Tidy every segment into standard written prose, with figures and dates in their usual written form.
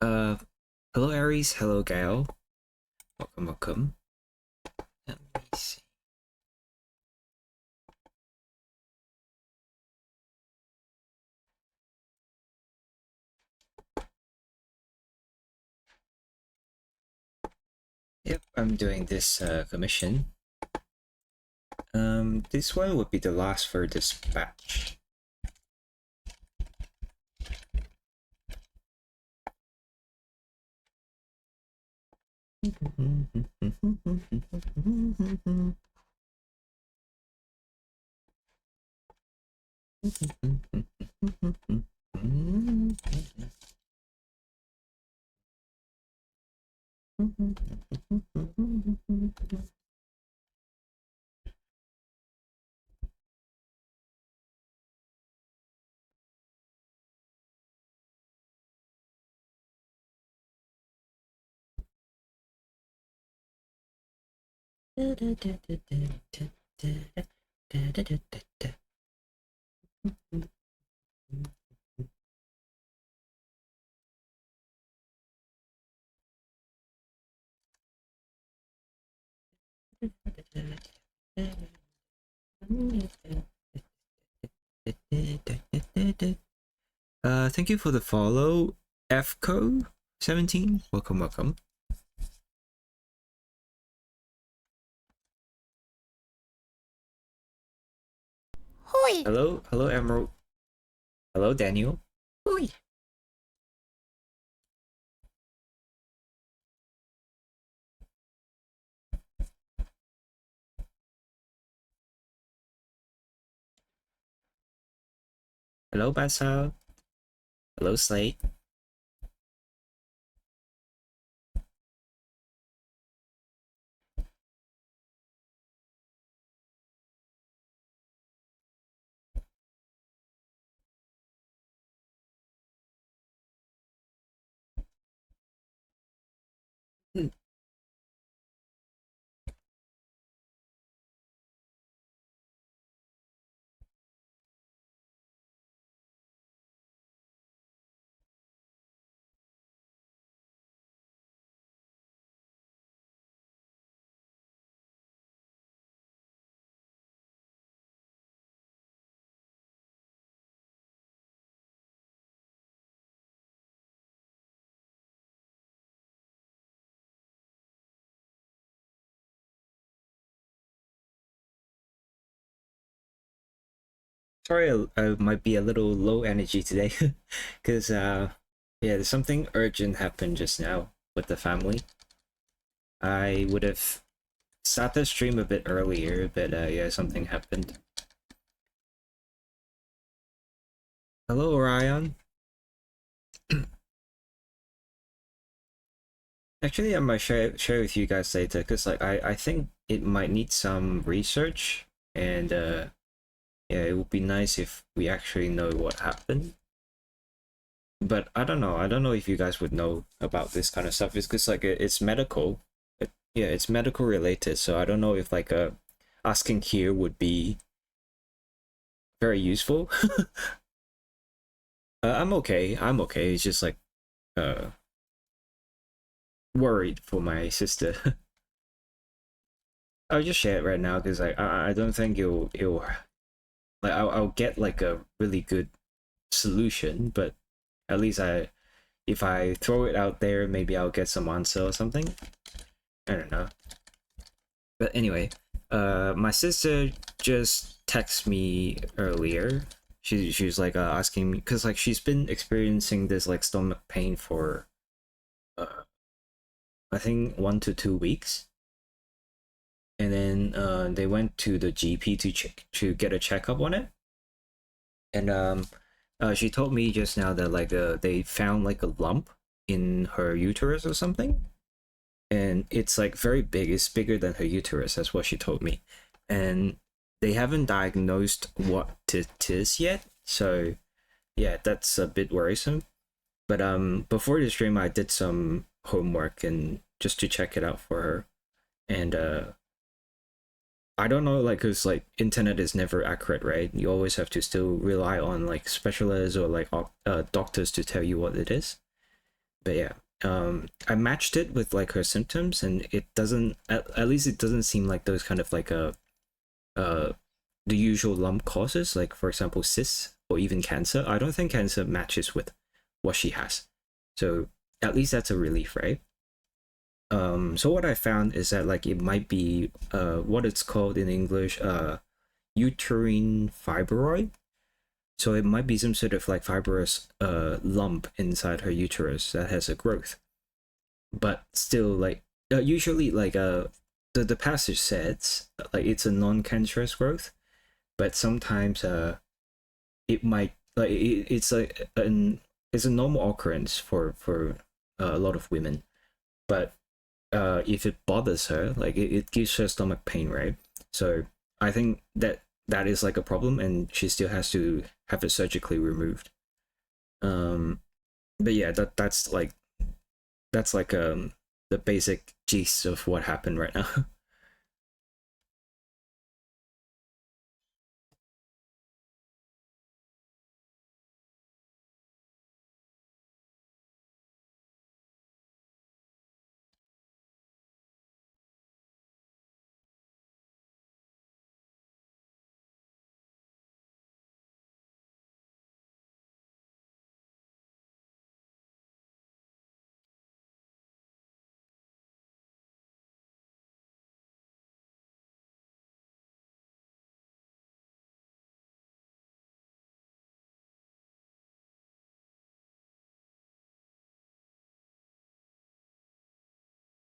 Uh, Hello Aries, hello Gail. Welcome, welcome. Let me see. Yep, I'm doing this commission. This one would be the last for this batch. Thank you for the follow, FCO17. Welcome, welcome. Hoi! Hello, Emerald. Hello, Daniel. Hoi! Hello, Basal. Hello, Slate. Sorry, I might be a little low energy today, because yeah, there's something urgent happened just now with the family. I would have started the stream a bit earlier, but yeah, something happened. Hello, Orion. Actually, I might share with you guys later, because like I think it might need some research, and yeah, it would be nice if we actually know what happened. But I don't know. I don't know if you guys would know about this kind of stuff. It's because like it's medical. Yeah, it's medical related. So I don't know if like asking here would be very useful. I'm okay. I'm okay. It's just like uh worried for my sister. I'll just share it right now because I don't think it'll like I'll get like a really good solution, but at least if I throw it out there, maybe I'll get some answer or something. I don't know. But anyway, my sister just texted me earlier. She was like asking me because like she's been experiencing this like stomach pain for I think 1 to 2 weeks, and then they went to the GP to get a checkup on it, and she told me just now that like they found like a lump in her uterus or something, and it's like very big. It's bigger than her uterus. That's what she told me, and they haven't diagnosed what it is yet. So yeah, that's a bit worrisome. But before the stream, I did some homework and just to check it out for her, and I don't know, like, cause like internet is never accurate, right? You always have to still rely on like specialists or like doctors to tell you what it is. But yeah, I matched it with like her symptoms, and it doesn't. At least it doesn't seem like those kind of like uh the usual lump causes, like for example cysts or even cancer. I don't think cancer matches with what she has, so at least that's a relief, right? So what I found is that like it might be what it's called in English uterine fibroid. So it might be some sort of like fibrous lump inside her uterus that has a growth, but still like usually like the passage says like it's a non-cancerous growth, but sometimes it might like it's like it's a normal occurrence for a lot of women, but if it bothers her, like it gives her stomach pain, right? So I think that that is like a problem, and she still has to have it surgically removed. Um, but yeah, that's like the basic gist of what happened right now.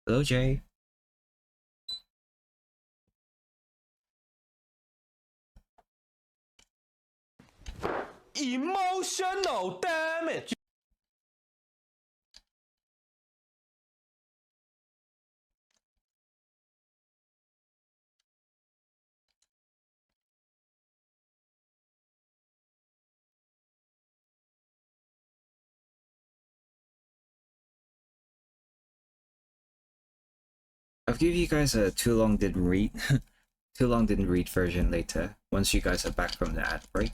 Hello, Jay. Emotional damage. I'll give you guys a too long didn't read, too long didn't read version later once you guys are back from the ad break.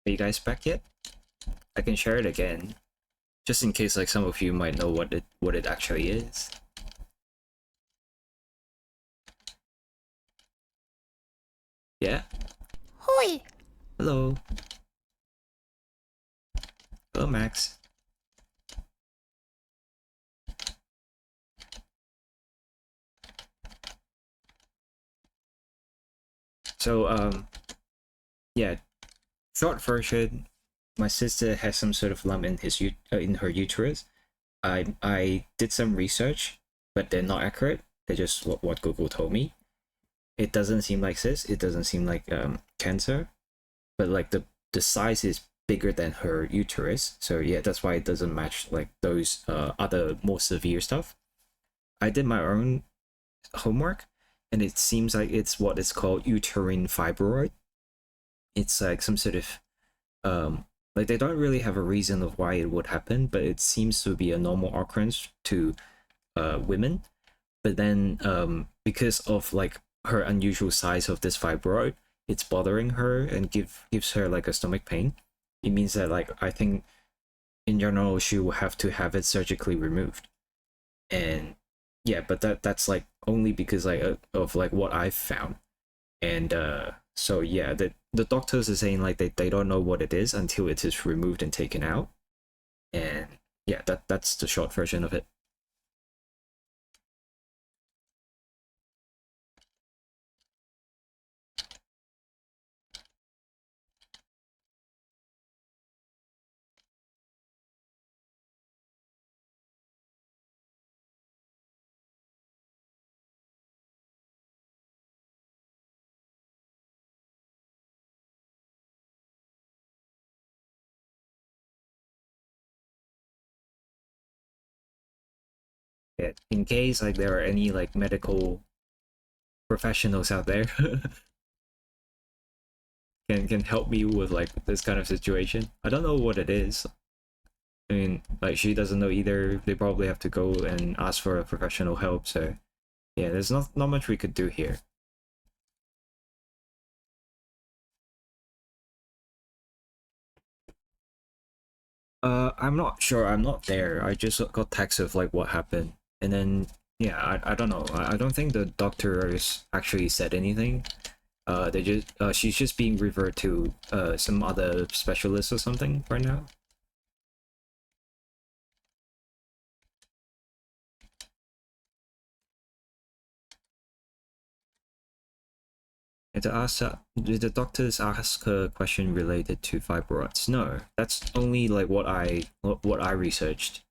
Are you guys back yet? I can share it again, just in case like some of you might know what it actually is. Yeah. Hoi! Hello. Hello, Max. So yeah, short version. My sister has some sort of lump in in her uterus. I did some research, but they're not accurate. They're just what Google told me. It doesn't seem like cyst. It doesn't seem like cancer, but like the size is bigger than her uterus. So yeah, that's why it doesn't match like those other more severe stuff. I did my own homework, and it seems like it's what is called uterine fibroid. It's like some sort of like they don't really have a reason of why it would happen, but it seems to be a normal occurrence to women. But then because of like her unusual size of this fibroid, it's bothering her and gives her like a stomach pain. It means that like I think in general she will have to have it surgically removed. And yeah, but that's like only because like of like what I've found. And so yeah, the doctors are saying like they don't know what it is until it is removed and taken out. And yeah, that's the short version of it. Yeah, in case like there are any like medical professionals out there can help me with like this kind of situation. I don't know what it is. I mean, like she doesn't know either. They probably have to go and ask for a professional help. So yeah, there's not much we could do here. I'm not sure. I'm not there. I just got text of like what happened, and then yeah, I don't know. I don't think the doctors actually said anything. They just she's just being referred to some other specialist or something right now. And to ask, did the doctors ask her a question related to fibroids? No, that's only like what I researched.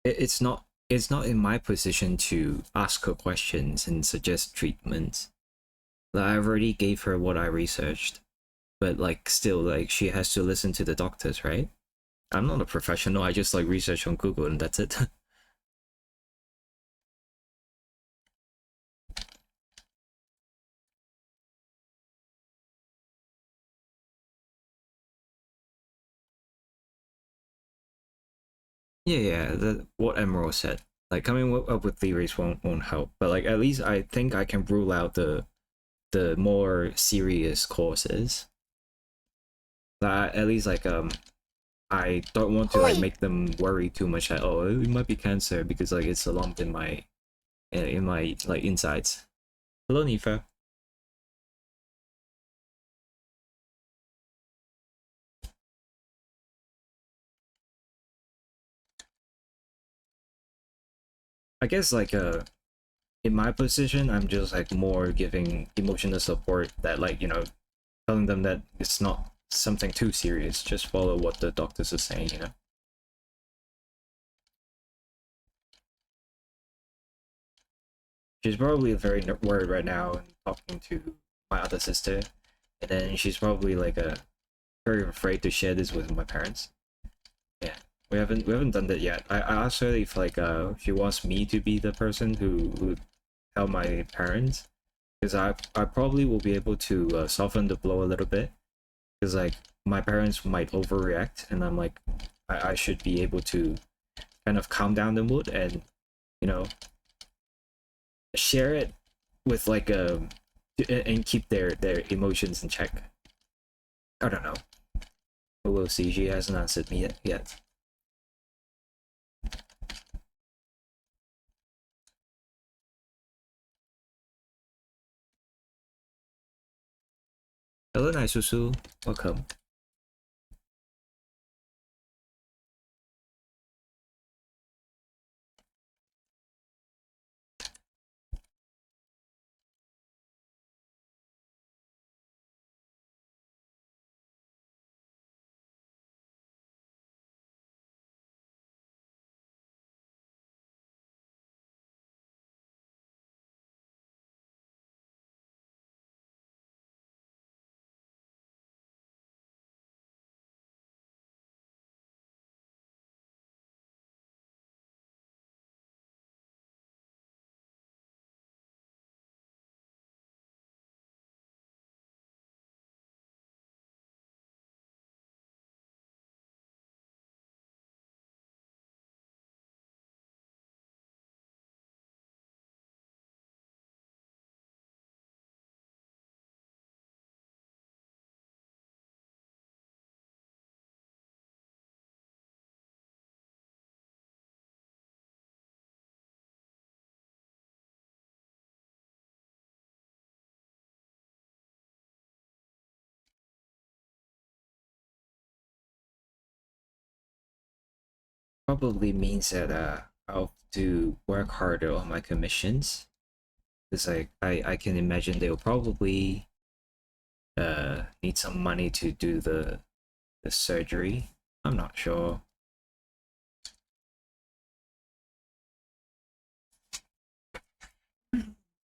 It's not in my position to ask her questions and suggest treatments. Like, I already gave her what I researched, but like still like she has to listen to the doctors, right? I'm not a professional. I just like research on Google and that's it. Yeah, yeah, what Emerald said. Like coming up with theories won't help, but like at least I think I can rule out the more serious causes. At least like I don't want to like Hoi! make them worry too much that oh it might be cancer because like it's a lump in my like insides. Hello Nifa. I guess like in my position I'm just like more giving emotional support that like telling them that it's not something too serious, just follow what the doctors are saying. She's probably very worried right now and talking to my other sister, and then she's probably like very afraid to share this with my parents. Yeah, we haven't done that yet. I asked her if like she wants me to be the person who tell my parents, because I probably will be able to soften the blow a little bit, because like my parents might overreact, and I'm like I should be able to kind of calm down the mood and you know share it with like and keep their emotions in check. I don't know, but we'll see. She hasn't answered me yet. Hello, nice Susu. Welcome. Probably means that I'll have to work harder on my commissions. Because like I can imagine they'll probably need some money to do the surgery. I'm not sure.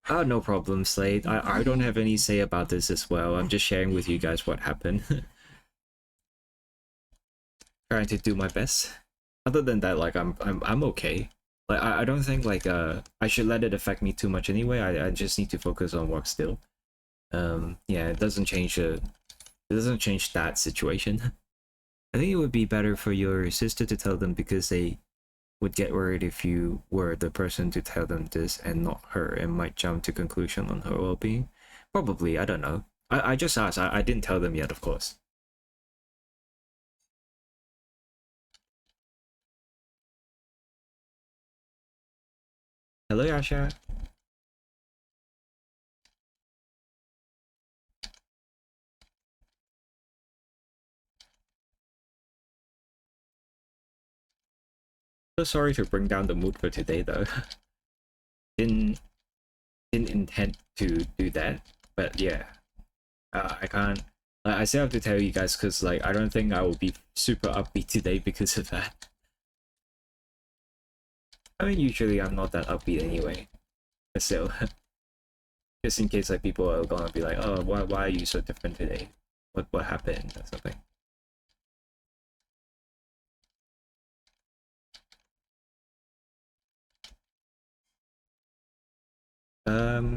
Oh, no problem, Slade. I don't have any say about this as well. I'm just sharing with you guys what happened. Trying to do my best. Other than that, like I'm okay. Like I don't think like I should let it affect me too much anyway. I just need to focus on work still. Yeah, it doesn't change that situation. I think it would be better for your sister to tell them because they would get worried if you were the person to tell them this and not her and might jump to conclusion on her well-being. Probably, I don't know. I just asked. I didn't tell them yet, of course. Hello, Yasha. So sorry to bring down the mood for today, though. didn't didn't intend to do that, but yeah, I can't. I still have to tell you guys because like I don't think I will be super upbeat today because of that. I mean, usually I'm not that upbeat anyway, but still, just in case like people are gonna be like, oh, why are you so different today? What happened or something.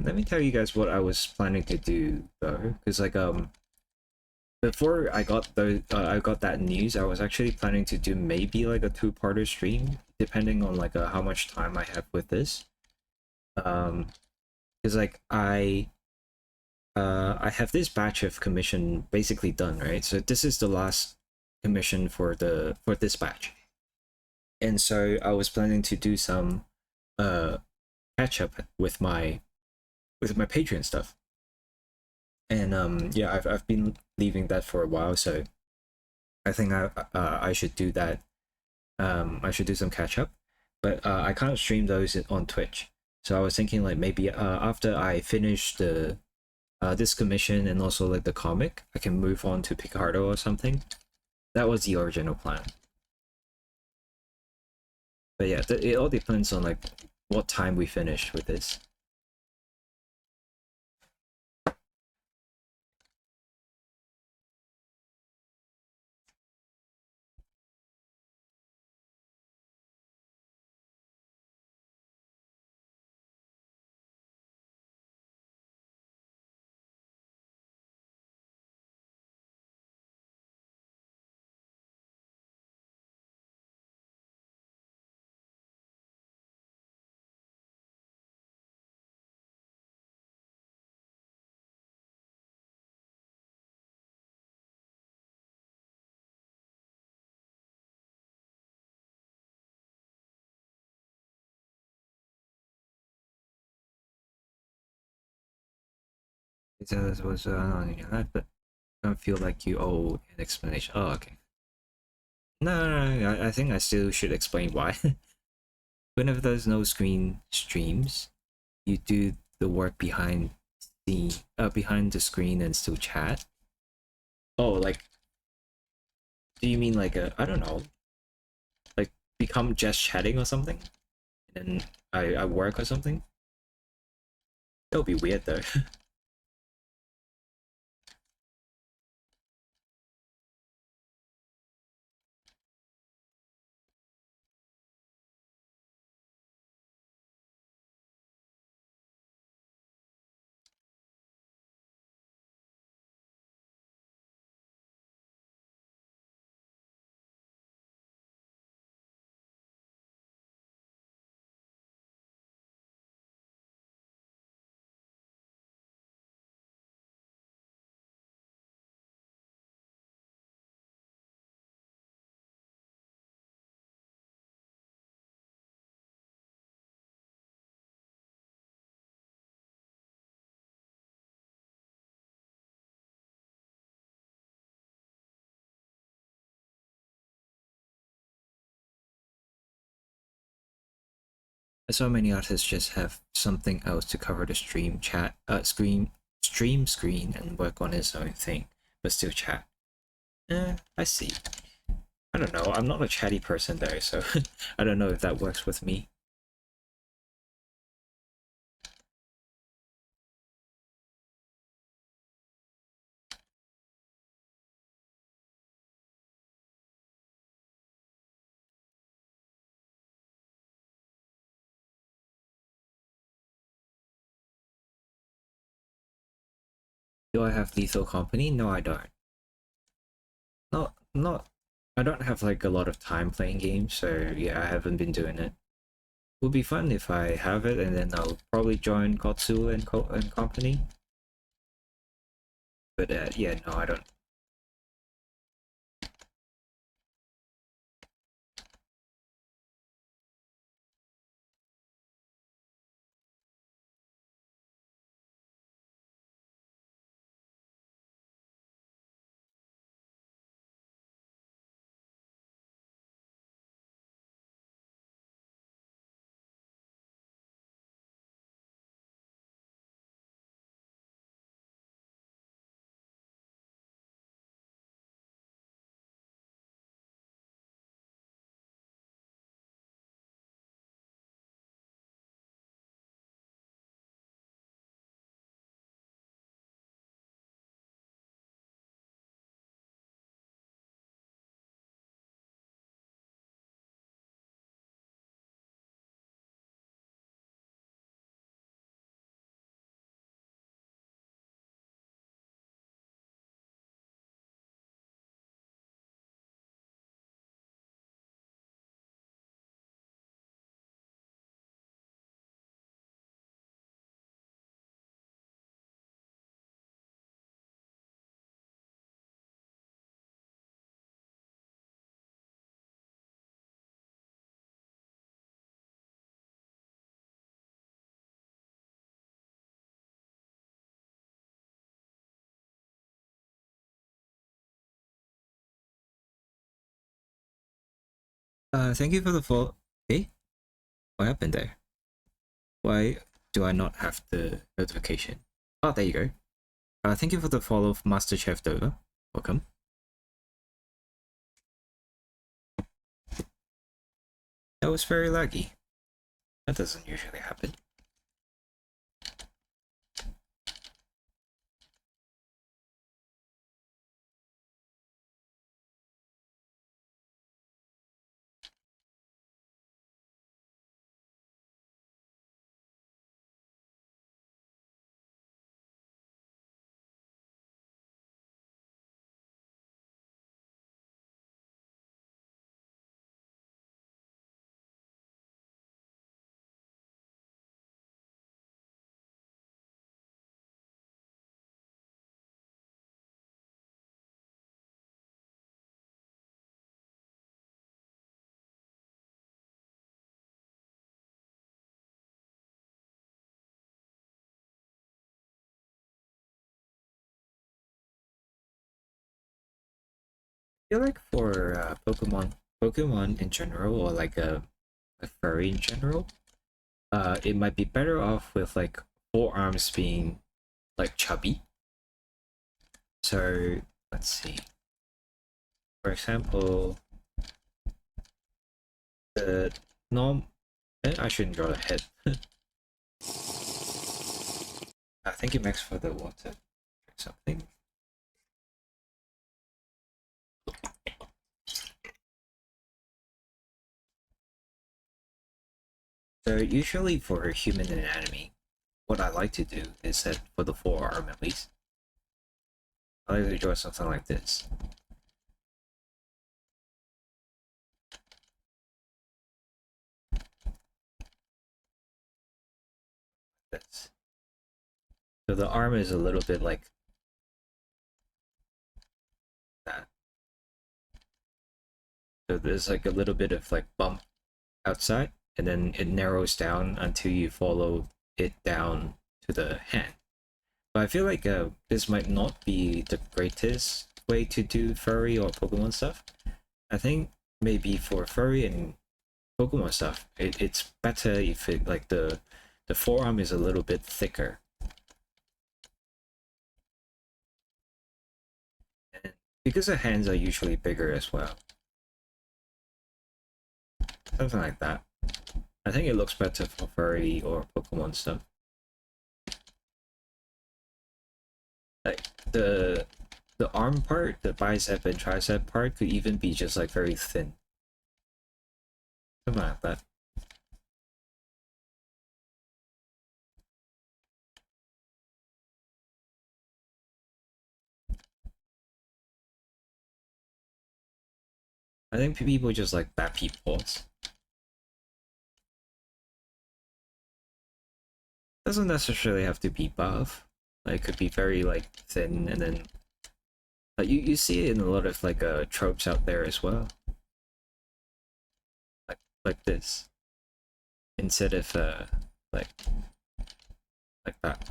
Let me tell you guys what I was planning to do though, because like before I got that news, I was actually planning to do maybe like a two-parter stream, depending on like how much time I have with this. Because like I have this batch of commission basically done, right? So this is the last commission for this batch, and so I was planning to do some uh catch up with my Patreon stuff, and yeah, I've been leaving that for a while, so I think I should do that. I should do some catch up, but I can't stream those on Twitch. So I was thinking like maybe after I finish the this commission and also like the comic, I can move on to Picardo or something. That was the original plan. But yeah, it all depends on like what time we finish with this. It was on your life, but I don't feel like you owe an explanation. Oh, okay. No, I think I still should explain why. Whenever there's no screen streams, you do the work behind the screen and still chat. Oh, like, do you mean like I don't know, like become just chatting or something, and then I work or something? That would be weird though. So many artists just have something else to cover the stream screen and work on his own thing, but still chat. I see. I don't know. I'm not a chatty person though, so I don't know if that works with me. Do I have Lethal Company? No, I don't. Not. I don't have like a lot of time playing games, so yeah, I haven't been doing it. Would be fun if I have it, and then I'll probably join Kotsu and company. But yeah, no, I don't. Thank you for the follow. Hey, what happened there? Why do I not have the notification? Oh, there you go. Thank you for the follow, MasterChef Dover. Welcome. That was very laggy. That doesn't usually happen. I feel like for Pokemon in general, or like a furry in general, it might be better off with like forearms being like chubby. So let's see. For example, the norm. I shouldn't draw the head. I think it makes for the water or something. So usually for human anatomy, what I like to do is that for the forearm at least, I like to draw something like this. This. So the arm is a little bit like that. So there's like a little bit of like bump outside, and then it narrows down until you follow it down to the hand. But I feel like this might not be the greatest way to do furry or Pokemon stuff. I think maybe for furry and Pokemon stuff, it's better if it like the forearm is a little bit thicker. And because the hands are usually bigger as well. Something like that. I think it looks better for furry or Pokemon stuff. Like the arm part, the bicep and tricep part could even be just like very thin. Something like that. I think people just like that people's. Doesn't necessarily have to be buff. Like, it could be very like thin, and then like you see it in a lot of like tropes out there as well. Like this. Instead of like like that.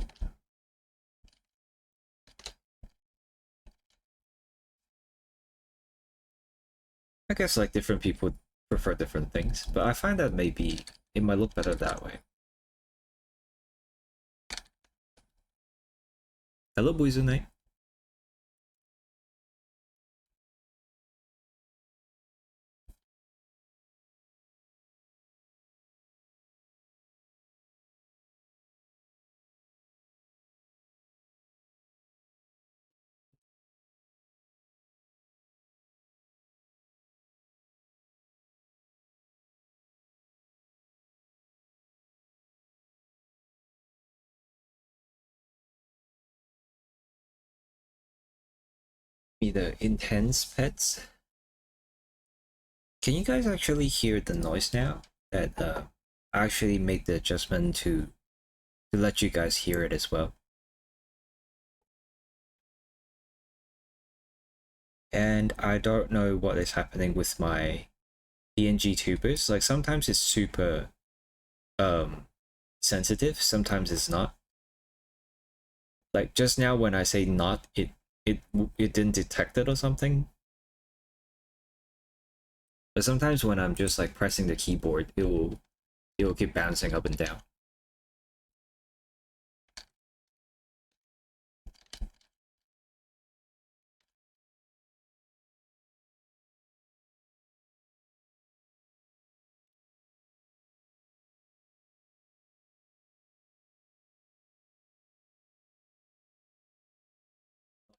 I guess like different people prefer different things, but I find that maybe it might look better that way. Hello, Boyzone. Be the intense pets. Can you guys actually hear the noise now? That I actually made the adjustment to let you guys hear it as well. And I don't know what is happening with my PNG tubers. Like sometimes it's super sensitive, sometimes it's not. Like just now when I say not, it didn't detect it or something. But sometimes when I'm just like pressing the keyboard, it will keep bouncing up and down.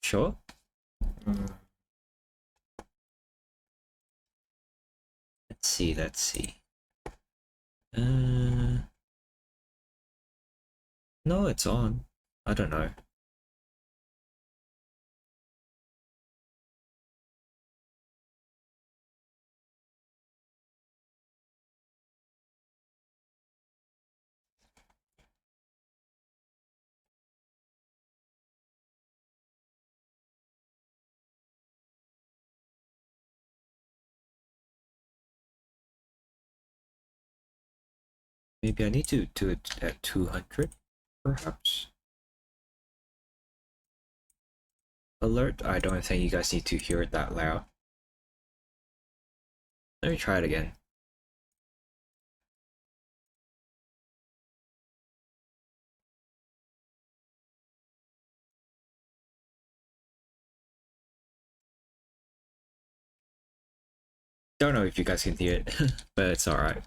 Sure. Let's see. Let's see. No, it's on. I don't know. Maybe I need to do it at 200, perhaps. Alert, I don't think you guys need to hear it that loud. Let me try it again. Don't know if you guys can hear it, but it's alright.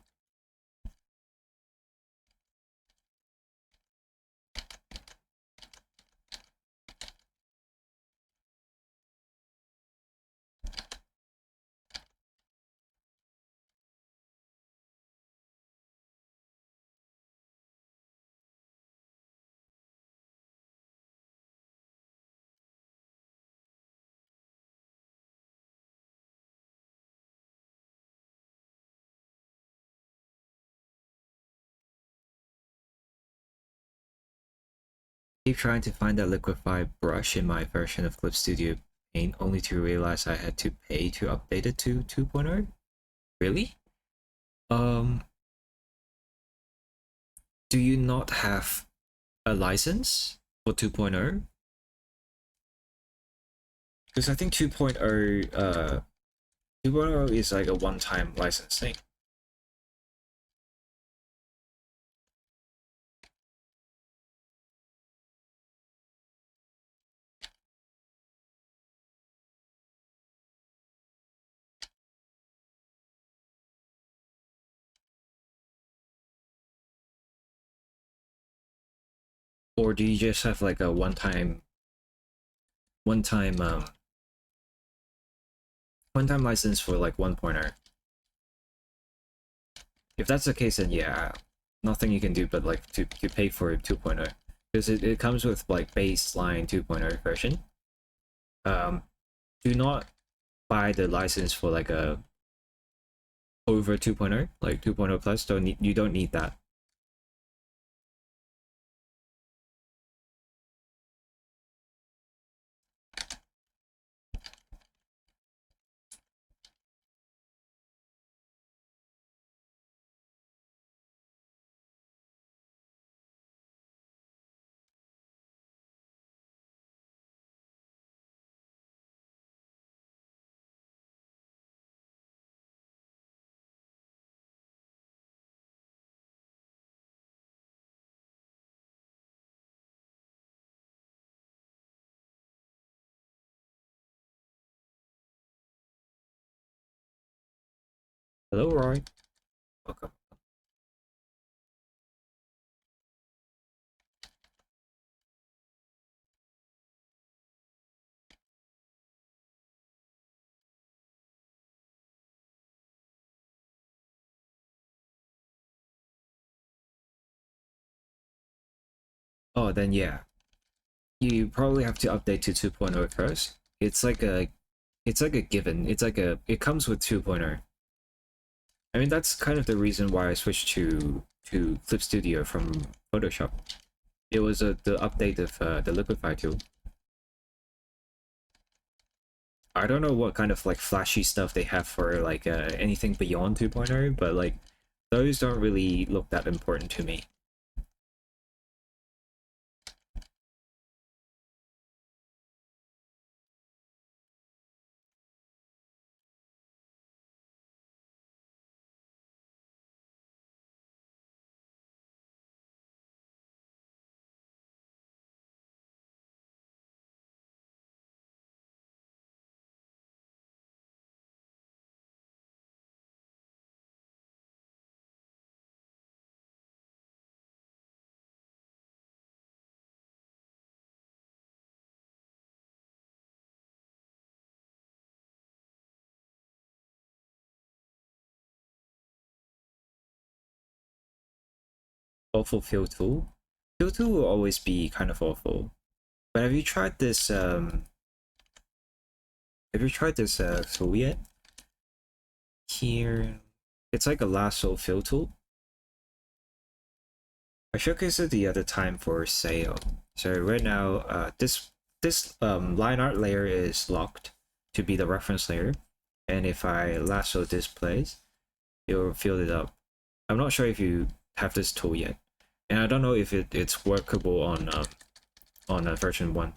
Keep trying to find that liquify brush in my version of Clip Studio Paint, only to realize I had to pay to update it to 2.0. Really? Do you not have a license for 2.0? Because I think 2.0 is like a one-time license thing. Or do you just have like a one-time one-time license for like 1.0? If that's the case, then yeah, nothing you can do but like to pay for 2.0, because it comes with like baseline 2.0 version. Do not buy the license for like a over 2.0, like 2.0 plus. You don't need that. Hello, Roy. Welcome. Oh, then yeah, you probably have to update to 2.0 first. It's like a given. It comes with 2.0. I mean, that's kind of the reason why I switched to Clip Studio from Photoshop. It was the update of the Liquify tool. I don't know what kind of like flashy stuff they have for like anything beyond 2.0, but like those don't really look that important to me. awful fill tool. Fill tool will always be kind of awful. But have you tried this tool yet? Here, it's like a lasso fill tool. I showcased it the other time for sale. So right now, this line art layer is locked to be the reference layer, and if I lasso this place, it will fill it up. I'm not sure if you have this tool yet, and I don't know if it's workable on version 1.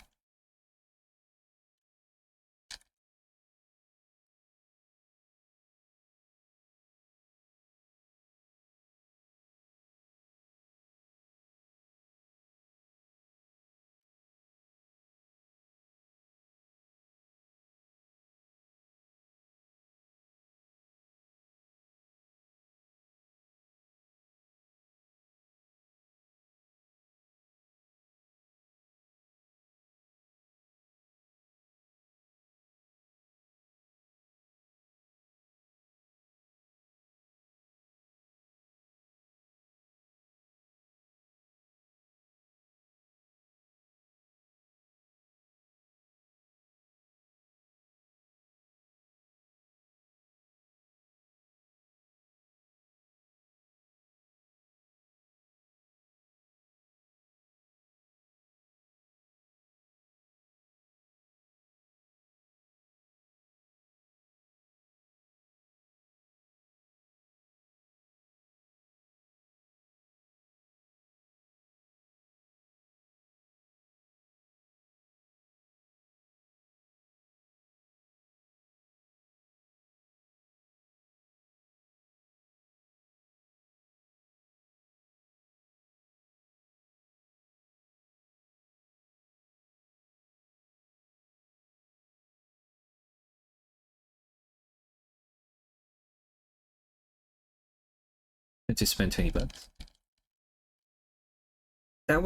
To spend $20. That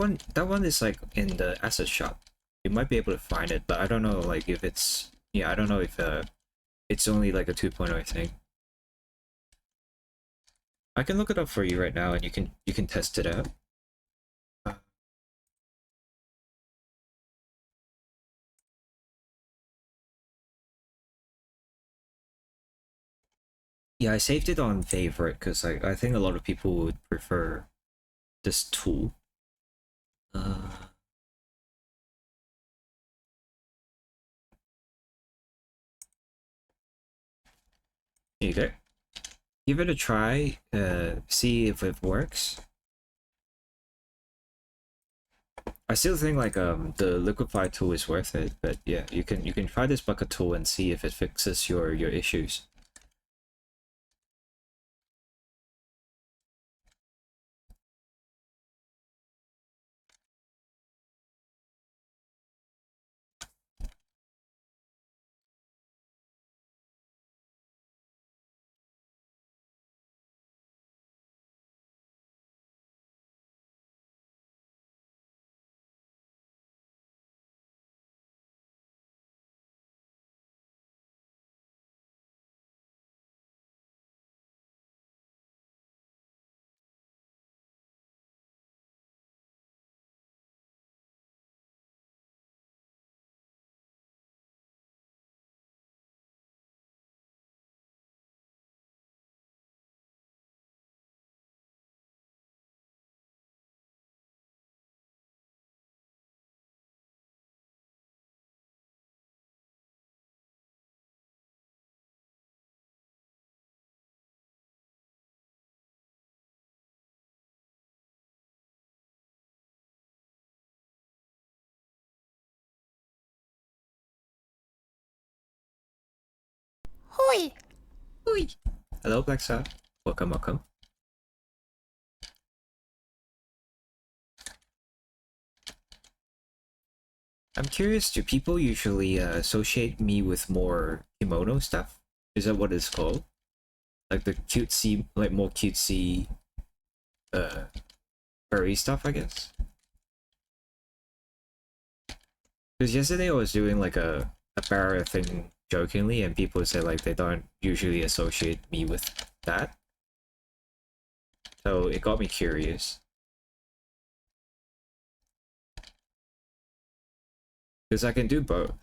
one is like in the asset shop. You might be able to find it, but I don't know like if it's, yeah, I don't know if it's only like a 2.0 thing. I can look it up for you right now, and you can test it out. Yeah, I saved it on favorite because I think a lot of people would prefer this tool. Uh, Here you go. Give it a try. See if it works. I still think like the liquefy tool is worth it, but yeah, you can try this bucket tool and see if it fixes your issues. Hoi! Oi. Hello, Black Star. Welcome, welcome. I'm curious, do people usually associate me with more kimono stuff? Is that what it's called? Like the cutesy, like more cutesy, uh, furry stuff, I guess? Because yesterday I was doing like a barrier thing jokingly, and people say like they don't usually associate me with that. So it got me curious. Because I can do both.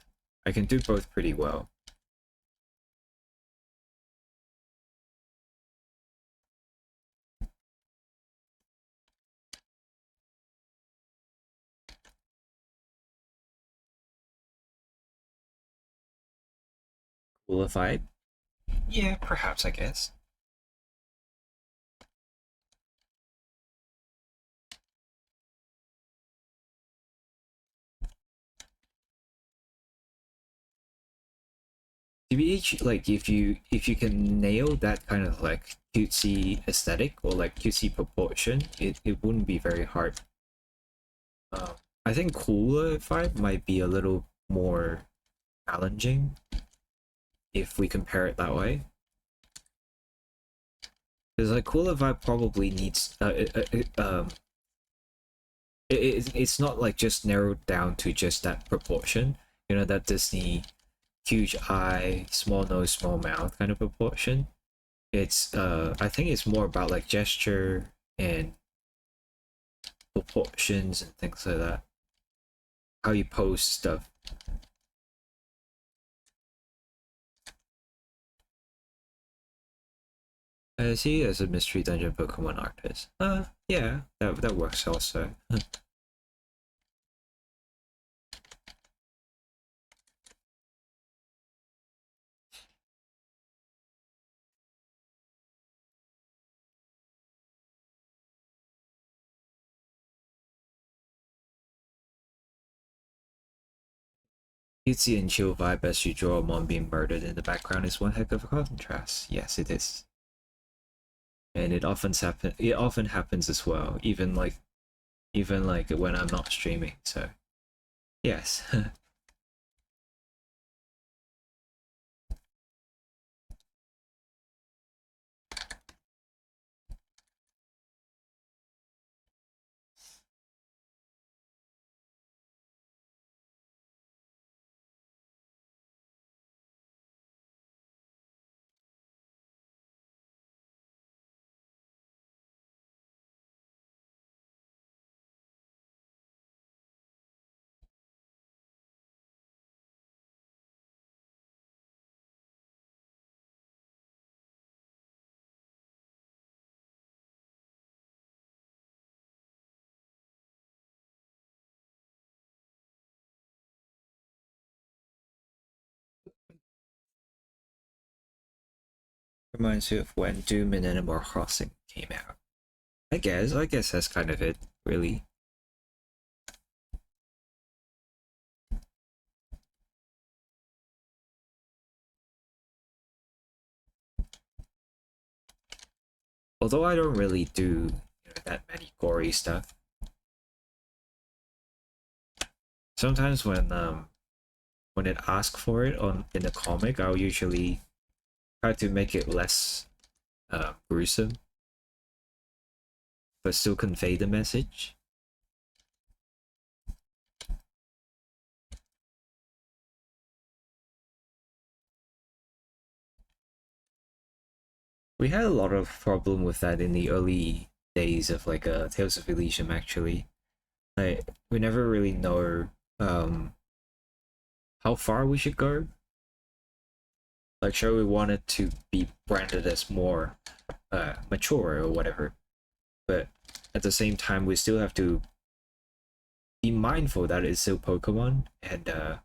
I can do both pretty well. Cooler vibe? Yeah, perhaps, I guess. TBH, like if you can nail that kind of like cutesy aesthetic or like cutesy proportion, it wouldn't be very hard. Um, I think cooler vibe might be a little more challenging if we compare it that way. Because like cooler vibe probably needs it's not like just narrowed down to just that proportion. You know, that Disney huge eye, small nose, small mouth kind of proportion. It's I think it's more about like gesture and proportions and things like that. How you pose stuff. I see as a mystery dungeon Pokemon artist. Yeah, that works also. Cutesy and chill vibe as you draw a mom being murdered in the background is one heck of a contrast. Yes, it is. And it often happens as well, even like when I'm not streaming, so yes. Reminds you of when Doom and Animal Crossing came out. I guess that's kind of it, really. Although I don't really do that many gory stuff. Sometimes when it asks for it on in the comic, I'll usually try to make it less gruesome, but still convey the message. We had a lot of problem with that in the early days of like Tales of Elysium. Actually, like we never really know how far we should go. Like, sure, we want it to be branded as more mature or whatever, but at the same time, we still have to be mindful that it's still Pokemon, and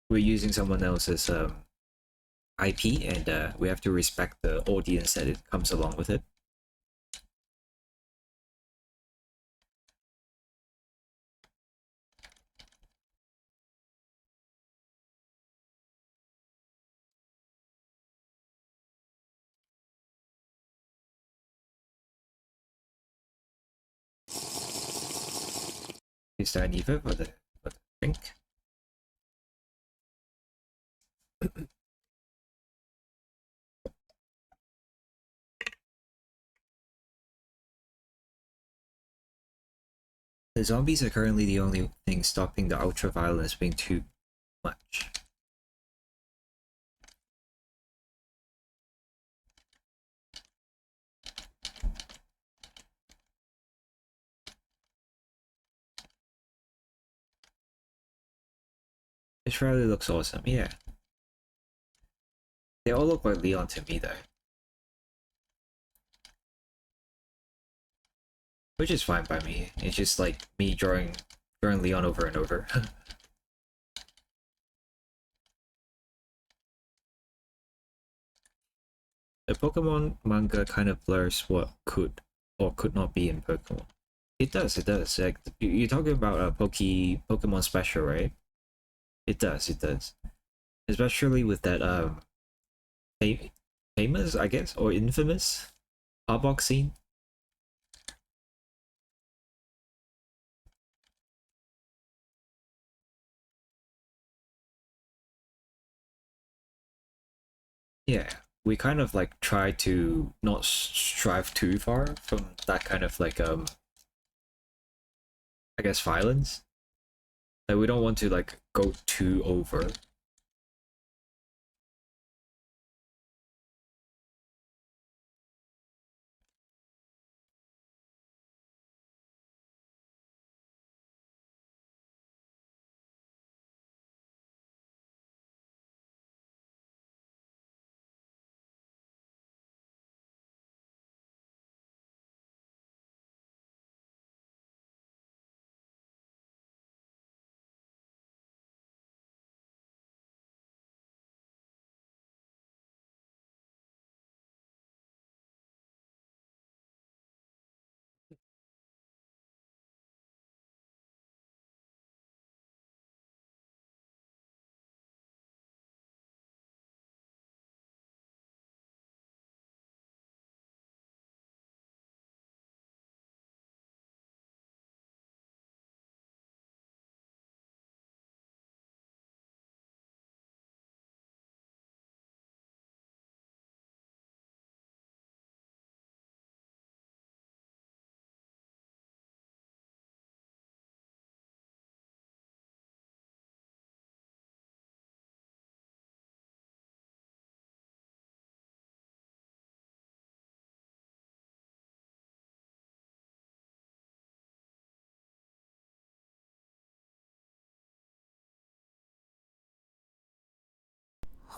we're using someone else's IP, and we have to respect the audience that it comes along with it. Is there an Eva for the drink? The zombies are currently the only thing stopping the ultra violence being too much. This Riley looks awesome, yeah. They all look like Leon to me though. Which is fine by me. It's just like me drawing Leon over and over. The Pokemon manga kind of blurs what could or could not be in Pokemon. It does, it does. Like you're talking about a Pokemon Special, right? It does, it does. Especially with that famous, I guess, or infamous Arbok scene. Yeah, we kind of like try to not strive too far from that kind of like I guess violence. Like we don't want to like go too over.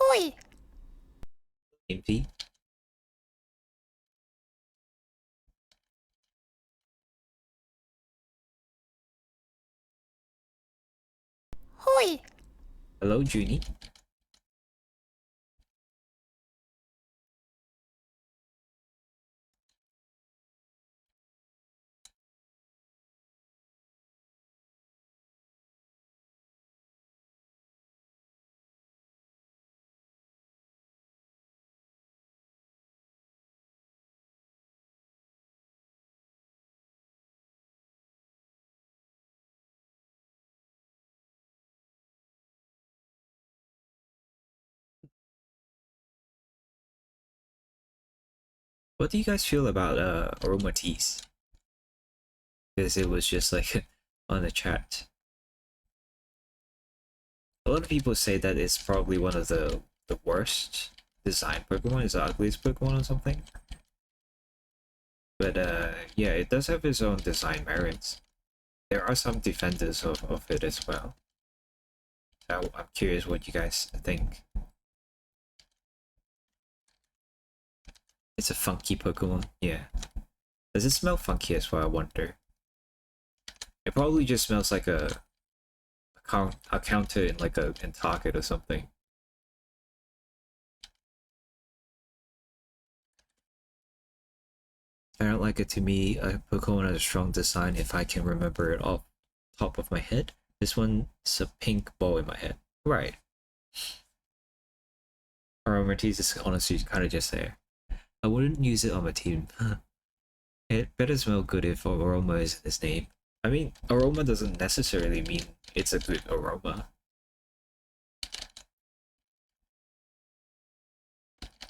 Hoi! Impy. Hoi! Hello, Junie. What do you guys feel about aroma teas? Because it was just like on the chat. A lot of people say that it's probably one of the worst design Pokemon, it's the ugliest Pokemon or something. But yeah, it does have its own design merits. There are some defenders of it as well. So I'm curious what you guys think. It's a funky Pokemon, yeah. Does it smell funky as well, I wonder? It probably just smells like a counter in like in Target or something. I don't like it. To me, a Pokemon has a strong design if I can remember it off top of my head. This one's a pink ball in my head. Right. Aromatisse is honestly kind of just there. I wouldn't use it on my team. It better smell good if aroma is in its name. I mean, aroma doesn't necessarily mean it's a good aroma.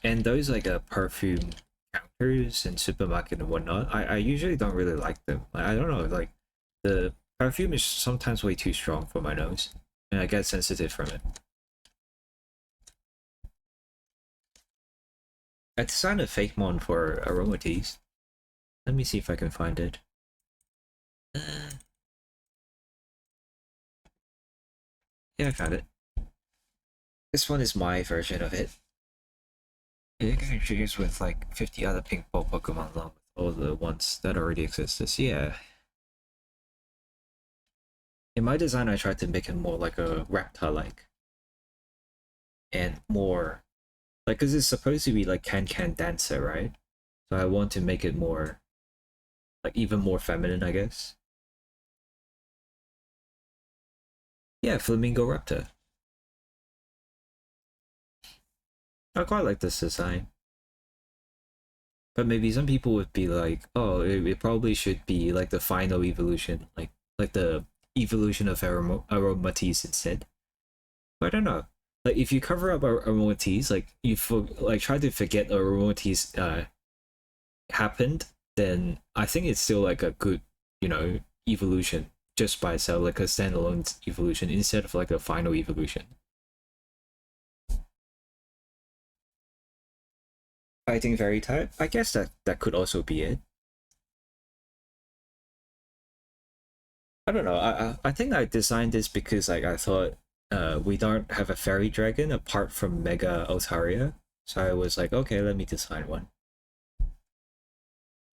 And those like perfume counters in supermarket and whatnot, I usually don't really like them. I don't know, like the perfume is sometimes way too strong for my nose, and I get sensitive from it. I designed a fake mon for aromateas. Let me see if I can find it. Yeah, I found it. This one is my version of it. It can introduce with like 50 other pink ball Pokemon along with all the ones that already existed. So yeah. In my design, I tried to make it more like a reptile-like. And more... Like, because it's supposed to be like Can Dancer, right? So I want to make it more... Like, even more feminine, I guess. Yeah, Flamingo Raptor. I quite like this design. But maybe some people would be like, oh, it probably should be like the final evolution, like the evolution of Aromatisse instead. But I don't know. Like if you cover up Aromatisse, like like try to forget Aromatisse happened, then I think it's still like a good, evolution just by itself, like a standalone evolution instead of like a final evolution. Fighting Fairy type, I guess that could also be it. I don't know. I think I designed this because like I thought we don't have a fairy dragon apart from Mega Otaria, so I was like, okay, let me design one,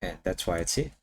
and that's why it's it.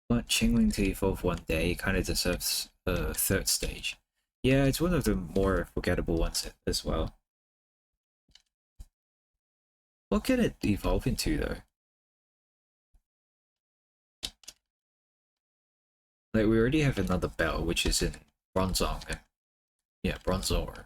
Want Chingling to evolve one day kind of deserves a third stage. Yeah, it's one of the more forgettable ones as well. What can it evolve into though? Like we already have another bell, which is in Bronzong. Yeah, Bronzor.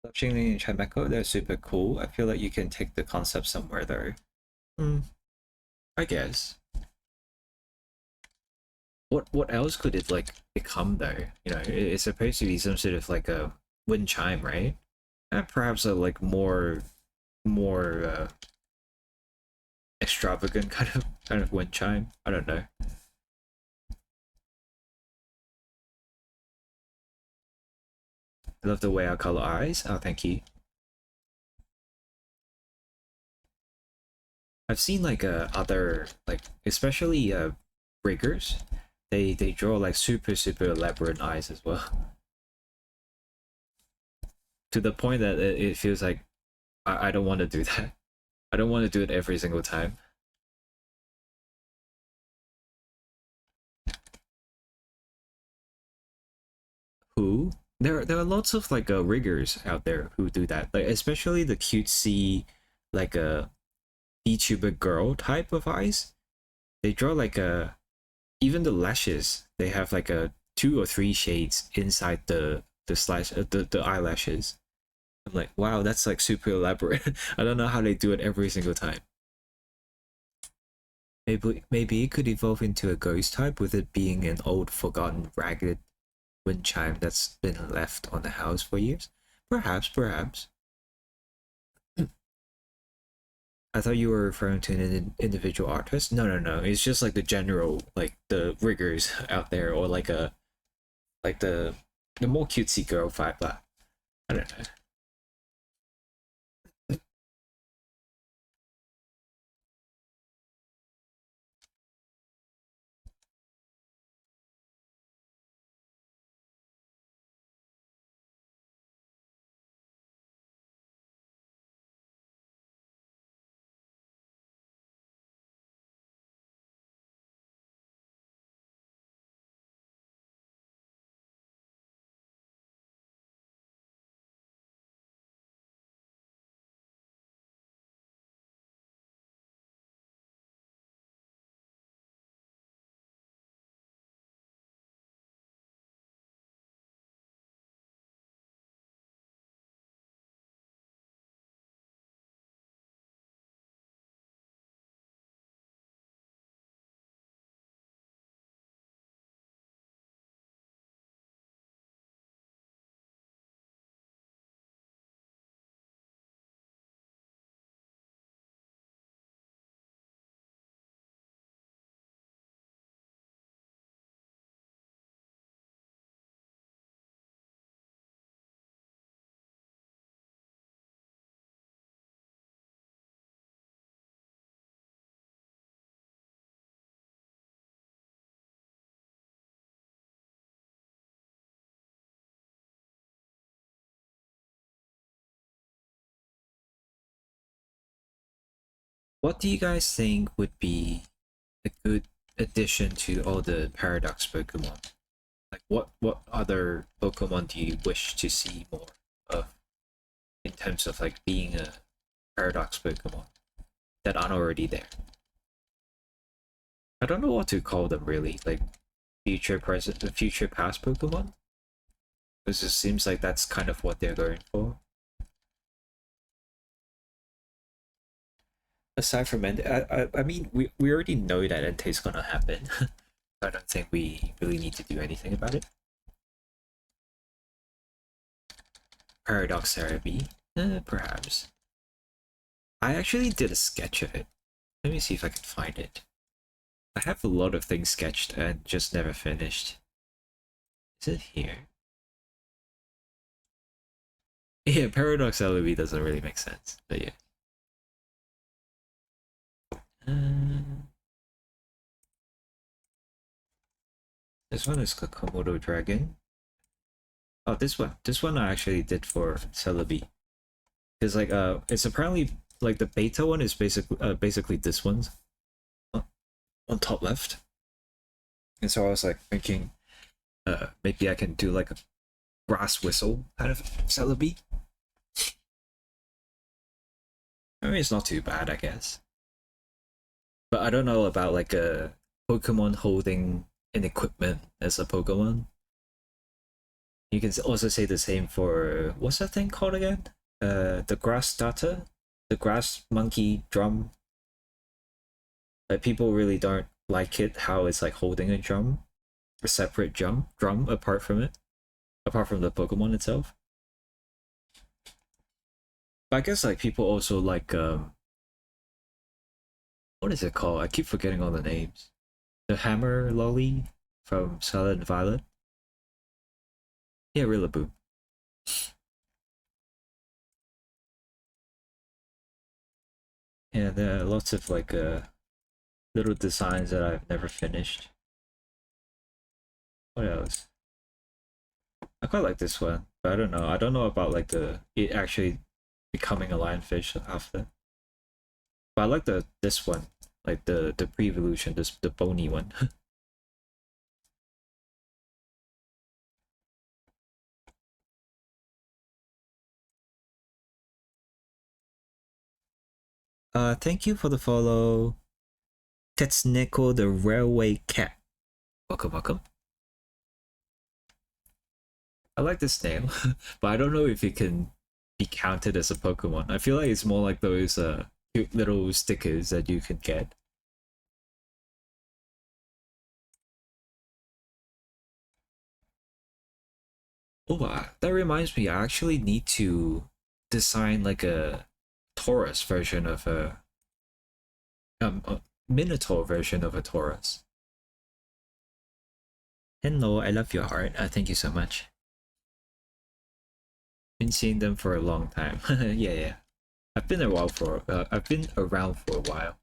Love Chingling and Chimecho, they're super cool. I feel like you can take the concept somewhere though. Hmm, I guess. What else could it like become though? It's supposed to be some sort of like a wind chime, right? And perhaps a like more extravagant kind of wind chime. I don't know. I love the way I color eyes. Oh, thank you. I've seen like other like especially riggers. They draw like super elaborate eyes as well. To the point that it feels like I don't want to do that. I don't want to do it every single time. Who? There are lots of like riggers out there who do that. Like especially the cutesy like a VTuber girl type of eyes. They draw like a even the lashes. They have like a 2 or 3 shades inside the slash the eyelashes. I'm like, wow, that's like super elaborate. I don't know how they do it every single time. Maybe it could evolve into a ghost type with it being an old forgotten ragged wind chime that's been left on the house for years. Perhaps. I thought you were referring to an individual artist. No. It's just like the general, like the riggers out there, or like like the more cutesy girl vibe. But I don't know. What do you guys think would be a good addition to all the Paradox Pokemon? Like, what other Pokemon do you wish to see more of in terms of like being a Paradox Pokemon that aren't already there? I don't know what to call them really. Like future present, future past Pokemon. Because it seems like that's kind of what they're going for. Aside from I mean, we already know that Entei's gonna happen. I don't think we really need to do anything about it. Paradox Therapy, perhaps. I actually did a sketch of it. Let me see if I can find it. I have a lot of things sketched and just never finished. Is it here? Yeah, Paradox LOB doesn't really make sense, but yeah. This one is Komodo Dragon. Oh, this one I actually did for Celebi. Because like it's apparently like the beta one is basically this one's on top left. And so I was like thinking maybe I can do like a grass whistle kind of Celebi. I mean it's not too bad, I guess. But I don't know about like a Pokemon holding an equipment as a Pokemon. You can also say the same for what's that thing called again? The grass starter, the grass monkey drum. Like people really don't like it how it's like holding a drum, a separate drum apart from it, apart from the Pokemon itself. But I guess like people also like what is it called? I keep forgetting all the names. The hammer lolly from Scarlet and Violet. Yeah, Rillaboom. Yeah, there are lots of like little designs that I've never finished. What else? I quite like this one, but I don't know. I don't know about like the it actually becoming a lionfish after. But I like this one, like the pre-evolution, this the bony one. Thank you for the follow, Tetsneko the Railway Cat. Welcome, welcome. I like this name, but I don't know if it can be counted as a Pokemon. I feel like it's more like those cute little stickers that you can get. Oh, that reminds me. I actually need to design like a Taurus version of a Minotaur version of a Taurus. Hello, I love your heart. Thank you so much. Been seeing them for a long time. Yeah, yeah. I've been I've been around for a while.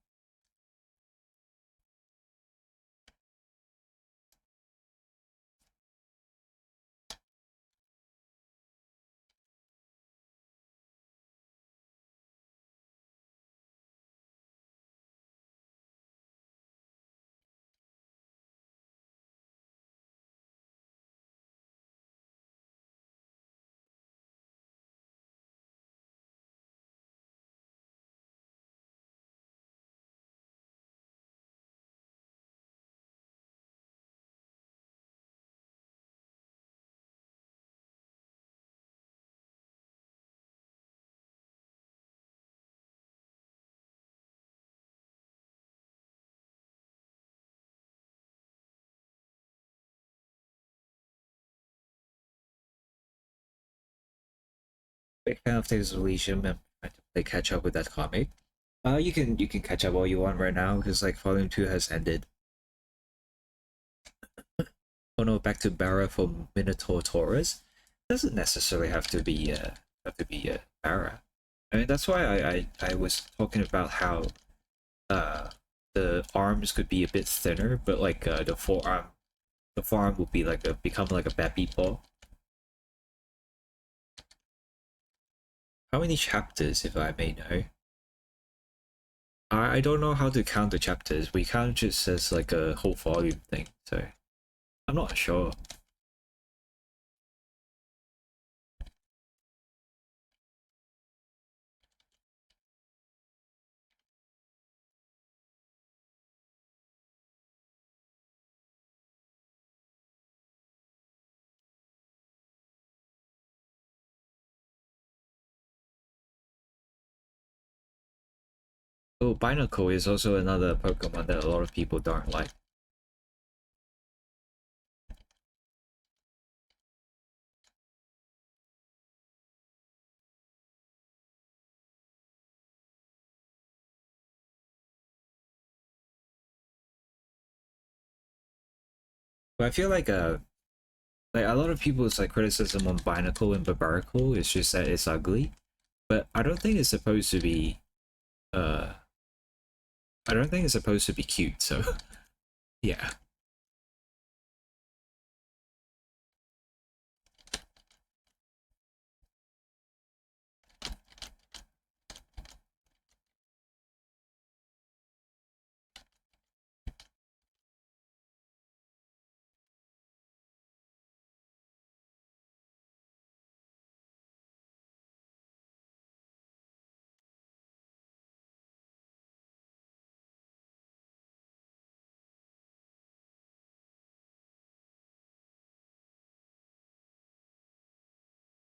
Big fan of Tales of Elysium and trying to play catch up with that comic. You can catch up all you want right now because like Volume 2 has ended. Oh no, back to Barra for Minotaur Taurus. Doesn't necessarily have to be Barra. I mean that's why I was talking about how the arms could be a bit thinner, but like the forearm would be like a become like a baby ball. How many chapters, if I may know? I don't know how to count the chapters. We count just as like a whole volume thing, so I'm not sure. Oh, Binacle is also another Pokemon that a lot of people don't like. But I feel like a lot of people's like criticism on Binacle and Barbaracle is just that it's ugly. But I don't think it's supposed to be uh I don't think it's supposed to be cute, so yeah.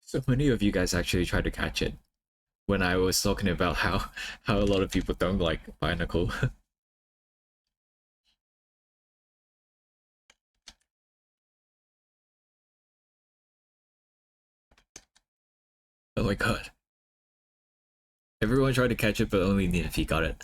So many of you guys actually tried to catch it when I was talking about how a lot of people don't like Binacle. Oh my god. Everyone tried to catch it, but only Ninfi got it.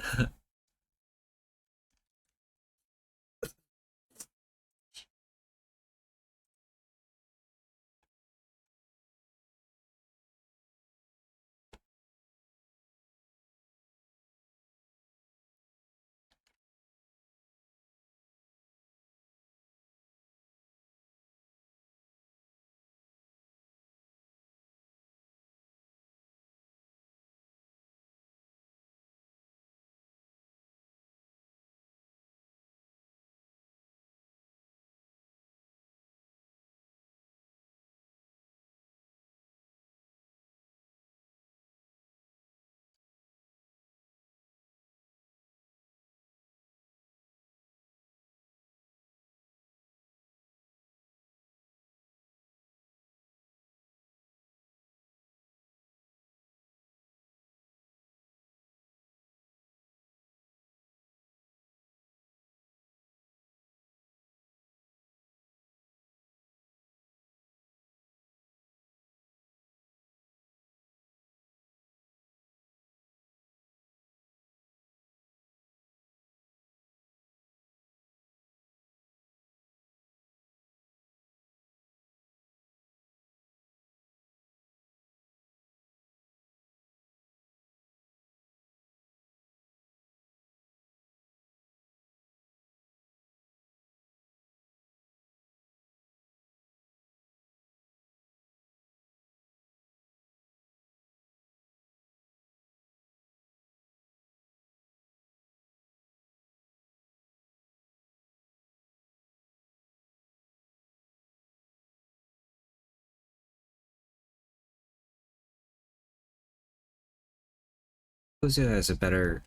Lugia has a better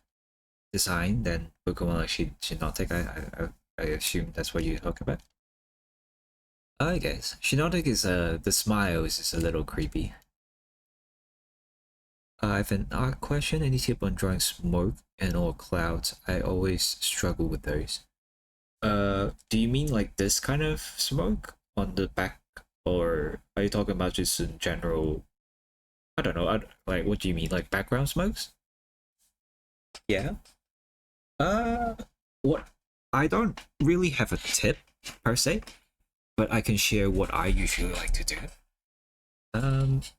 design than Pokemon like Shiinotic. I assume that's what you talk about. I guess Shiinotic is the smile is just a little creepy. I have an odd question. Any tip on drawing smoke and or clouds? I always struggle with those. Do you mean like this kind of smoke on the back, or are you talking about just in general? I don't know. Like, what do you mean, like background smokes? Yeah. Uh, what? I don't really have a tip per se, but I can share what I usually like to do.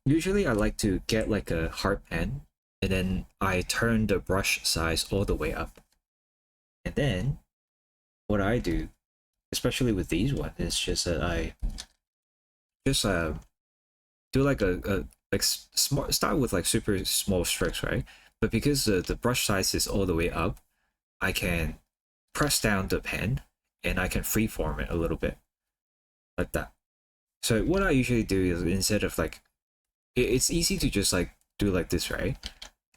Usually I like to get like a hard pen, and then I turn the brush size all the way up, and then what I do, especially with these ones, is just that I just do like a like small start with like super small strokes, right? But because the brush size is all the way up, I can press down the pen and I can freeform it a little bit like that. So what I usually do is instead of like, it's easy to just like do like this, right?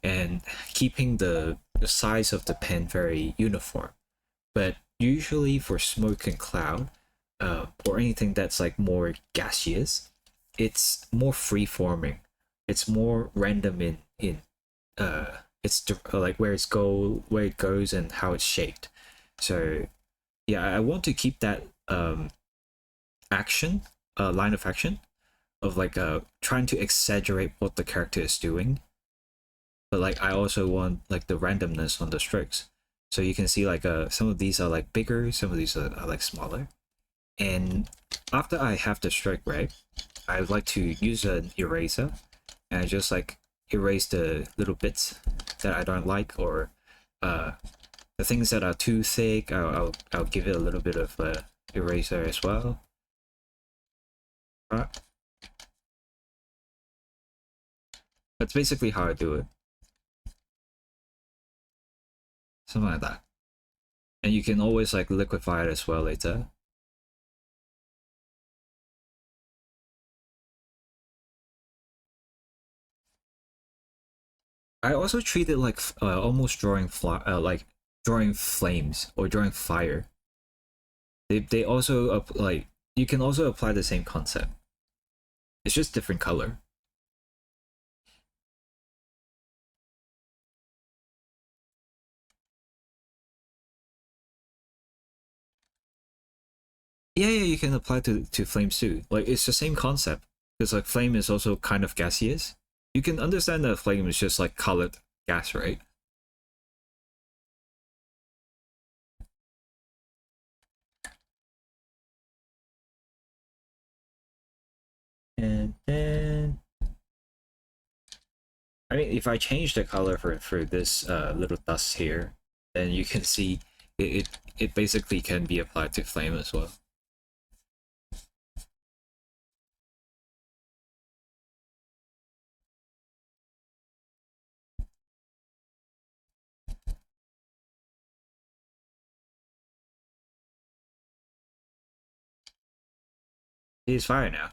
And keeping the size of the pen very uniform. But usually for smoke and cloud, or anything that's like more gaseous, it's more free-forming. It's more random in it's like where it goes and how it's shaped. So yeah, I want to keep that action line of action of like trying to exaggerate what the character is doing, but like I also want like the randomness on the strokes. So you can see like some of these are like bigger, some of these are like smaller. And after I have the stroke right, I would like to use an eraser and I just like erase the little bits that I don't like, or uh, the things that are too thick. I'll give it a little bit of eraser as well. Uh, that's basically how I do it, something like that. And you can always like liquefy it as well later. I also treat it like almost like drawing flames or drawing fire. They also like you can also apply the same concept. It's just different color. Yeah, you can apply to flames too. Like it's the same concept because like flame is also kind of gaseous. You can understand that flame is just like colored gas, right? And then I mean, if I change the color for this little dust here, then you can see it basically can be applied to flame as well. It's fire now.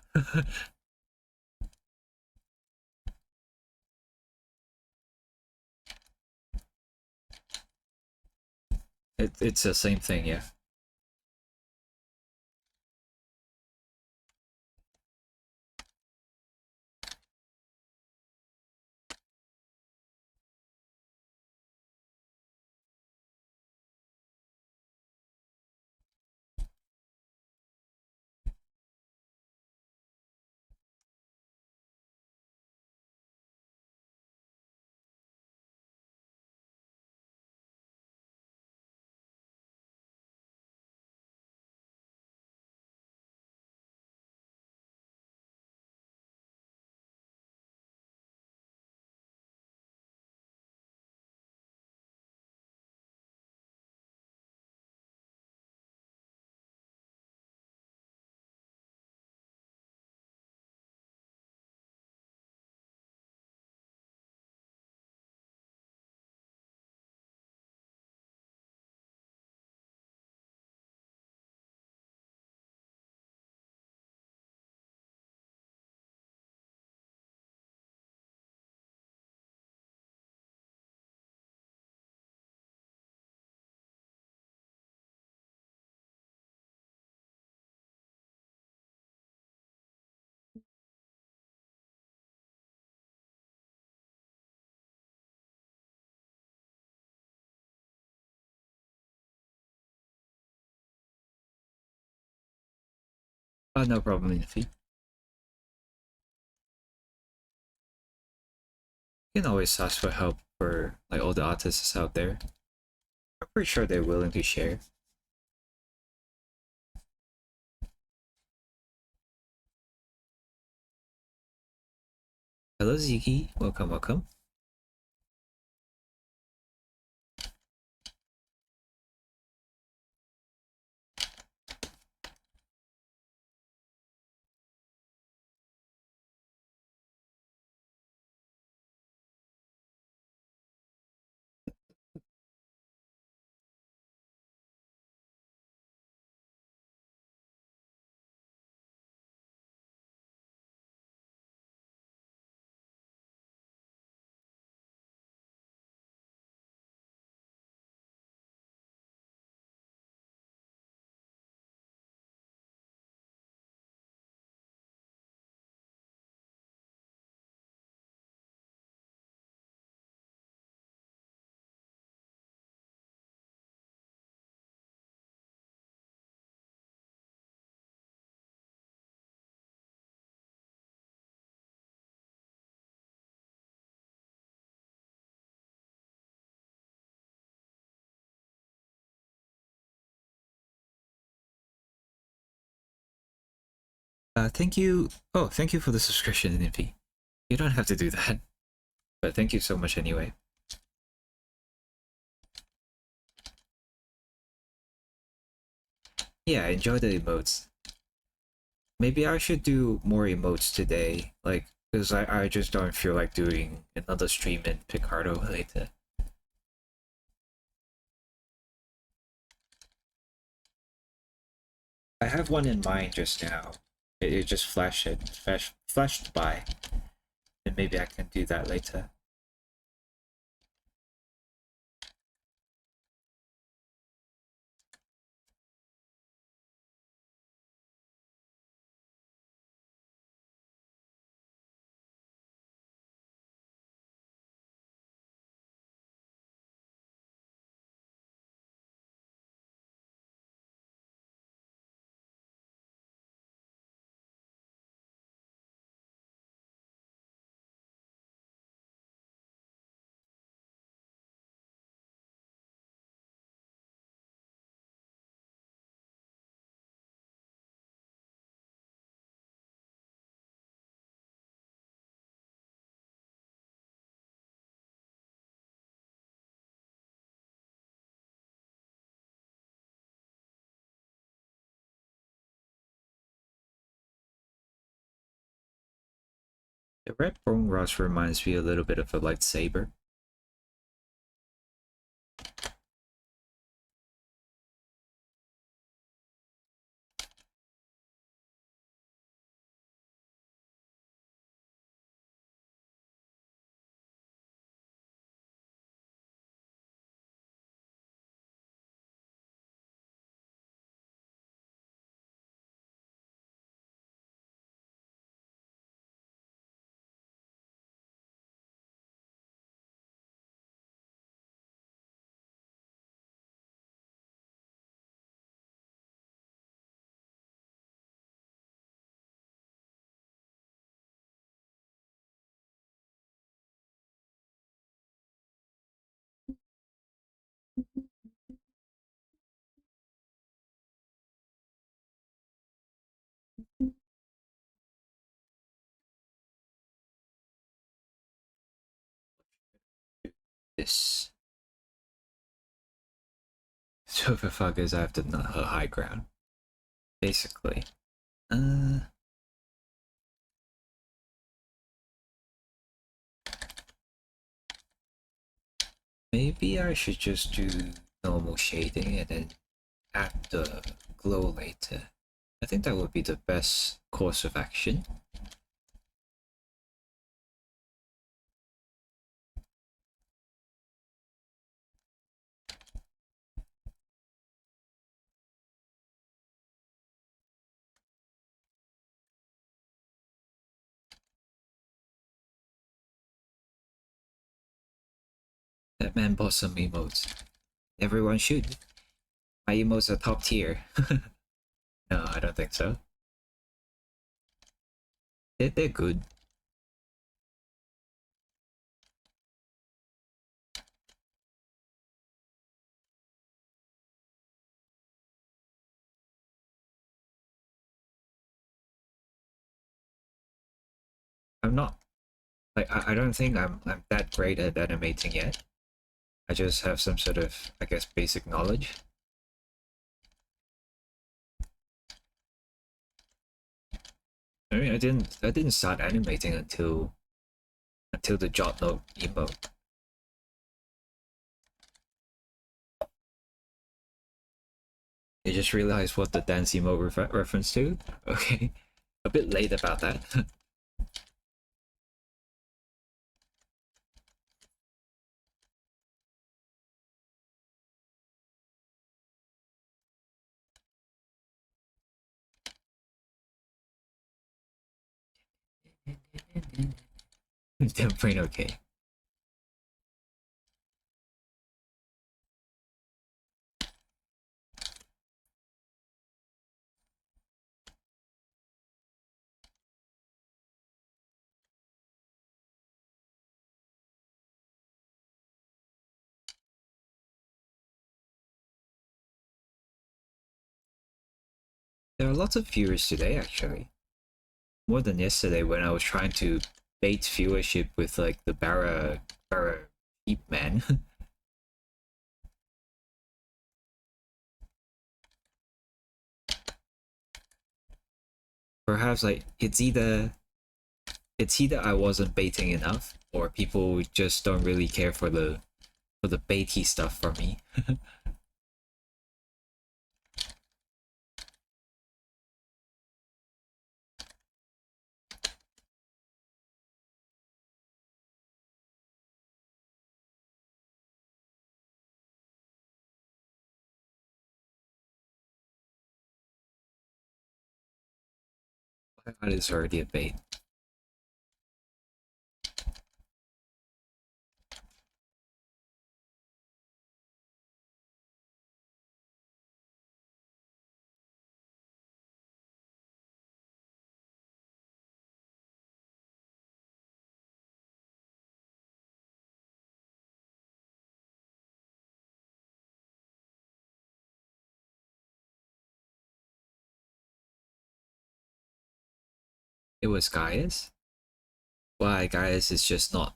It's the same thing, yeah. No problem, Infi. You can always ask for help for like all the artists out there. I'm pretty sure they're willing to share. Hello, Ziki. Welcome, welcome. Thank you. Oh, thank you for the subscription, Nimpy. You don't have to do that, but thank you so much anyway. Yeah, enjoy the emotes. Maybe I should do more emotes today, like, because I just don't feel like doing another stream in Picardo later. I have one in mind just now. It just flashed by, and maybe I can do that later. The red bone rust reminds me a little bit of a lightsaber. This. So the fuck is I have to her high ground, basically. Uh, Maybe I should just do normal shading and then add the glow later. I think that would be the best course of action. That man bought some emotes. Everyone should. My emotes are top tier. No, I don't think so. They're good. I'm not like I don't think I'm that great at animating yet. I just have some sort of, I guess, basic knowledge. I mean, I didn't start animating until the jot note emote. You just realized what the dance emote reference to? Okay, a bit late about that. Damn brain okay. There are lots of viewers today, actually. more than yesterday when I was trying to bait viewership with like the Barra Sheep Man. Perhaps like it's either I wasn't baiting enough or people just don't really care for the baity stuff from me. That is already a bait. It was Gaius. Why Gaius is just not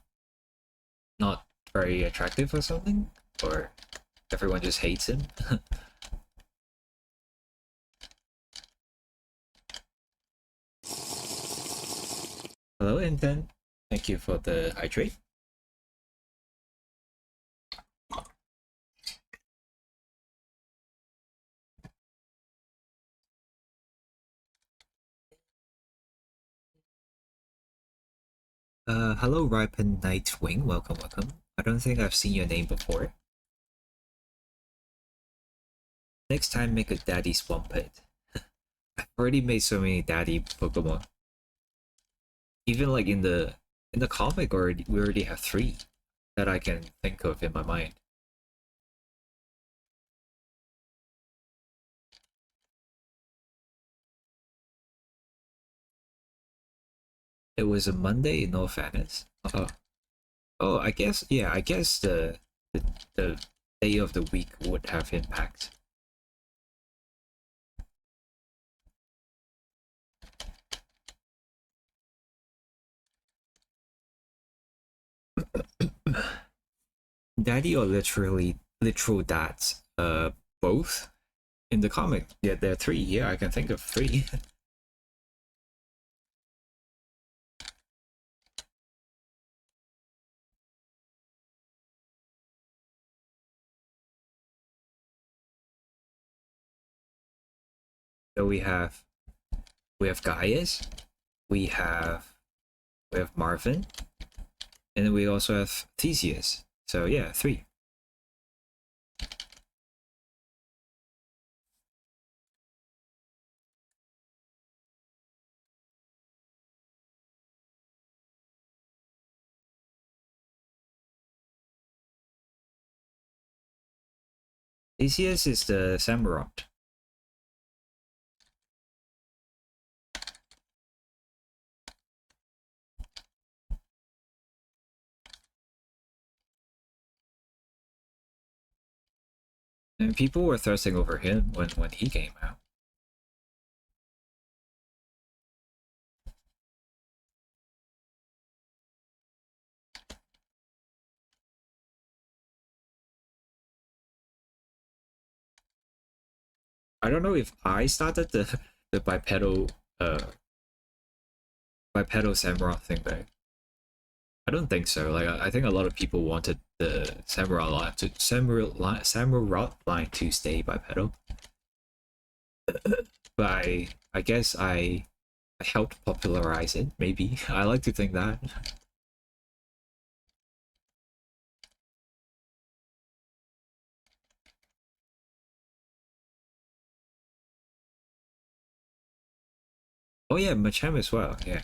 very attractive or something? Or everyone just hates him? Hello, Inten. Thank you for the hydrate. Hello, Ripen Nightwing. Welcome, welcome. I don't think I've seen your name before. Next time, make a daddy Swampert. I've already made so many daddy Pokemon. Even like in the comic, already we already have 3 that I can think of in my mind. It was a Monday in all fairness. Oh, I guess yeah. I guess the day of the week would have impact. Daddy or literally literal dads? Both. In the comic, yeah, there are 3. Yeah, I can think of 3. So we have Gaius, we have we have Marvin, and then we also have Theseus. So yeah, 3. Theseus is the Samurott. And people were thirsting over him when he came out. I don't know if I started the bipedal Samurott thing though. I don't think so. Like I think a lot of people wanted the Samurott line to stay bipedal. But I guess I helped popularize it, maybe. I like to think that. Oh yeah, Machem as well, yeah.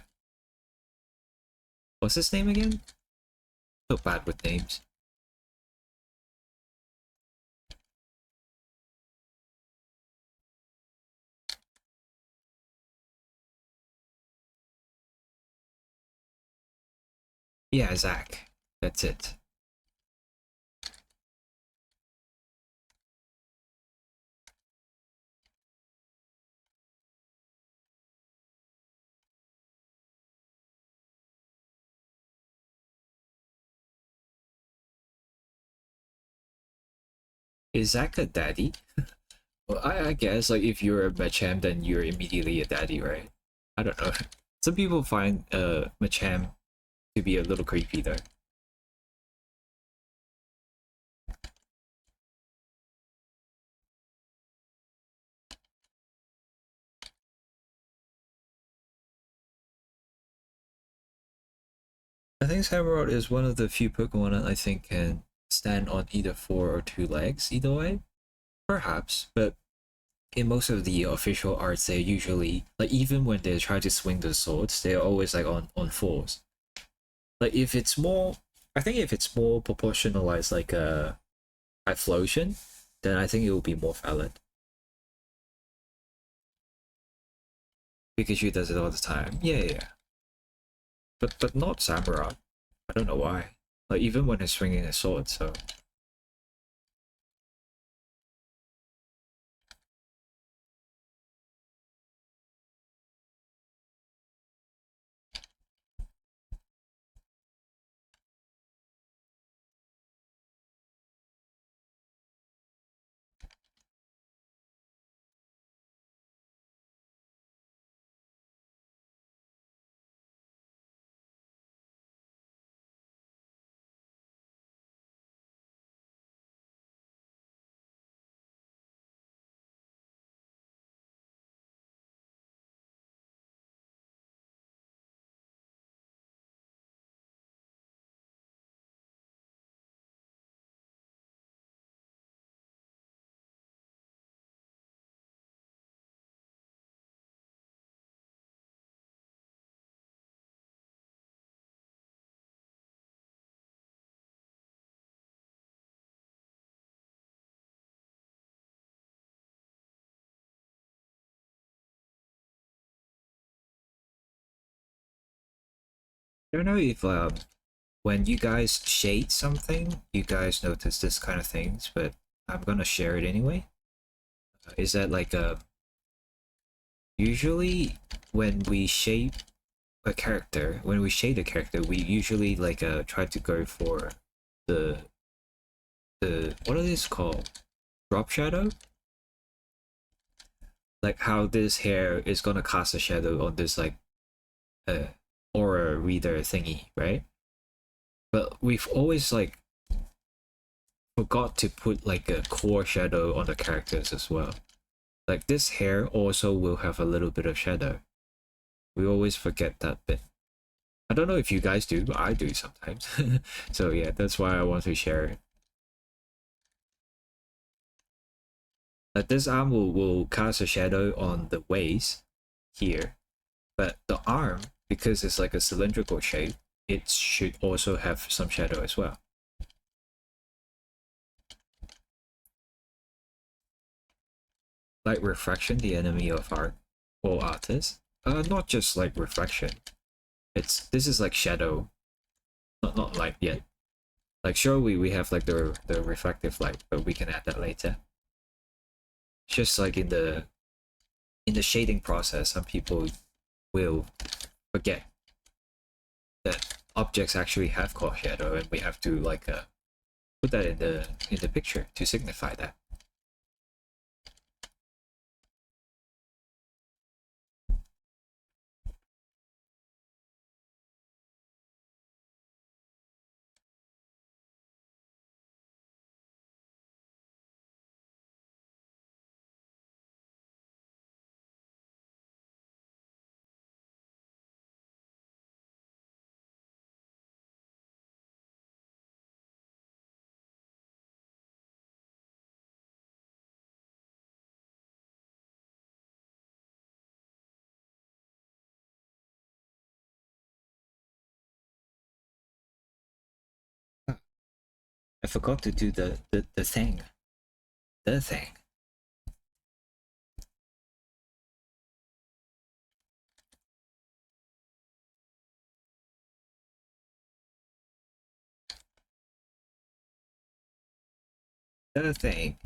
What's his name again? So bad with names. Yeah, Zach. That's it. Is Zach a daddy? Well, I guess like if you're a Machamp, then you're immediately a daddy, right? I don't know. Some people find Machamp to be a little creepy though. I think Samurott is one of the few Pokemon that I think can stand on either four or two legs, either way. Perhaps, but in most of the official arts, they're usually like even when they try to swing the swords, they're always like on fours. Like if it's more, I think if it's more proportionalized like a flosion, then I think it will be more valid. Pikachu does it all the time. Yeah, yeah, yeah. But not Samurott. I don't know why. Like even when he's swinging a sword, so I don't know if when you guys shade something, you guys notice this kind of things, but I'm gonna share it anyway. Is that like usually when we shape a character, when we shade a character, we usually like try to go for the what are these called? Drop shadow? Like how this hair is gonna cast a shadow on this like uh aura reader thingy, right? But we've always like forgot to put like a core shadow on the characters as well. Like this hair also will have a little bit of shadow. We always forget that bit. I don't know if you guys do, but I do sometimes. So yeah, that's why I want to share it. Like this arm will cast a shadow on the waist here, but the arm, because it's like a cylindrical shape, it should also have some shadow as well. Like refraction, the enemy of art or artists. Not just like reflection. This is like shadow, not light yet. Like sure we have like the reflective light, but we can add that later. It's just like in the shading process, some people will forget that objects actually have core shadow, and we have to like put that in the picture to signify that. I forgot to do the thing. The thing. The thing.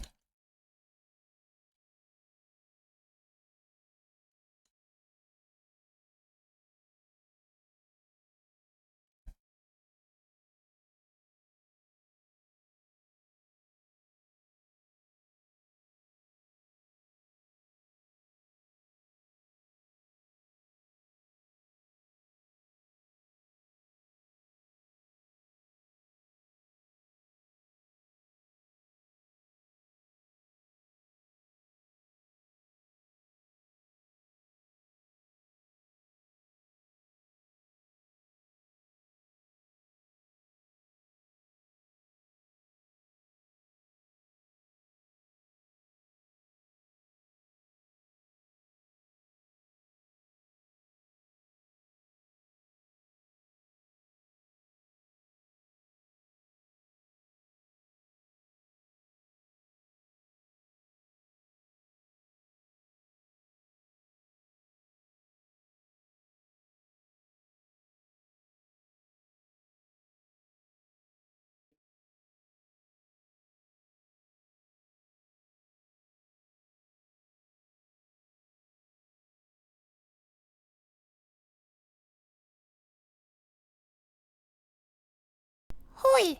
Hoi.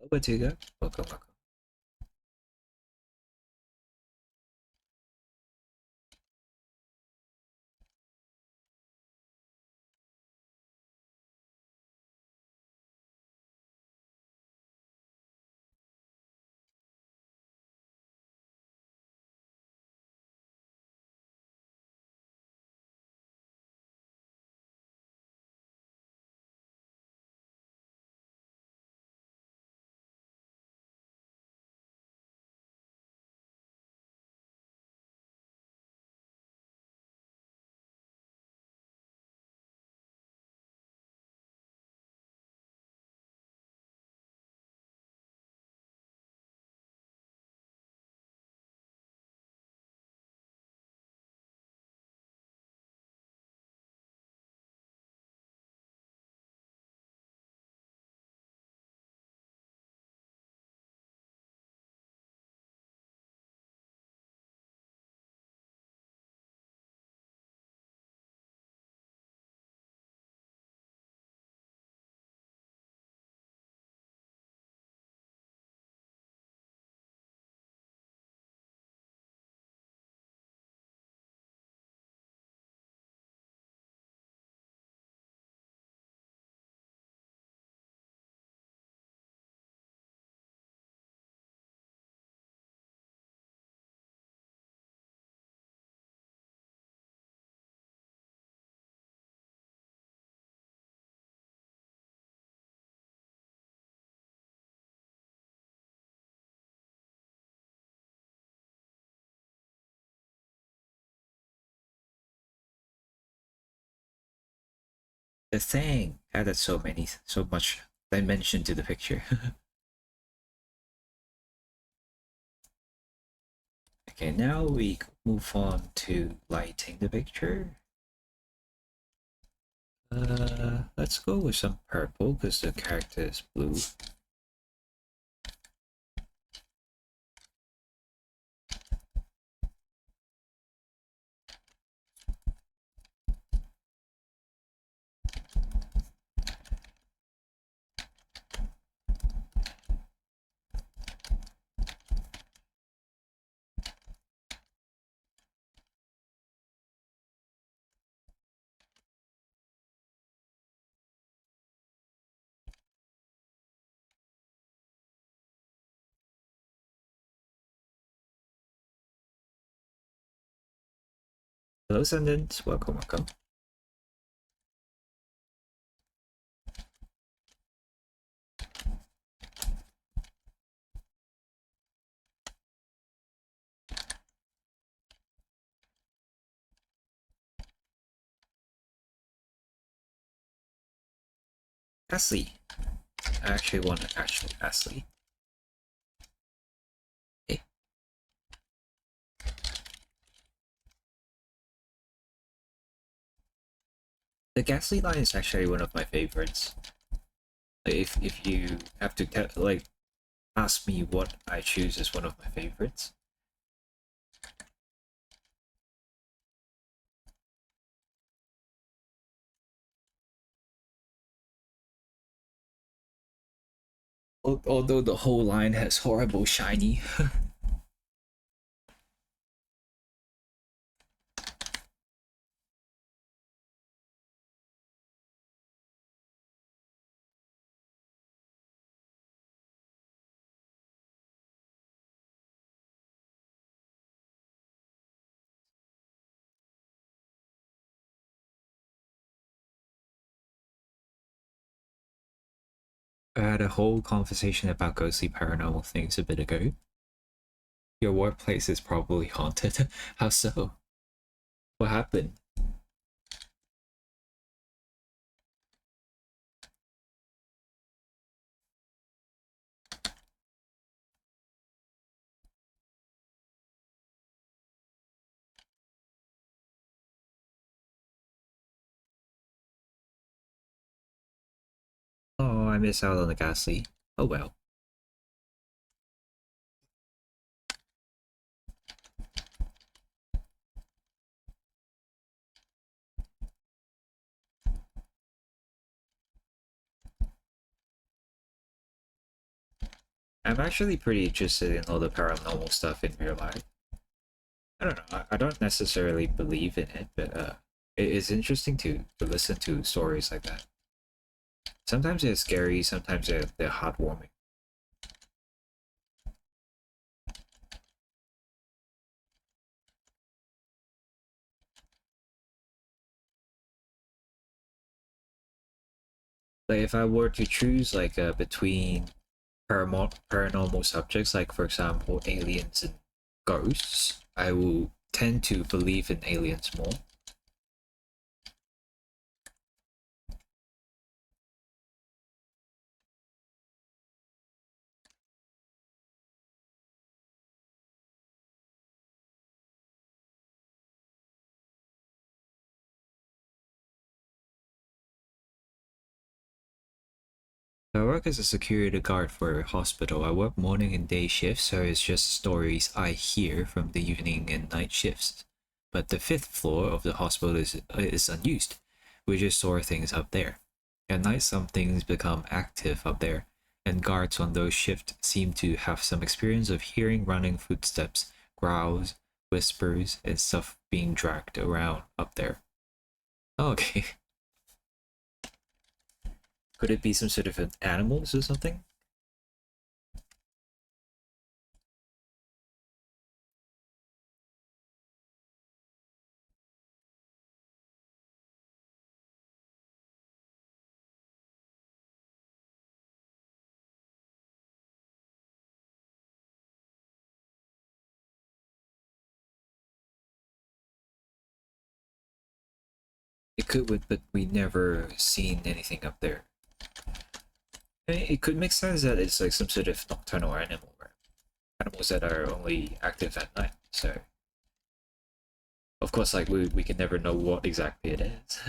Over to you. Welcome, welcome. The thing added so much dimension to the picture. Okay, now we move on to lighting the picture. Let's go with some purple because the character is blue. Hello, Sundance. Welcome, welcome. Ashley. I actually want to Ashley. Hey. The Gasly line is actually one of my favorites. If you have to like ask me what I choose as one of my favorites. Although the whole line has horrible shiny. I had a whole conversation about ghostly paranormal things a bit ago. Your workplace is probably haunted. How so? What happened? Oh, I missed out on the ghastly. Oh well. I'm actually pretty interested in all the paranormal stuff in real life. I don't know. I don't necessarily believe in it, but it is interesting to listen to stories like that. Sometimes they're scary, sometimes they're heartwarming. Like if I were to choose like between paranormal subjects, like for example aliens and ghosts, I will tend to believe in aliens more. I work as a security guard for a hospital. I work morning and day shifts, so it's just stories I hear from the evening and night shifts. But the fifth floor of the hospital is unused. We just store things up there. At night, some things become active up there, and guards on those shifts seem to have some experience of hearing running footsteps, growls, whispers, and stuff being dragged around up there. Okay. Could it be some sort of an animals or something? It could, but we never seen anything up there. It could make sense that it's like some sort of nocturnal animal, or animals that are only active at night. So, of course, like we can never know what exactly it is.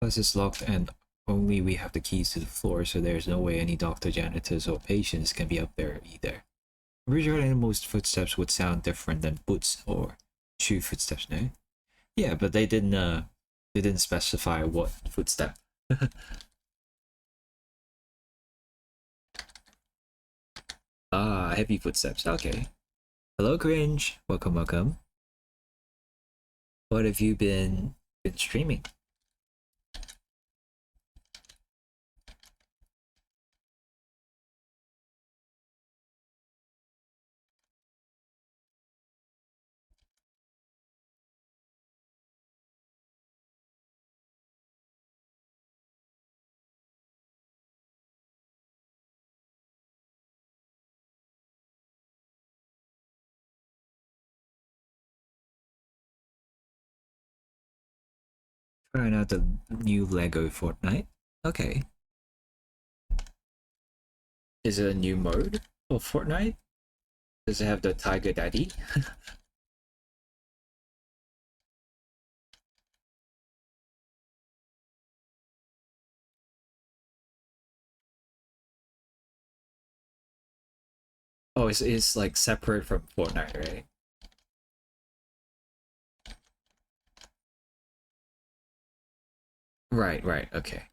Plus, it's locked, and only we have the keys to the floor, so there's no way any doctor, janitors, or patients can be up there either. I'm pretty sure animals' footsteps would sound different than boots or shoe footsteps, no? Yeah, but they didn't specify what footstep. Ah, heavy footsteps. Okay. Hello, Cringe. Welcome, welcome. What have you been streaming? Trying out the new Lego Fortnite. Okay. Is it a new mode of Fortnite? Does it have the Tiger Daddy? Oh, it's like separate from Fortnite, right? Right, right, okay.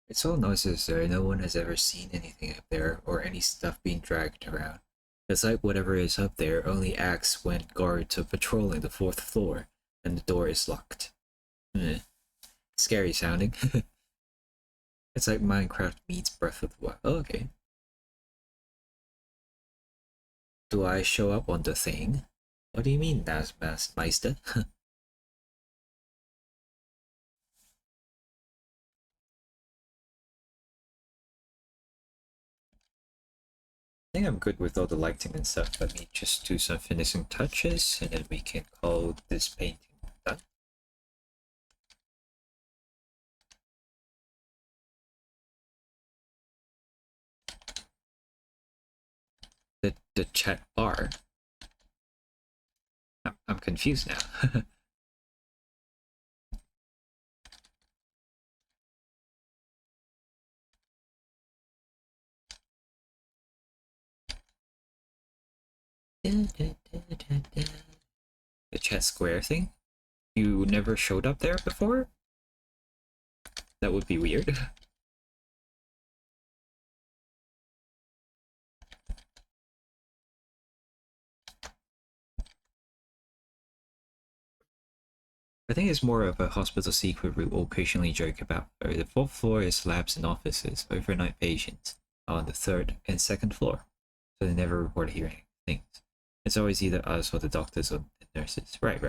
It's so unnecessary. No one has ever seen anything up there or any stuff being dragged around. It's like whatever is up there only acts when guards are patrolling the fourth floor and the door is locked. Eh, scary sounding. It's like Minecraft meets Breath of the Wild. Oh, okay. Do I show up on the thing? What do you mean, Meister? I think I'm good with all the lighting and stuff. Let me just do some finishing touches and then we can call this painting done. The chat bar. I'm confused now. The chess square thing? You never showed up there before? That would be weird. I think it's more of a hospital secret we occasionally joke about. The fourth floor is labs and offices. Overnight patients are on the third and second floor, so they never report hearing things. It's always either us or the doctors or the nurses. Right.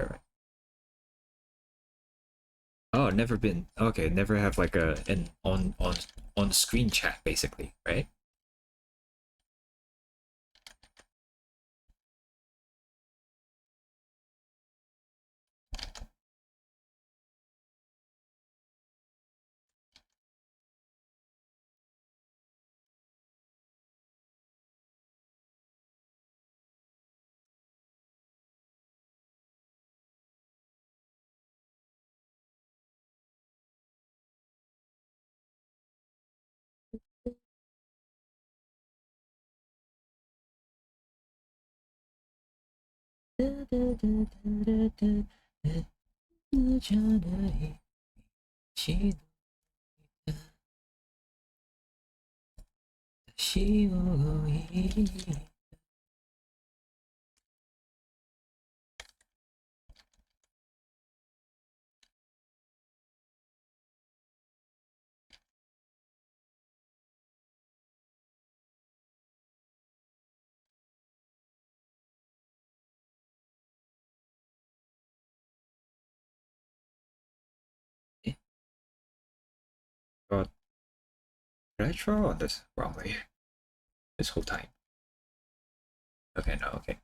Oh, never been. Okay, never have like an on screen chat basically, right? God, did I draw on this wrongly this whole time? Okay, no, okay.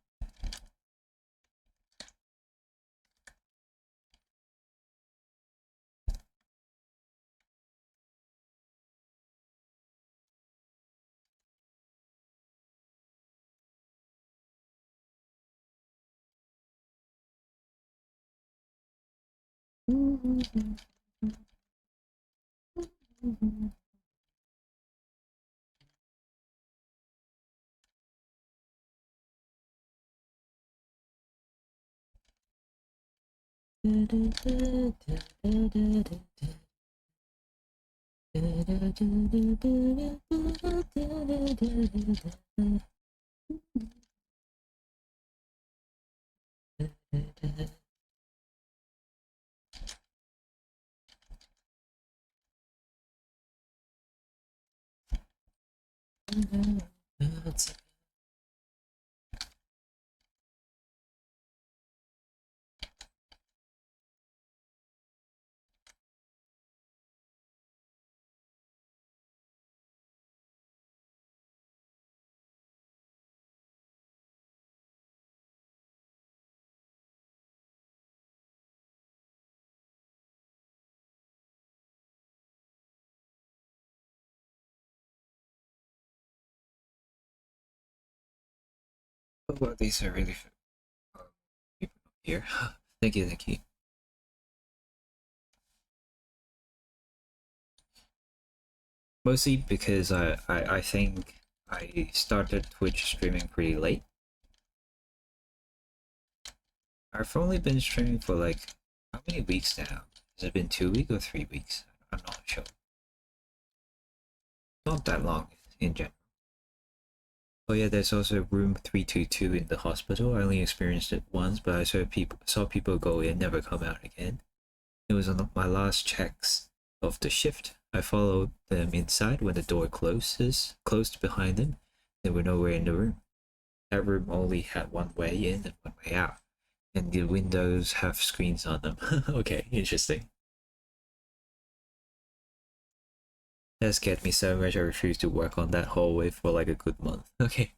Well, these are really people here. Thank you, thank you. Mostly because I think I started Twitch streaming pretty late. I've only been streaming for like how many weeks now? Has it been 2 weeks or 3 weeks? I'm not sure. Not that long in general. Oh yeah, there's also room 322 in the hospital. I only experienced it once, but I saw people go in, never come out again. It was on my last checks of the shift. I followed them inside when the door closed behind them. They were nowhere in the room. That room only had one way in and one way out, and the windows have screens on them. Okay, interesting. That scared me so much I refused to work on that hallway for like a good month. Okay.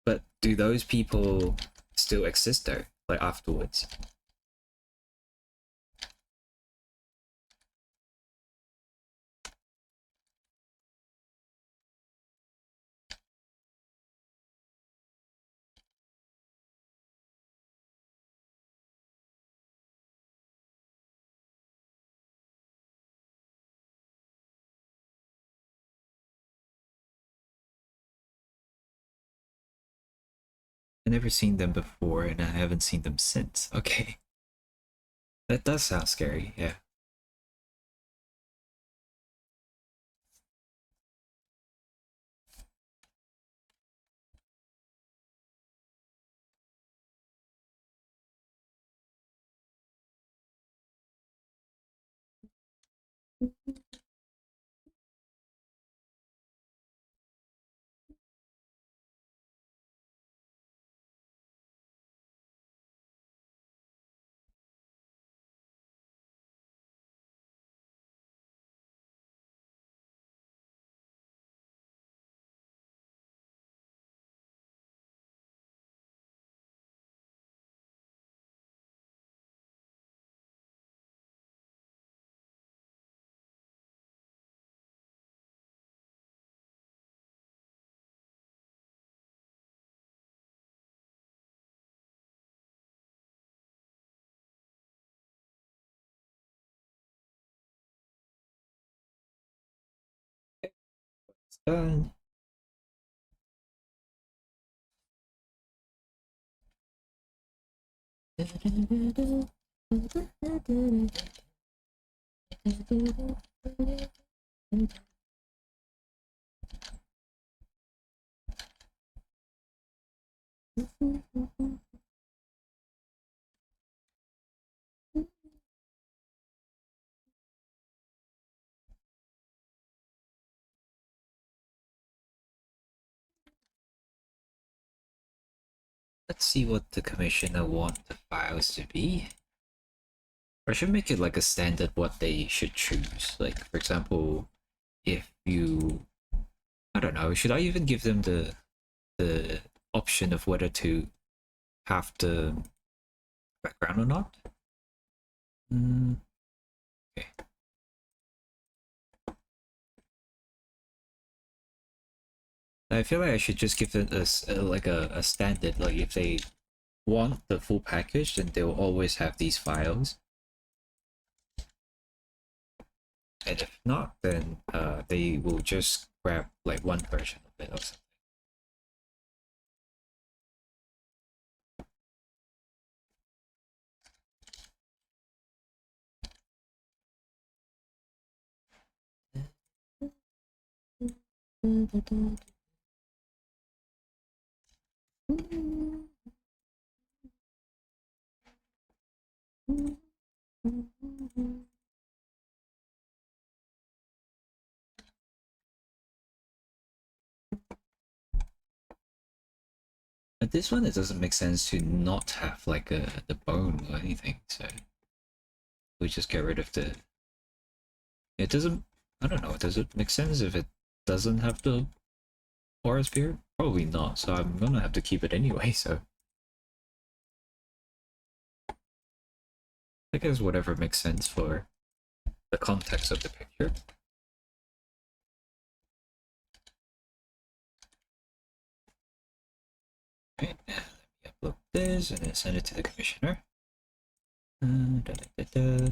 But do those people still exist though? Like afterwards? I've never seen them before, and I haven't seen them since. Okay. That does sound scary, yeah. Done. Let's see what the commissioner want the files to be. Or I should make it like a standard what they should choose. Like, for example, if you, I don't know, should I even give them the option of whether to have the background or not? Okay. I feel like I should just give them like a standard. Like if they want the full package, then they'll always have these files. And if not, then they will just grab like one version of it or something. But this one, it doesn't make sense to not have like the bone or anything, so we just get rid of the. It doesn't. I don't know. Does it make sense if it doesn't have the forest beard? Probably not. So I'm gonna have to keep it anyway. So I guess whatever makes sense for the context of the picture. Right, let me upload this and then send it to the commissioner. Da, da, da, da.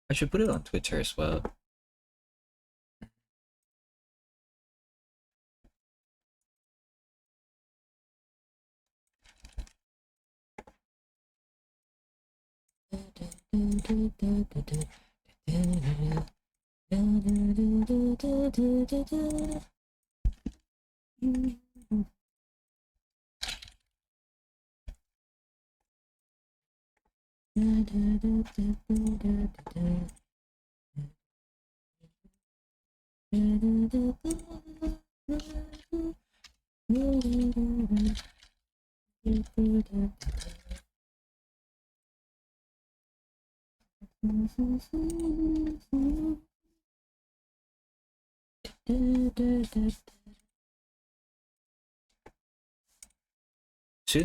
I should put it on Twitter as well. Soon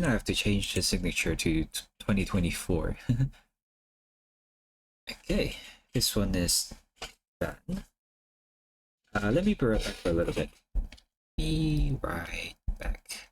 I have to change the signature to 2024. Okay, this one is done. Let me be right back for a little bit. Be right back.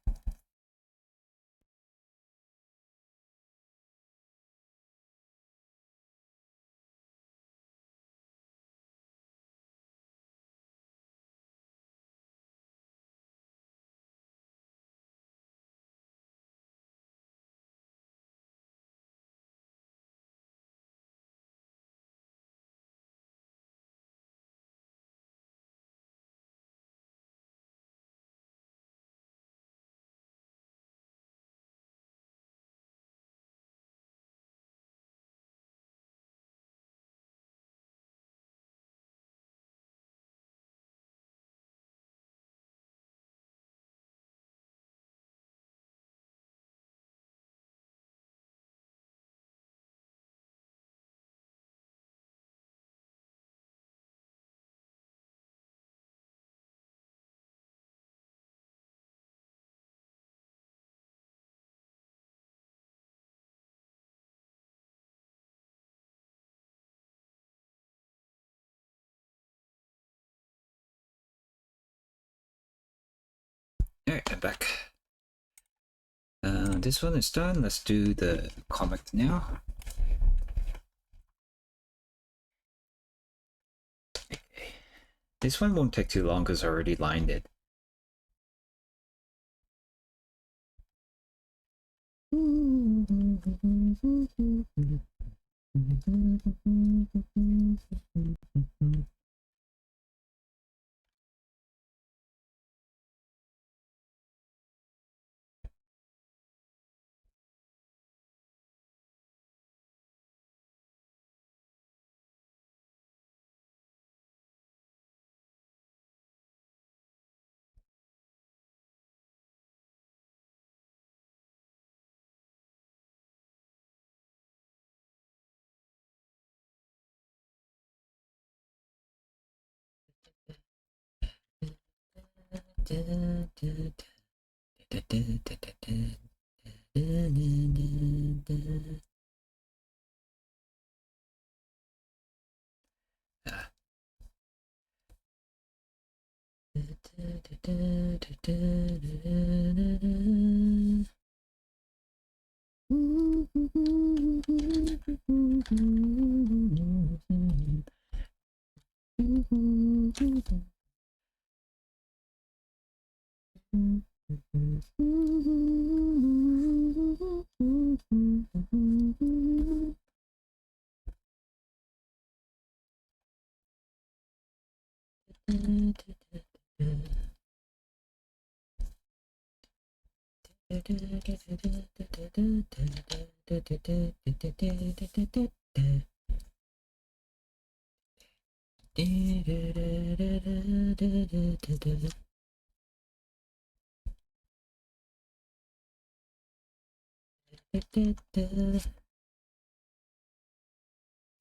Alright, I'm back. This one is done. Let's do the comic now. Okay. This one won't take too long because I already lined it.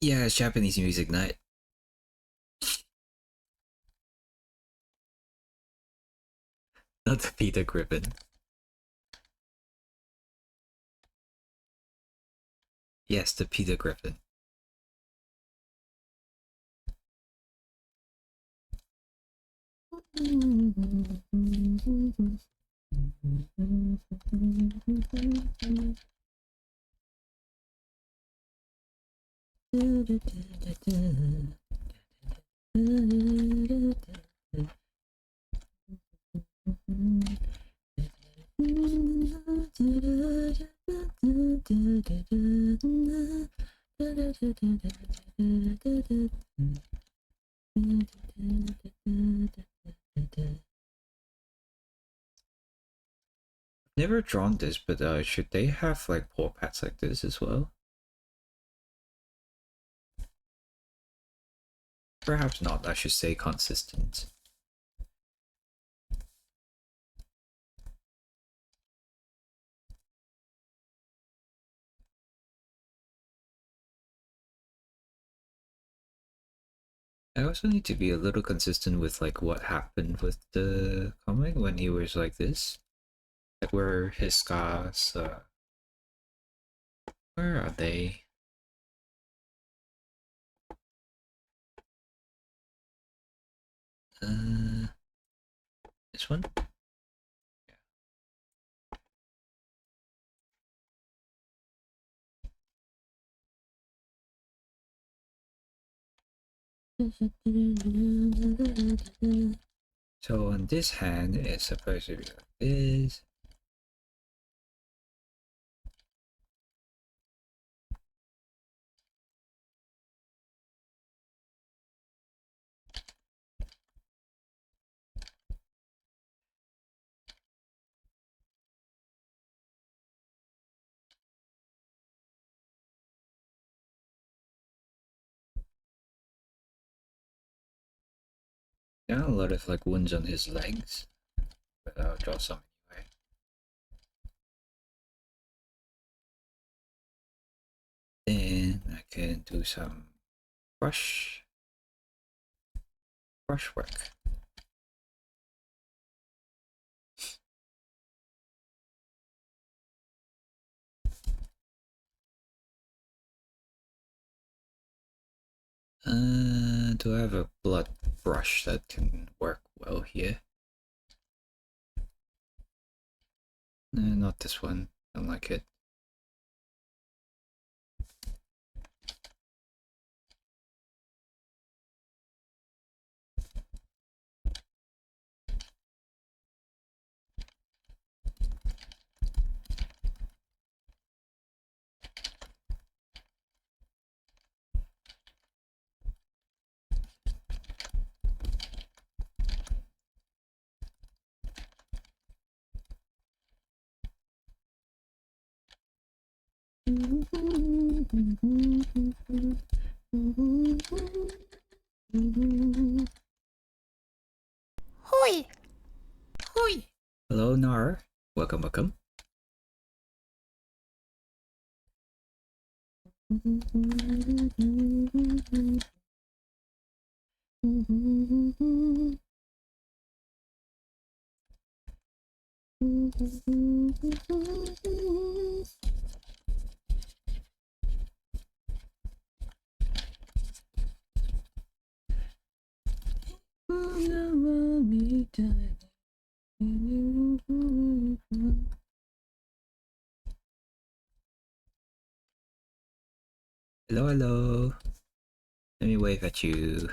Yeah, it's Japanese music night. Not the Peter Griffin. Yes, the Peter Griffin. Never drawn this, but should they have like paw pads like this as well? Perhaps not. I should stay consistent. I also need to be a little consistent with like what happened with the comic when he was like this. Like where his scars, where are they? Uh, this one? So on this hand, it's supposed to be like this. There are a lot of like wounds on his legs, but I'll draw some anyway. Then I can do some brush work. Do I have a blood brush that can work well here? Not this one. Don't like it. Hoi. Hoi! Hello, Nar. Welcome, welcome. Hello, hello. Let me wave at you.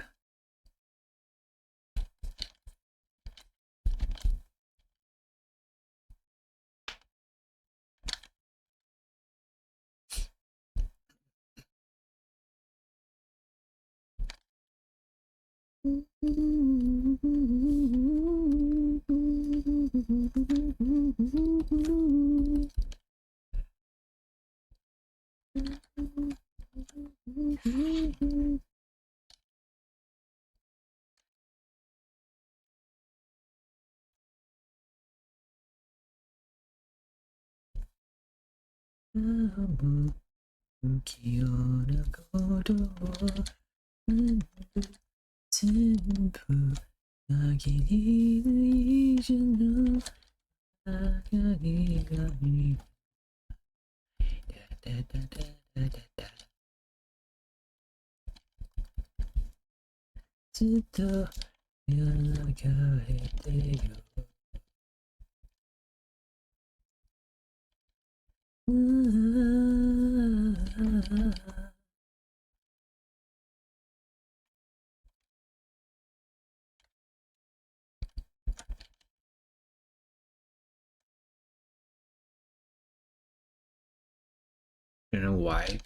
I don't know why,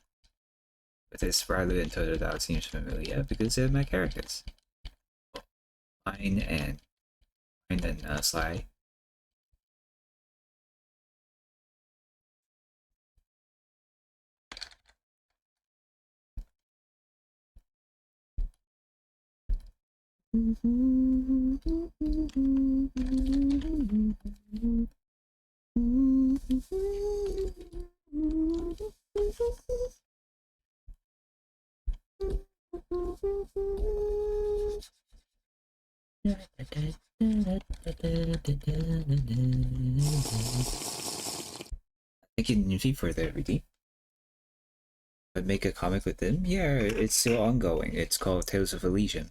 but this Riolus and Totodile seems familiar because they're my characters. Mine and Sly. Thank you, Newsy, for the redeem. But make a comic with them? Yeah, it's still ongoing. It's called Tales of Elysium.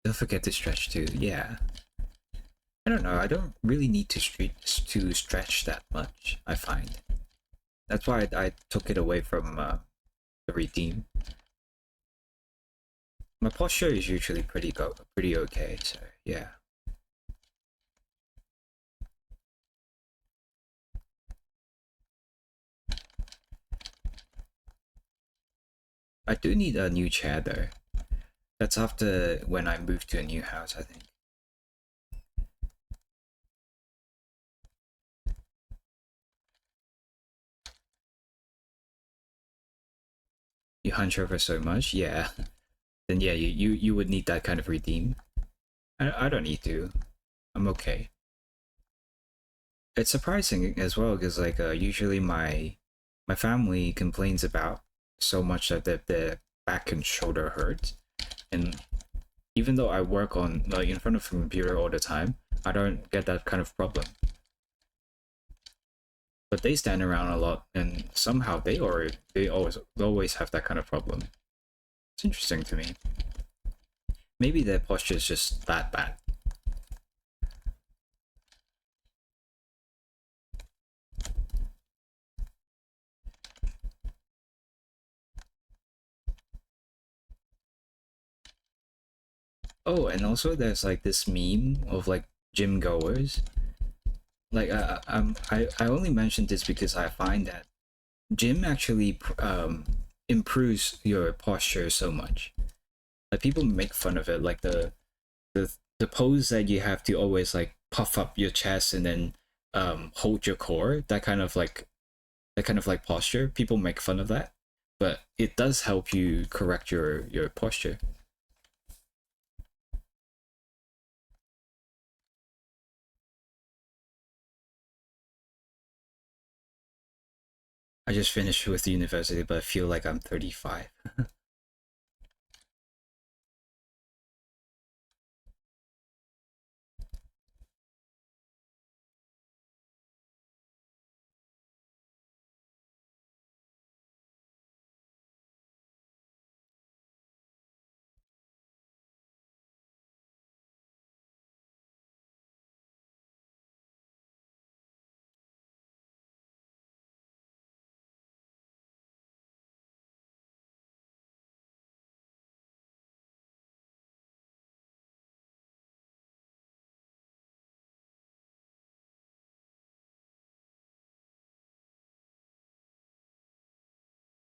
Don't forget to stretch too. Yeah. I don't know. I don't really need to stretch that much. I find that's why I took it away from the redeem. My posture is usually pretty okay. So yeah. I do need a new chair though. That's after when I move to a new house, I think. You hunch over so much, yeah. Then yeah, you would need that kind of redeem. I don't need to. I'm okay. It's surprising as well because like usually my family complains about so much that the back and shoulder hurts, and even though I work on like in front of a computer all the time, I don't get that kind of problem. But they stand around a lot, and somehow they always have that kind of problem. It's interesting to me. Maybe their posture is just that bad. Oh, and also there's like this meme of like gym goers. Like I only mentioned this because I find that gym actually improves your posture so much. Like people make fun of it, like the pose that you have to always like puff up your chest and then hold your core. That kind of like posture. People make fun of that, but it does help you correct your posture. I just finished with university, but I feel like I'm 35.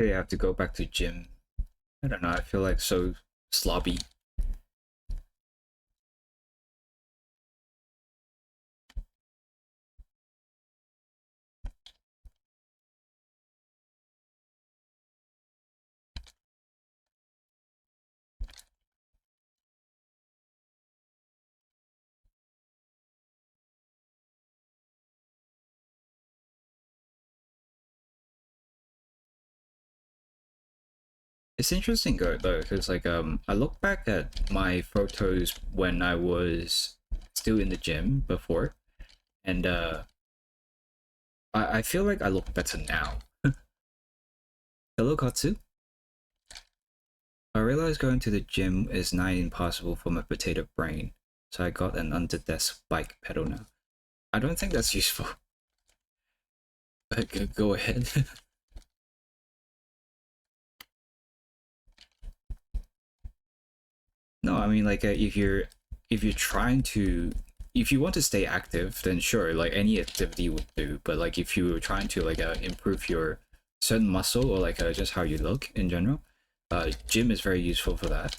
I have to go back to gym. I don't know. I feel like so slobby. It's interesting though, because like I look back at my photos when I was still in the gym before, and I feel like I look better now. Hello, Katsu. I realized going to the gym is nigh impossible for my potato brain, so I got an under desk bike pedal now. I don't think that's useful. But go ahead. No, I mean like if you're trying to if you want to stay active, then sure, like any activity would do. But like if you're trying to like improve your certain muscle or like just how you look in general, gym is very useful for that.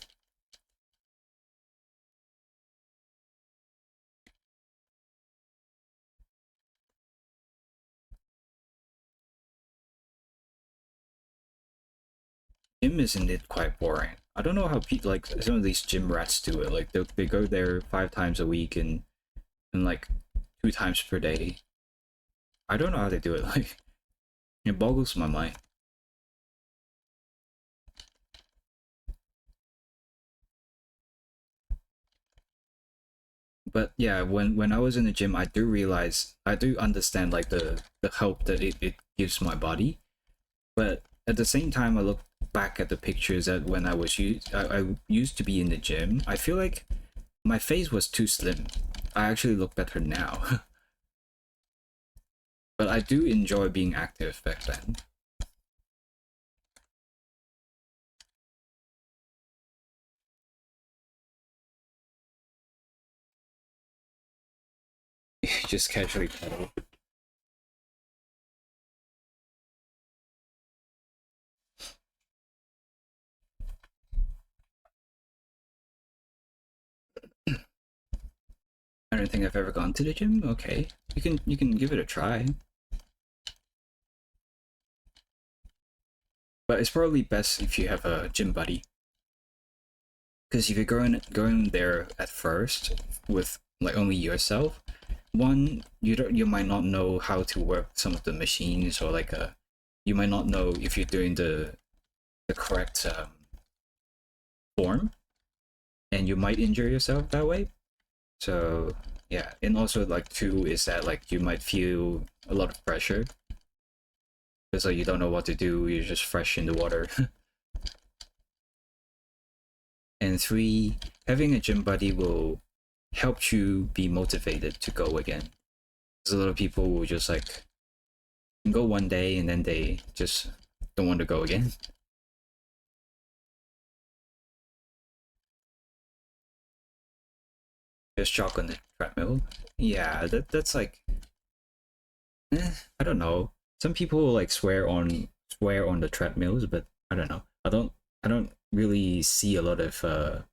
gym isn't it quite boring? I don't know how people like some of these gym rats do it. Like they go there 5 times a week and like 2 times per day. I don't know how they do it. Like it boggles my mind. But yeah, when I was in the gym, I do realize I do understand like the help that it gives my body. But at the same time, I look back at the pictures that when I used to be in the gym. I feel like my face was too slim. I actually look better now. But I do enjoy being active back then. Just casually pedal. I don't think I've ever gone to the gym. Okay, you can give it a try. But it's probably best if you have a gym buddy. Because if you're going there at first with like only yourself, one you might not know how to work some of the machines, or like you might not know if you're doing the correct form, and you might injure yourself that way. So yeah, and also like two is that like you might feel a lot of pressure because like you don't know what to do. You're just fresh in the water. And three, having a gym buddy will help you be motivated to go again. Because a lot of people will just like go one day and then they just don't want to go again. Just jog on the treadmill. Yeah, that's like I don't know. Some people will like swear on the treadmills, but I don't know. I don't really see a lot of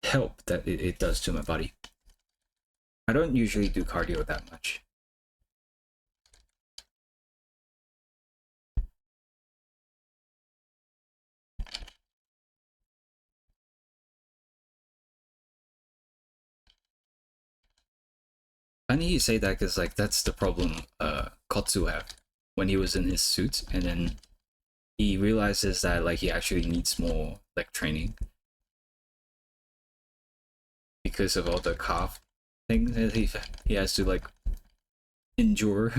help that it does to my body. I don't usually do cardio that much. Funny you say that because like that's the problem Kotsu had when he was in his suit, and then he realizes that like he actually needs more like training because of all the calf things that he has to like endure.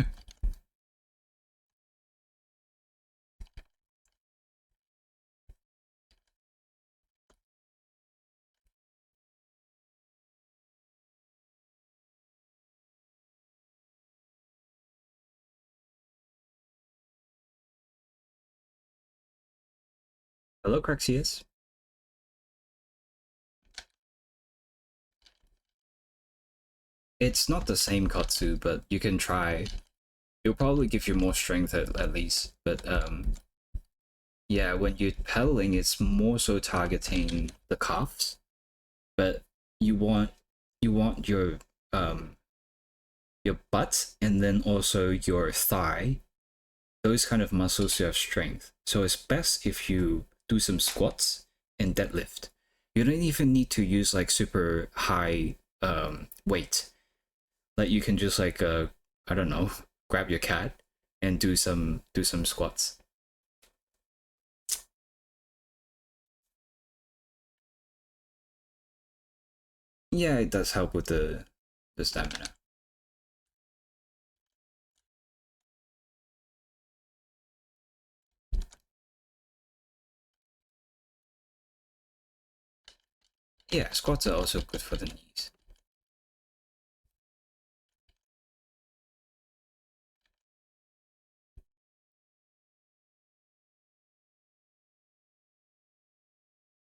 Hello, Craxius. It's not the same Kotsu, but you can try. It'll probably give you more strength at least. But yeah, when you're pedaling, it's more so targeting the calves. But you want um your butt and then also your thigh, those kind of muscles to have strength. So it's best if you do some squats and deadlift. You don't even need to use like super high weight. Like you can just like I don't know, grab your cat and do some squats. Yeah, it does help with the stamina. Yeah, squats are also good for the knees.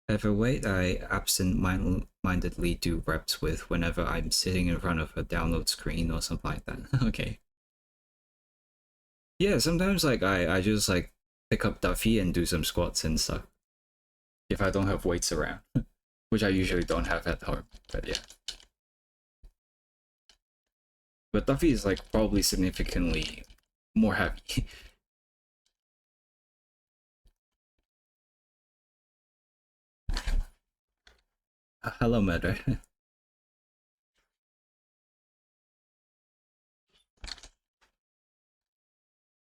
However, weight I absent-mindedly do reps with whenever I'm sitting in front of a download screen or something like that. Okay. Yeah, sometimes like I just like pick up Duffy and do some squats and stuff if I don't have weights around, which I usually don't have at home. But yeah. But Duffy is like probably significantly more heavy. Hello, Mother.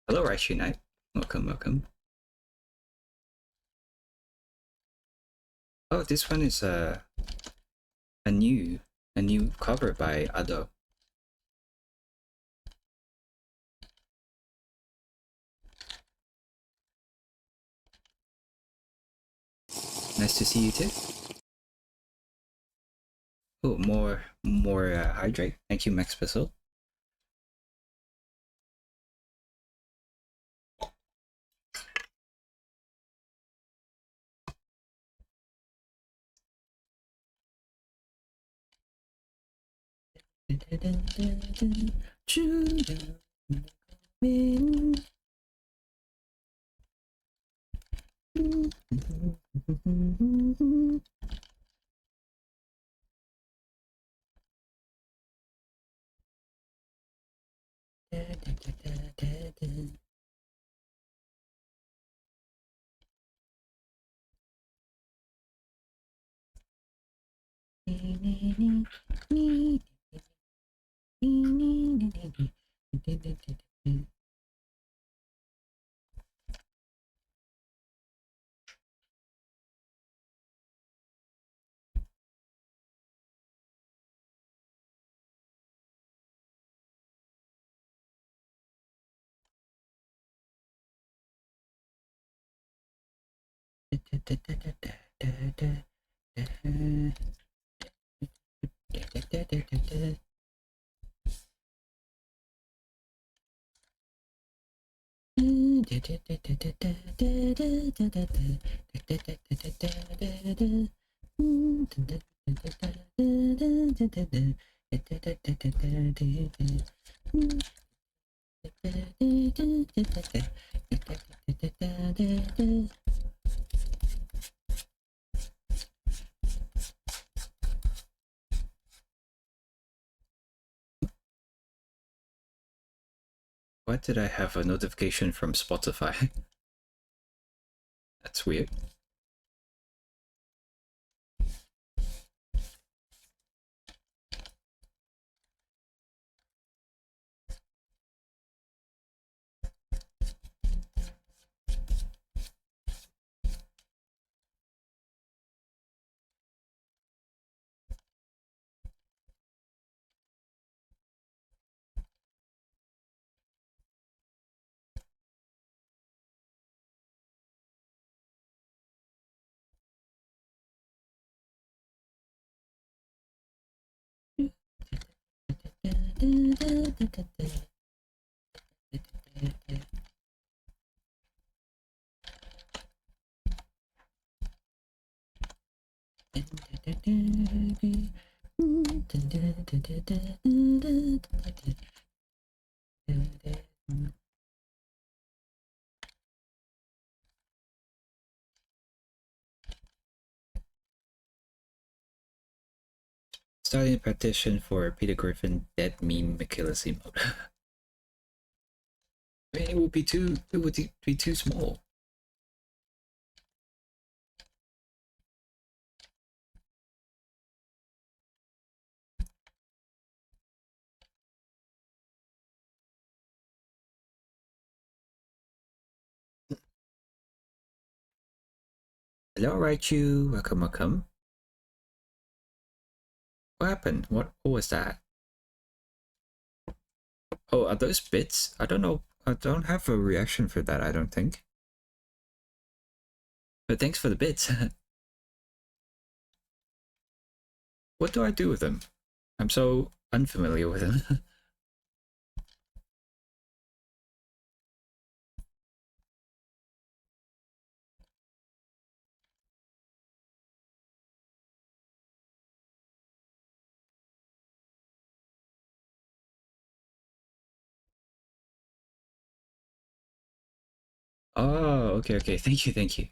Hello, Raichu Knight. Welcome, welcome. Oh, this one is a new cover by Ado. Nice to see you too. Oh, more hydrate. Thank you, Max Pixel. Why did I have a notification from Spotify? That's weird. Starting a petition for Peter Griffin dead meme Achilles emote. I mean, it would be too small. Hello, Raichu. Welcome, welcome. What happened? What was that? Oh, are those bits? I don't know. I don't have a reaction for that, I don't think. But thanks for the bits. What do I do with them? I'm so unfamiliar with them. Oh, okay, okay. Thank you, thank you.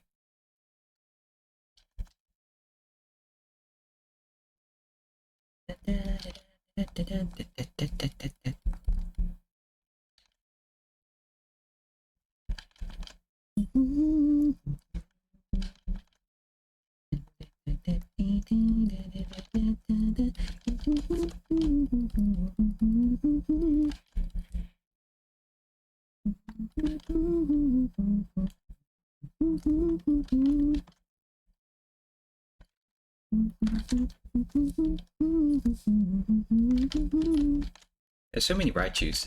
There's so many Raichus.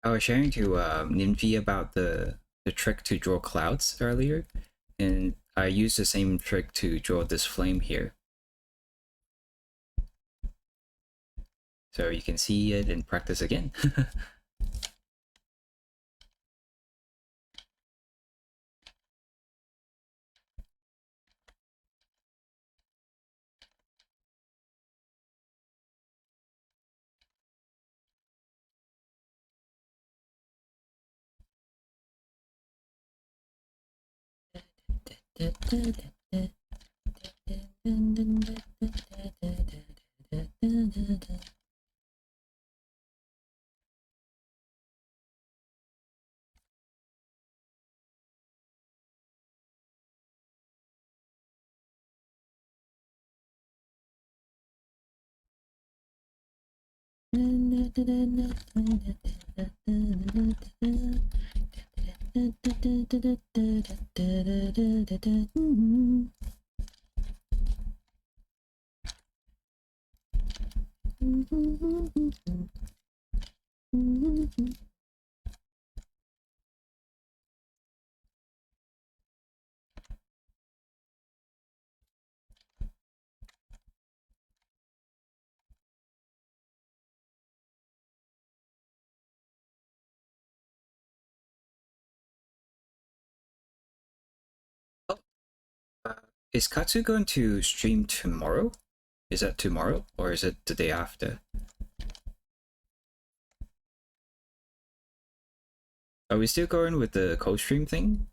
I was sharing to Nymphy about the trick to draw clouds earlier, and I used the same trick to draw this flame here. So you can see it in practice again. Oh, is Katsu going to stream tomorrow? Is that tomorrow or is it the day after? Are we still going with the co-stream thing?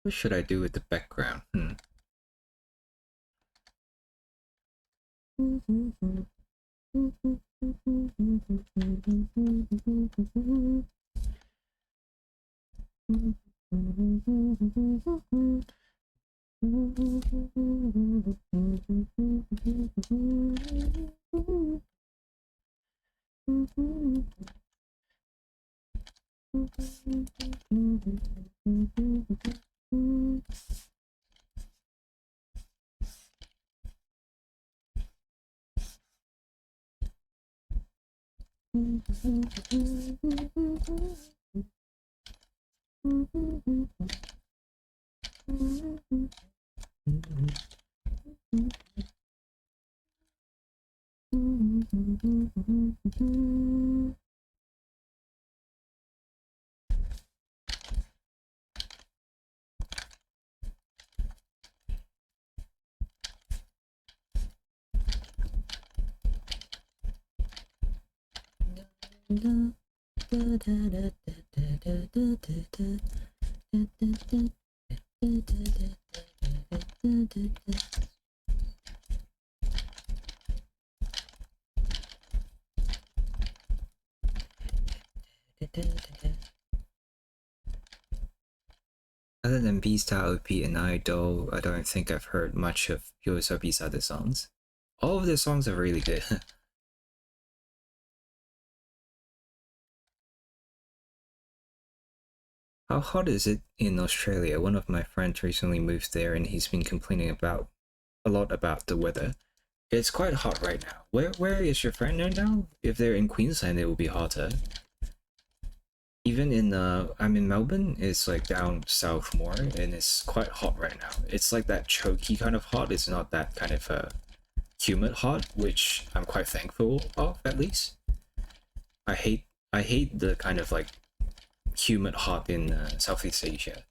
What should I do with the background? Other than Beast OP and Idol, I don't think I've heard much of Yoasobi's other songs. All of their songs are really good. How hot is it in Australia? One of my friends recently moved there and he's been complaining about a lot about the weather. It's quite hot right now. Where is your friend right now? If they're in Queensland, it will be hotter. Even in I'm in Melbourne, it's like down south more, and it's quite hot right now. It's like that choky kind of hot. It's not that kind of humid hot, which I'm quite thankful of at least. I hate the kind of like humid hot in Southeast Asia.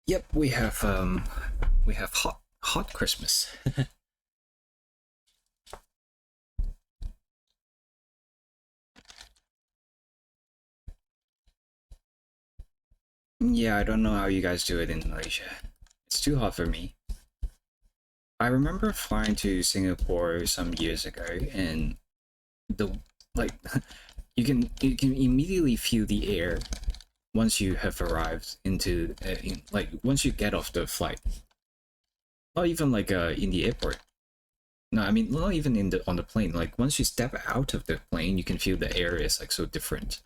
Yep, we have hot Christmas. Yeah, I don't know how you guys do it in Malaysia. It's too hot for me. I remember flying to Singapore some years ago, and the like you can immediately feel the air once you have arrived into like once you get off the flight. Not even like in the airport. No, I mean not even in the on the plane. Like once you step out of the plane, you can feel the air is like so different.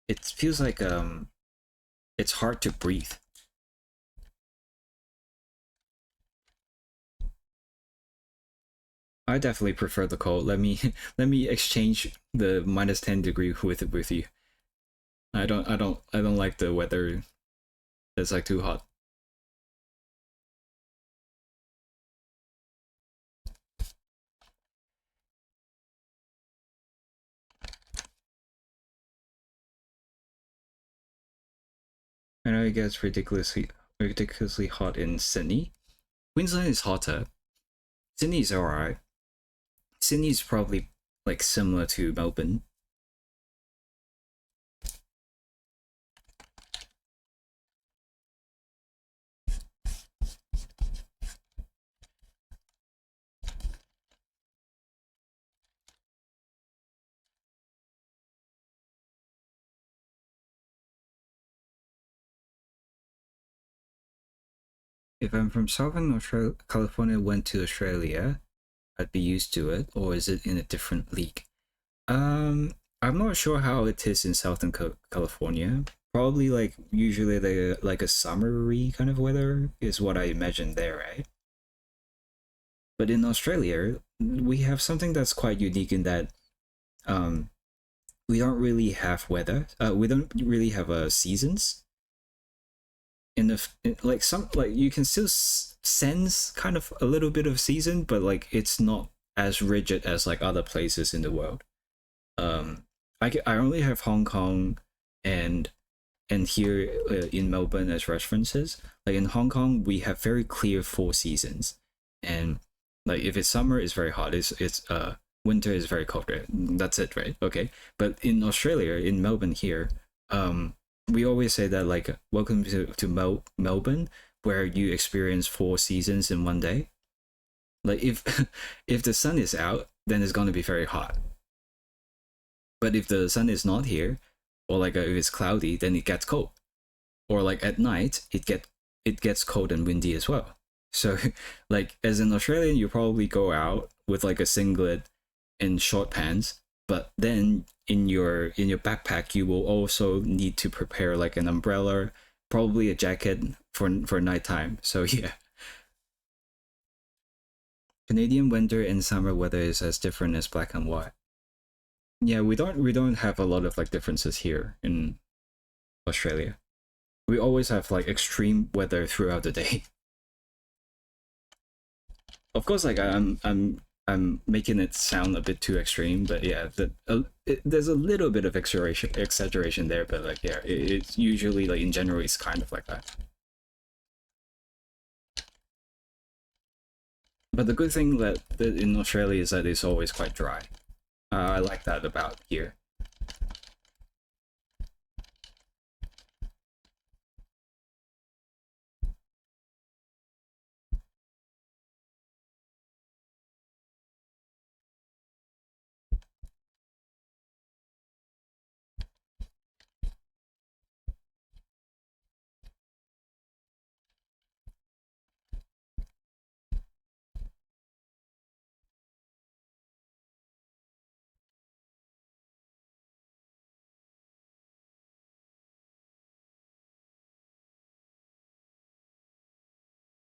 It feels like it's hard to breathe. I definitely prefer the cold. Let me exchange the -10 degree with you. I don't like the weather that's like too hot. I know it gets ridiculously hot in Sydney. Queensland is hotter. Sydney's alright. Sydney's probably like similar to Melbourne. If I'm from Southern Australia, California, went to Australia, I'd be used to it, or is it in a different league? I'm not sure how it is in Southern California. Probably like usually like a summery kind of weather is what I imagine there, right? But in Australia, we have something that's quite unique in that um we don't really have weather. We don't really have seasons. In the like some like you can still sense kind of a little bit of season, but like it's not as rigid as like other places in the world. um I only have Hong Kong and and here in Melbourne as references. Like in Hong Kong, we have very clear 4 seasons, and like if it's summer, it's very hot. It's winter is very cold. Right? That's it, right? Okay. But in Australia, in Melbourne here, we always say that like welcome to Melbourne, where you experience 4 seasons in one day. Like if if the sun is out, then it's gonna be very hot. But if the sun is not here, or like if it's cloudy, then it gets cold. Or like at night, it gets cold and windy as well. So like as an Australian, you probably go out with like a singlet and short pants, but then in your backpack you will also need to prepare like an umbrella, probably a jacket for nighttime. So yeah. Canadian winter and summer weather is as different as black and white. Yeah, we don't have a lot of like differences here in Australia. We always have like extreme weather throughout the day. Of course, like I'm making it sound a bit too extreme, but yeah, there's a little bit of exaggeration there, but like yeah, it's usually like in general it's kind of like that. But the good thing that in Australia is that it's always quite dry. I like that about here.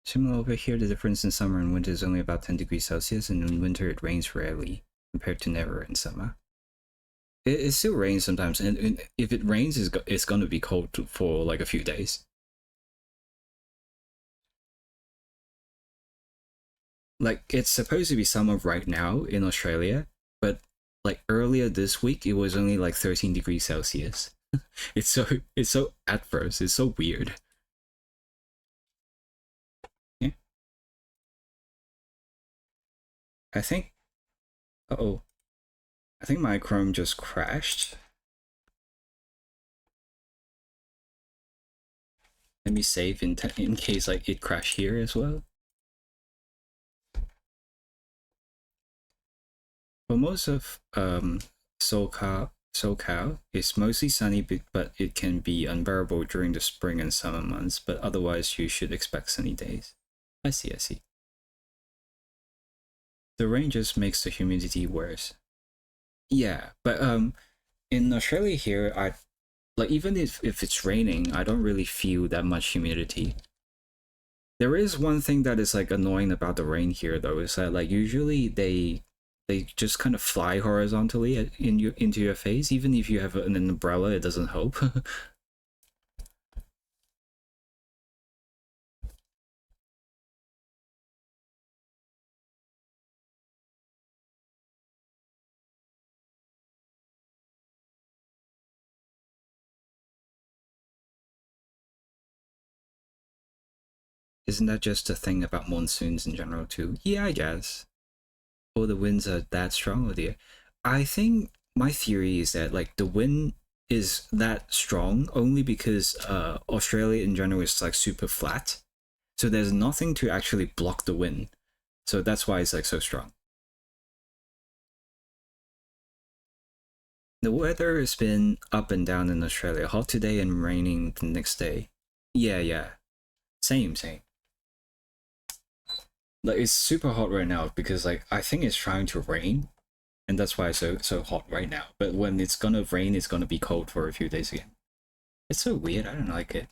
Similar over here, the difference in summer and winter is only about 10 degrees Celsius, and in winter it rains rarely, compared to never in summer. It still rains sometimes, and if it rains, it's gonna be cold for like a few days. Like, it's supposed to be summer right now in Australia, but like earlier this week, it was only like 13 degrees Celsius. It's so adverse, it's so weird. Yeah. I think, oh, I think my Chrome just crashed. Let me save in case like it crashed here as well. For most of SoCal, it's mostly sunny, but it can be unbearable during the spring and summer months. But otherwise, you should expect sunny days. I see, I see. The rain just makes the humidity worse. Yeah, but in Australia here, I like even if it's raining, I don't really feel that much humidity. There is one thing that is like annoying about the rain here though, is that like usually they just kind of fly horizontally into your face. Even if you have an umbrella, it doesn't help. Isn't that just a thing about monsoons in general too? Yeah, I guess. Or the winds are that strong, or the I think my theory is that like the wind is that strong only because Australia in general is like super flat. So there's nothing to actually block the wind. So that's why it's like so strong. The weather has been up and down in Australia. Hot today and raining the next day. Yeah, yeah. Same. Like it's super hot right now because like I think it's trying to rain, and that's why it's so hot right now. But when it's gonna rain, it's gonna be cold for a few days again. It's so weird. I don't like it.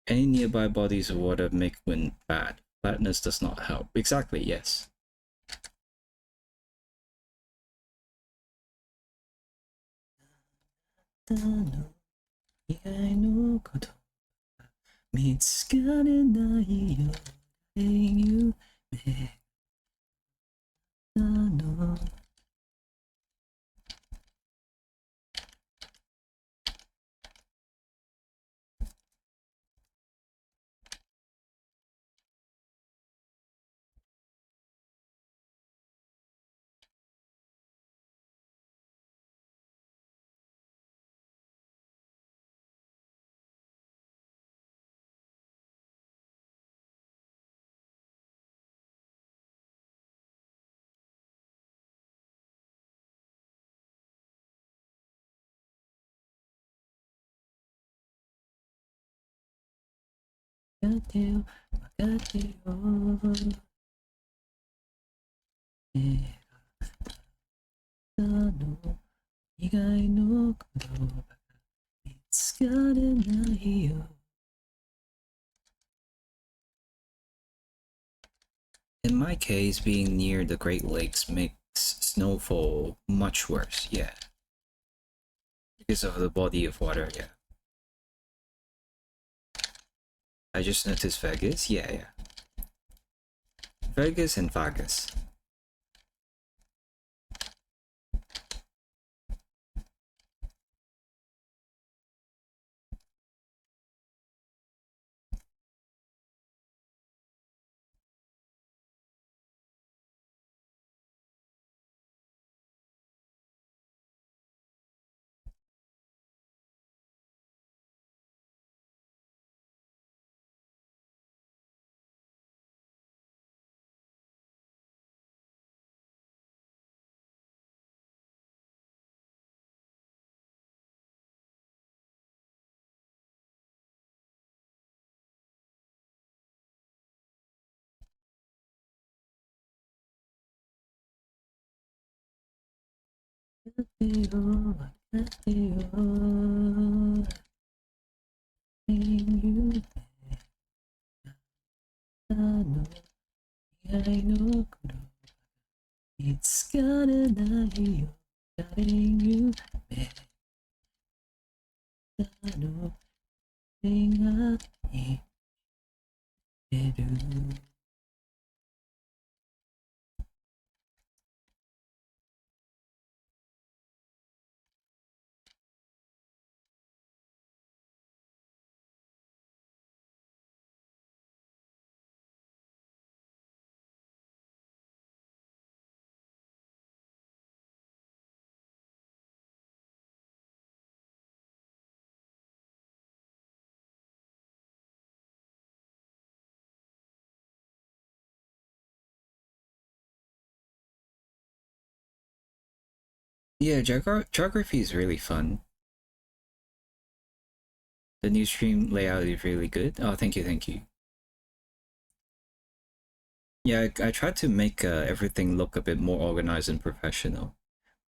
Any nearby bodies of water make wind bad. Flatness does not help. Exactly. Yes. In my case, being near the Great Lakes makes snowfall much worse, yeah. Because of the body of water, yeah. I just noticed Vegas, yeah. Vegas and Vegas. It's gonna not you, getting you back. I know thing I need to do. Yeah, geography is really fun. The new stream layout is really good. Oh, thank you, thank you. Yeah, I tried to make everything look a bit more organized and professional,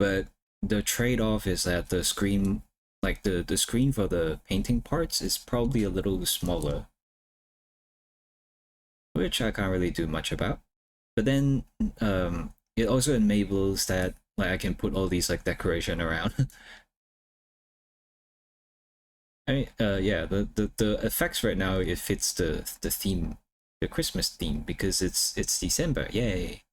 but the trade-off is that the screen, like the screen for the painting parts, is probably a little smaller, which I can't really do much about. But then it also enables that like I can put all these like decoration around. I mean, yeah, the effects right now it fits the theme, the Christmas theme because it's December. Yay!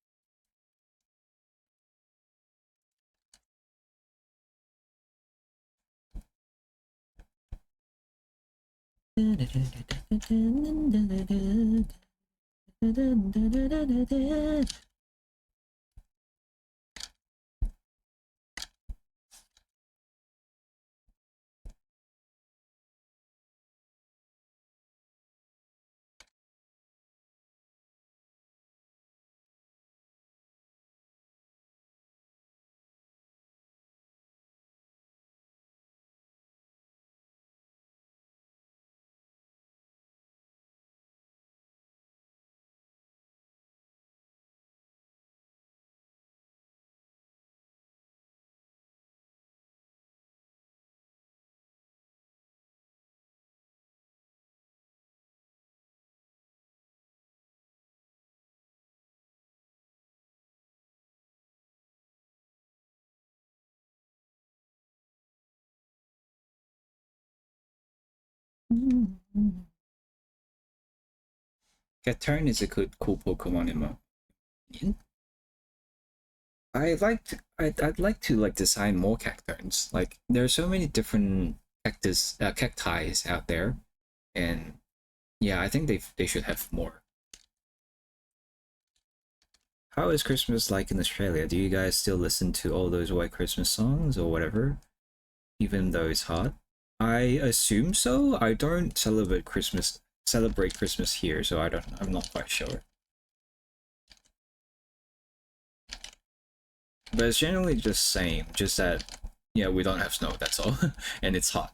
Cacturn is a good, cool Pokemon in my opinion. I'd like to like design more Cacturns. Like there are so many different cacti out there, and yeah, I think they should have more. How is Christmas like in Australia? Do you guys still listen to all those white Christmas songs or whatever, even though it's hot? I assume so. I don't celebrate Christmas here, so I'm not quite sure. But it's generally just same, just that yeah, we don't have snow, that's all. And it's hot.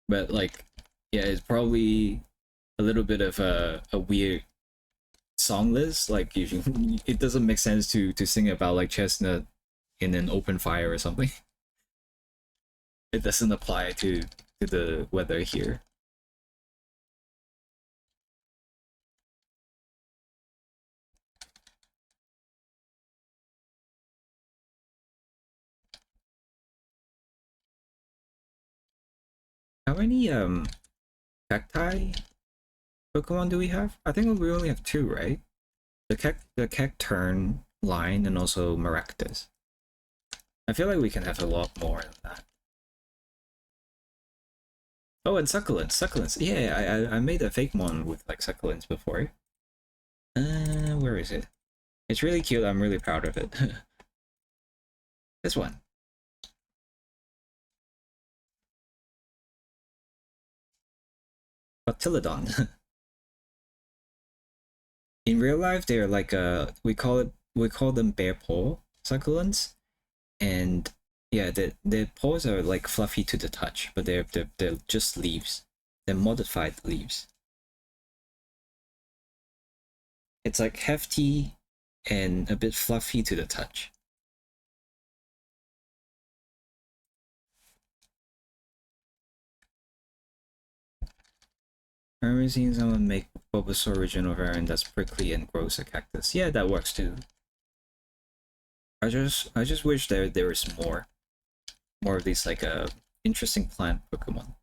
But like Yeah, it's probably a little bit of a weird song list. Like you, it doesn't make sense to sing about like chestnut in an open fire or something. It doesn't apply to the weather here. How many cacti Pokemon do we have? I think we only have two, right? The Cacturn line and also Maractus. I feel like we can have a lot more than that. Oh, and succulents, succulents. Yeah, I made a fake one with like succulents before. Where is it? It's really cute. I'm really proud of it. This one. Cotyledon. In real life, they're like we call them bear paw succulents, and yeah, their paws are like fluffy to the touch, but they're just leaves. They're modified leaves. It's like hefty and a bit fluffy to the touch. I remember seeing someone make Bulbasaur original variant that's prickly and grows a cactus. Yeah, that works too. I just wish there was more of these like interesting plant Pokemon.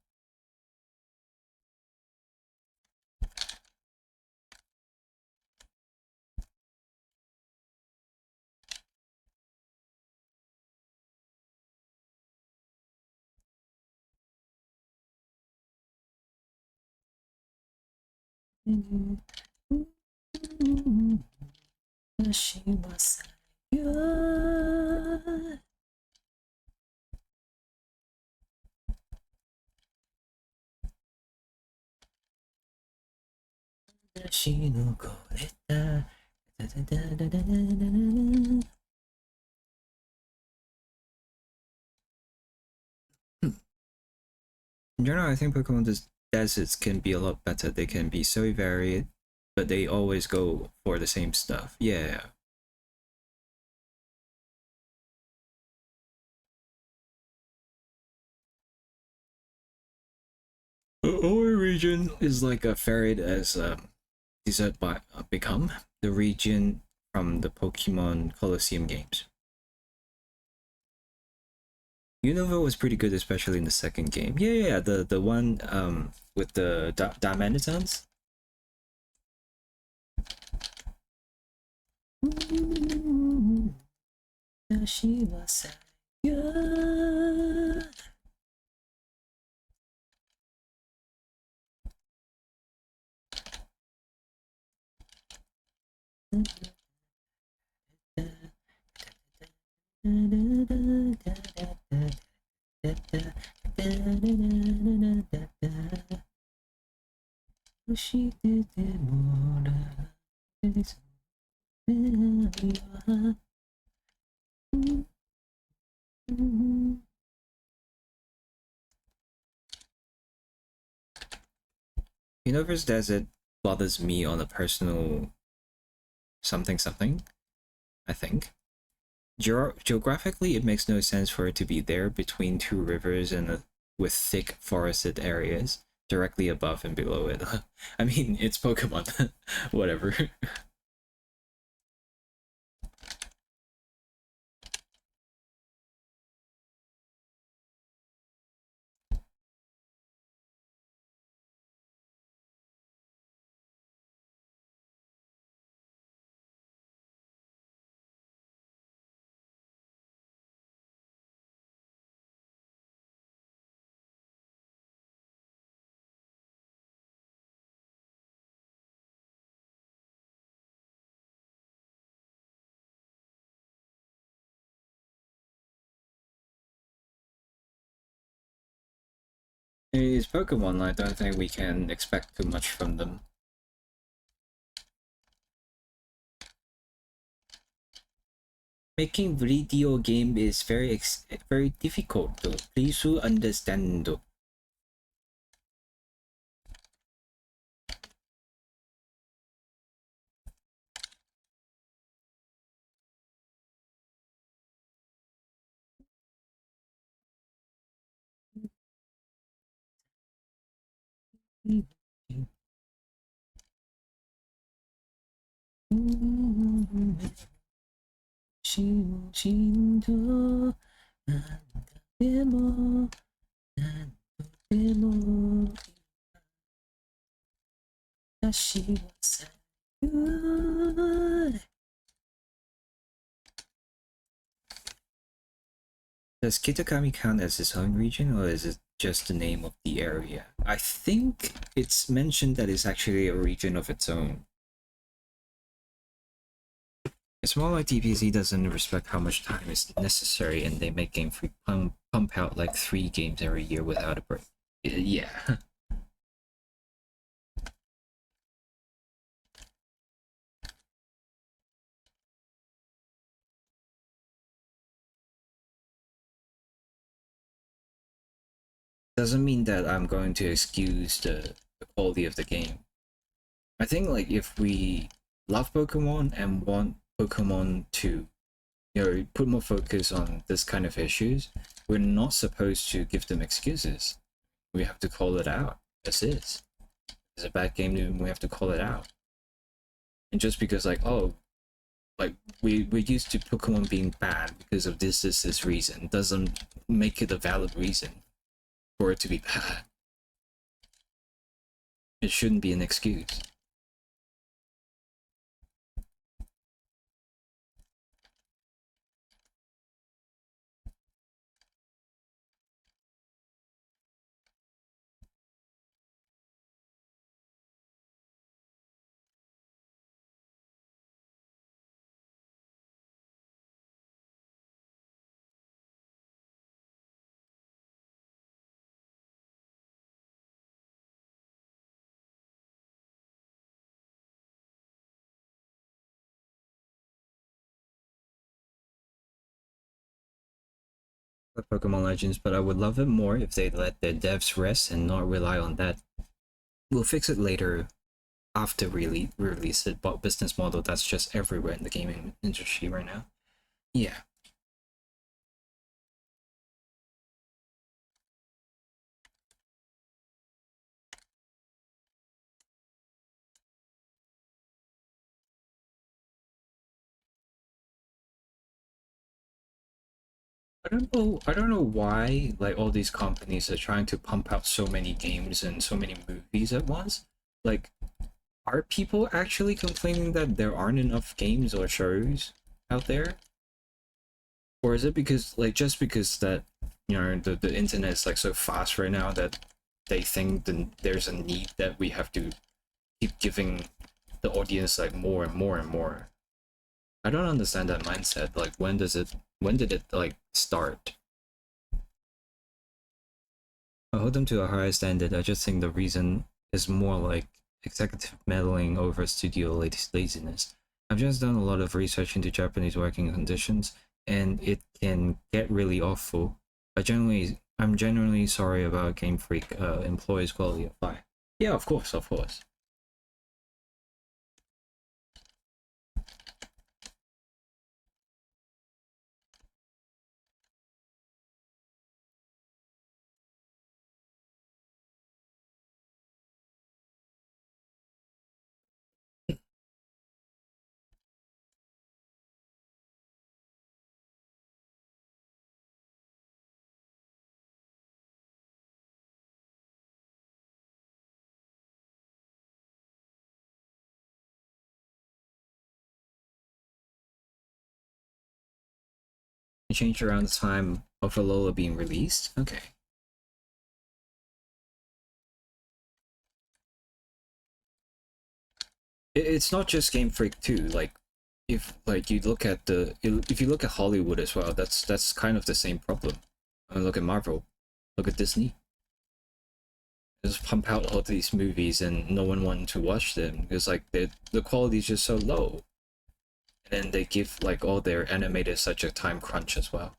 In general, I think Pokemon deserts can be a lot better. They can be so varied, but they always go for the same stuff. Yeah. Our region is like a varied as desert by become the region from the Pokemon Colosseum games. Unova was pretty good, especially in the second game. Yeah, the one with the Diamantons. Universe Desert bothers me on a personal something something, I think. Geographically, it makes no sense for it to be there between two rivers and with thick forested areas directly above and below it. I mean, it's Pokemon. Whatever. It's Pokemon. I don't think we can expect too much from them. Making video game is very difficult. Please understand. 轻轻地难跌落，难跌落，那希望在远。Does Kitakami count as its own region, or is it just the name of the area? I think it's mentioned that it's actually a region of its own. It's more like DPC doesn't respect how much time is necessary, and they make Game Freak pump out like 3 games every year without a break. Yeah. Doesn't mean that I'm going to excuse the quality of the game. I think like if we love Pokemon and want Pokemon to, you know, put more focus on this kind of issues, we're not supposed to give them excuses. We have to call it out as is. It's a bad game, and we have to call it out. And just because like, oh, like we're used to Pokemon being bad because of this reason doesn't make it a valid reason for it to be bad. It shouldn't be an excuse. Pokemon Legends, but I would love it more if they let their devs rest and not rely on that. We'll fix it later after release it, but business model that's just everywhere in the gaming industry right now. Yeah. I don't know why like all these companies are trying to pump out so many games and so many movies at once. Like, are people actually complaining that there aren't enough games or shows out there? Or is it because like just because that, you know, the internet is like so fast right now that they think that there's a need that we have to keep giving the audience like more and more and more? I don't understand that mindset. Like, when did it like start? I hold them to a higher standard. I just think the reason is more like executive meddling over studio laziness. I've just done a lot of research into Japanese working conditions, and it can get really awful. I'm genuinely sorry about Game Freak employees' quality of life. Yeah, of course, of course. It changed around the time of Alola being released. Okay. It's not just Game Freak too. Like, if like you look at if you look at Hollywood as well, that's kind of the same problem. I mean, look at Marvel, look at Disney. They just pump out all these movies and no one wanted to watch them because like the quality is just so low. And then they give like all their animators such a time crunch as well.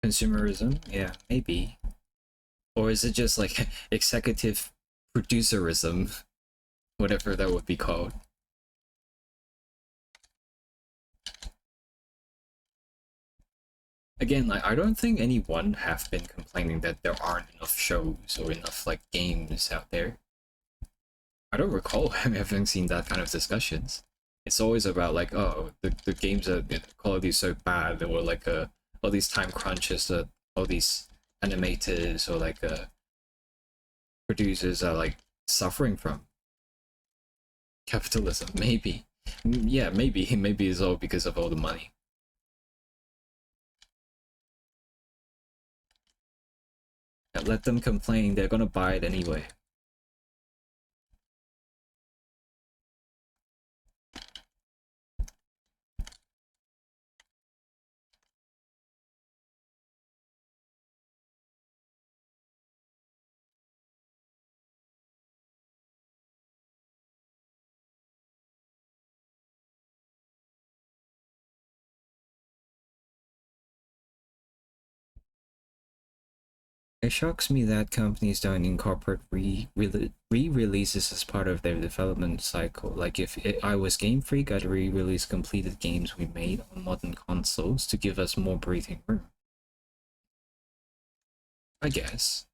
Consumerism? Yeah, maybe. Or is it just like executive producerism? Whatever that would be called. Again, like I don't think anyone have been complaining that there aren't enough shows or enough like games out there. I don't recall having seen that kind of discussions. It's always about like, oh, the games are the quality is so bad, or like all these time crunches that all these animators or like producers are like suffering from. Capitalism, maybe. Yeah, maybe it's all because of all the money. Yeah, let them complain, they're gonna buy it anyway. It shocks me that companies don't incorporate re-releases as part of their development cycle. Like if I was Game Freak, I'd re-release completed games we made on modern consoles to give us more breathing room. I guess.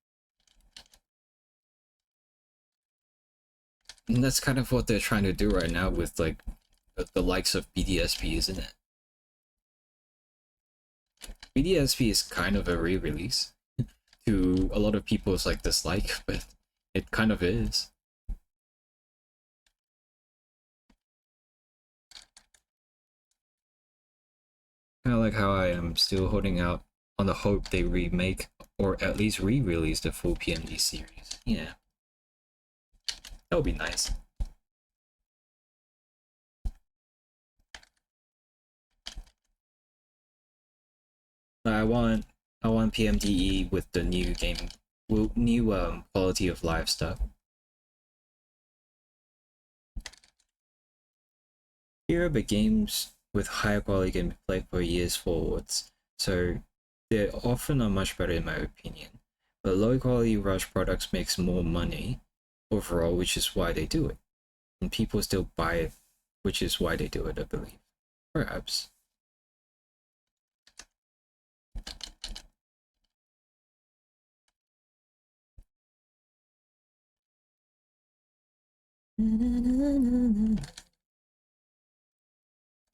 And that's kind of what they're trying to do right now with like the likes of BDSP, isn't it? BDSP is kind of a re-release to a lot of people's like dislike, but it kind of is. Kind of like how I am still holding out on the hope they remake or at least re-release the full PMD series. Yeah, that would be nice. I want PMDE with the new game, new quality of life stuff. Here are the games with higher quality gameplay for years forwards, so they're often are much better in my opinion. But low quality rush products makes more money overall, which is why they do it. And people still buy it, which is why they do it, I believe. Perhaps.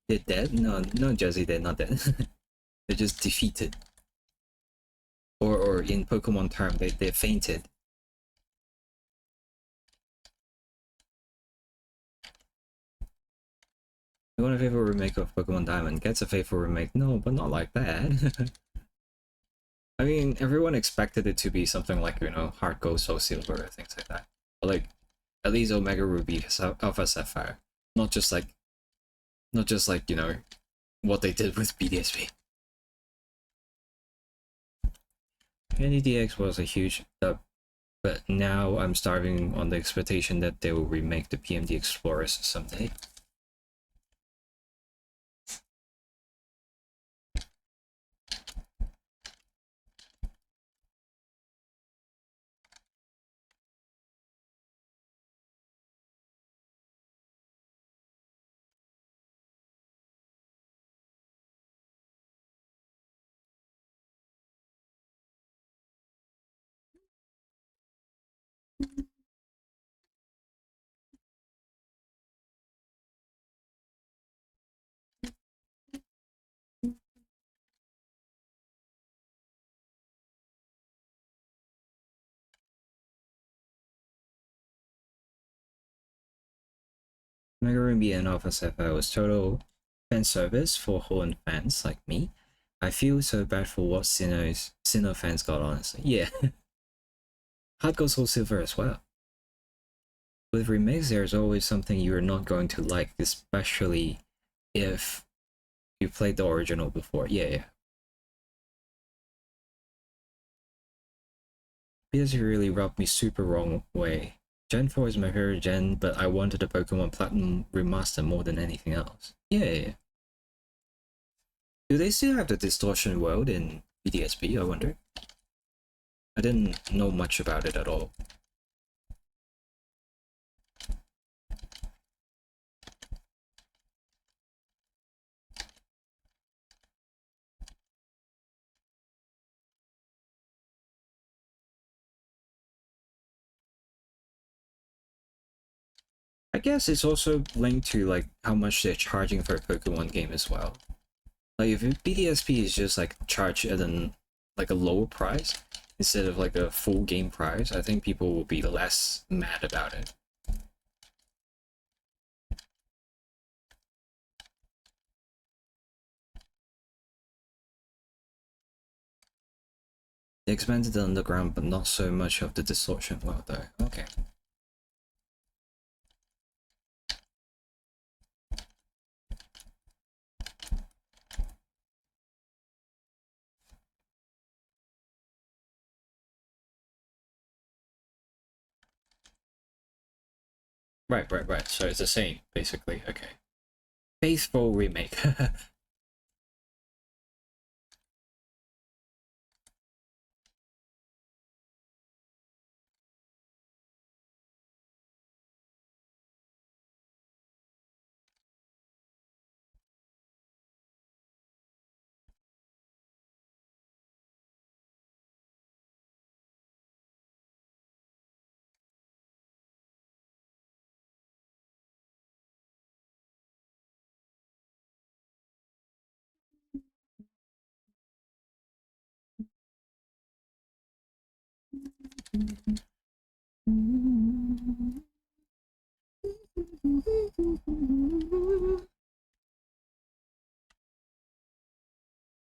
They're dead? No, Jesse, they're not dead. They're just defeated. Or in Pokemon term, they fainted. You want a faithful remake of Pokemon Diamond? Gets a faithful remake? No, but not like that. I mean, everyone expected it to be something like, you know, Heart Gold, Soul Silver, or things like that. But like, at least Omega Ruby, Alpha Sapphire. Not just like, you know, what they did with BDSP. NEDX was a huge dub, but now I'm starving on the expectation that they will remake the PMD Explorers someday. Omega Ruby and Alpha Sapphire was total fan service for Horn fans like me. I feel so bad for what Sinnoh fans got, honestly. Yeah. Heart Gold Soul Silver as well. With remakes, there's always something you're not going to like, especially if you played the original before. Yeah. Because it really rubbed me super wrong way. Gen 4 is my favorite gen, but I wanted a Pokemon Platinum remaster more than anything else. Yeah. Do they still have the distortion world in BDSP, I wonder. I didn't know much about it at all. I guess it's also linked to like how much they're charging for a Pokemon game as well. Like if BDSP is just like charged at an like a lower price instead of like a full game price, I think people will be less mad about it. They expanded the underground, but not so much of the distortion world though. Okay. Right. So it's the same, basically. Okay. Faithful remake.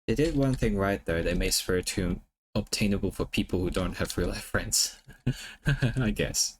They did one thing right though, they made Spiritomb obtainable for people who don't have real life friends. I guess.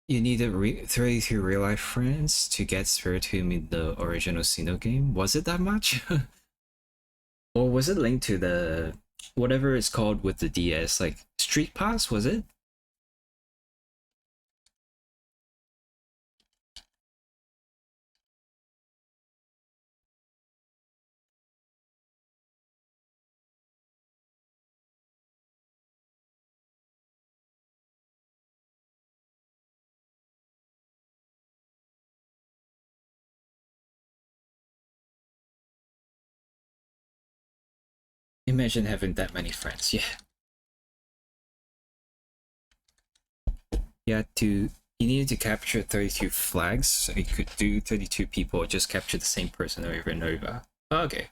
You needed 32 real life friends to get Spiritomb in the original Sinnoh game? Was it that much? Or was it linked to the whatever it's called with the DS, like Street Pass, was it? Imagine having that many friends, yeah. You needed to capture 32 flags, so you could do 32 people or just capture the same person over and over. Okay.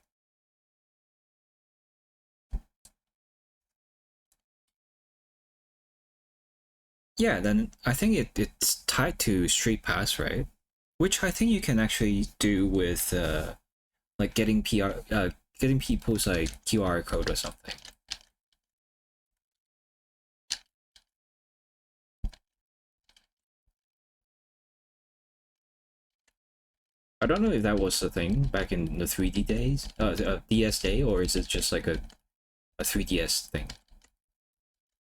Yeah, then I think it's tied to Street Pass, right? Which I think you can actually do with like getting people's like QR code or something. I don't know if that was the thing back in the 3D days, DS day, or is it just like a 3DS thing?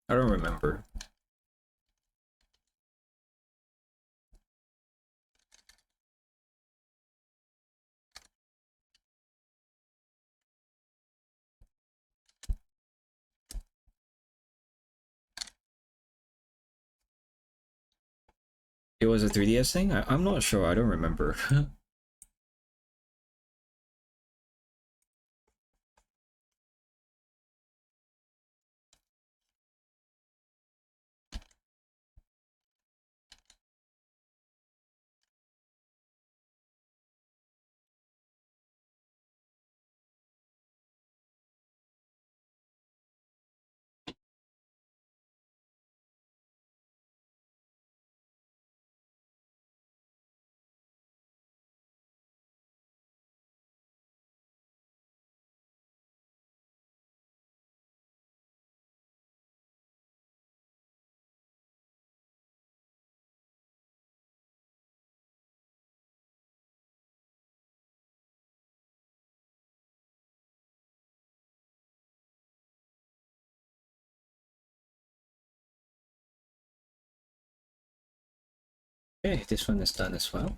I don't remember. It was a 3DS thing? I'm not sure, I don't remember. Okay, this one is done as well.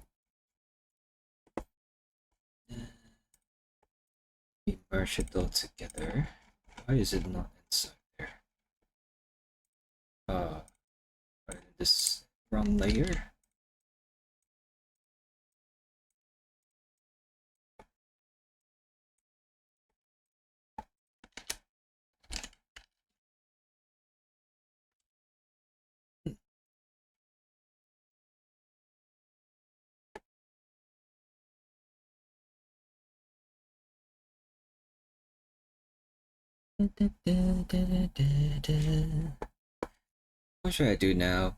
We merge it all together. Why is it not inside there? This wrong layer. What should I do now?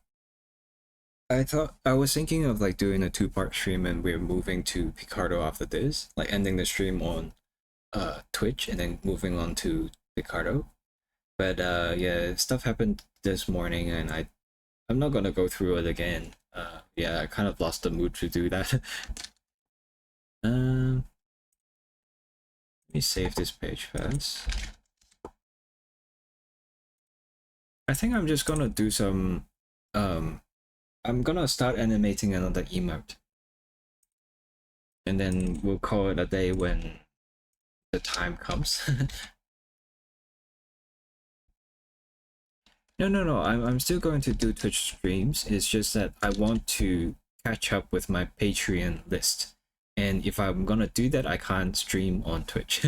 I was thinking of like doing a two-part stream and we're moving to Picardo after this, like ending the stream on Twitch and then moving on to Picardo. But yeah, stuff happened this morning and I'm not gonna go through it again. Yeah, I kind of lost the mood to do that. Let me save this page first. I think I'm just gonna do some I'm gonna start animating another emote. And then we'll call it a day when the time comes. No. I'm still going to do Twitch streams. It's just that I want to catch up with my Patreon list. And if I'm gonna do that, I can't stream on Twitch.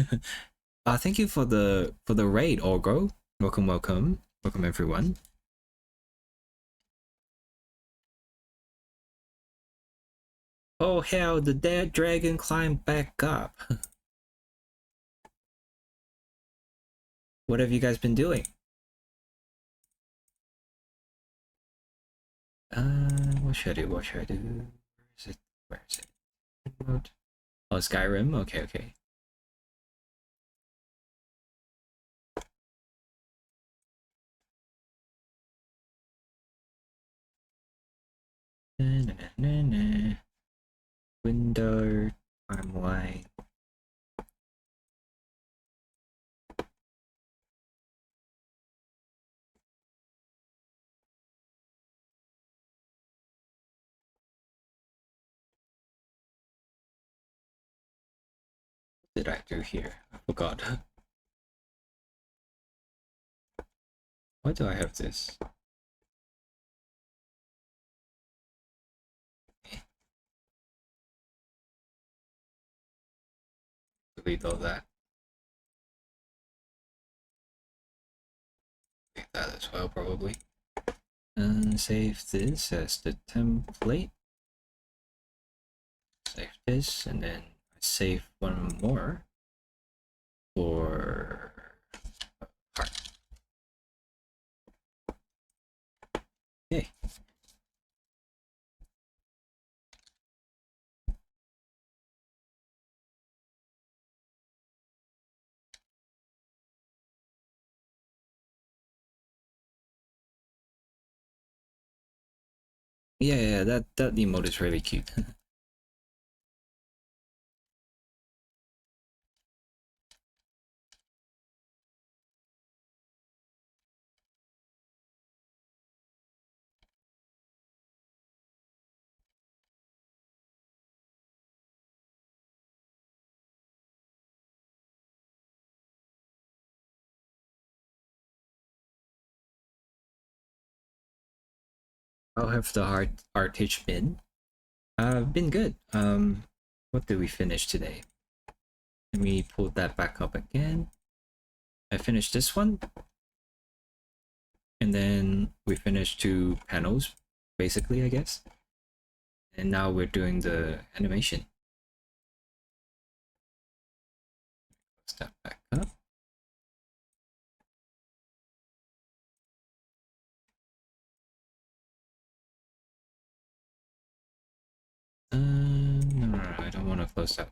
Thank you for the raid, Orgo. Welcome everyone. Oh hell, the dead dragon climbed back up. What have you guys been doing? What should I do? What should I do? Where is it? Where is it? Remote. Oh, Skyrim? Okay. Window timeline. What did I do here? I forgot. Why do I have this? Delete all that. Delete that as well, probably. And save this as the template. Save this, and then I save one more for heart. Okay. Yeah, that emote is really cute. How have the artage been? Been good. What did we finish today? Let me pull that back up again. I finished this one, and then we finished 2 panels, basically, I guess. And now we're doing the animation. Step back up. No, I don't want to close that.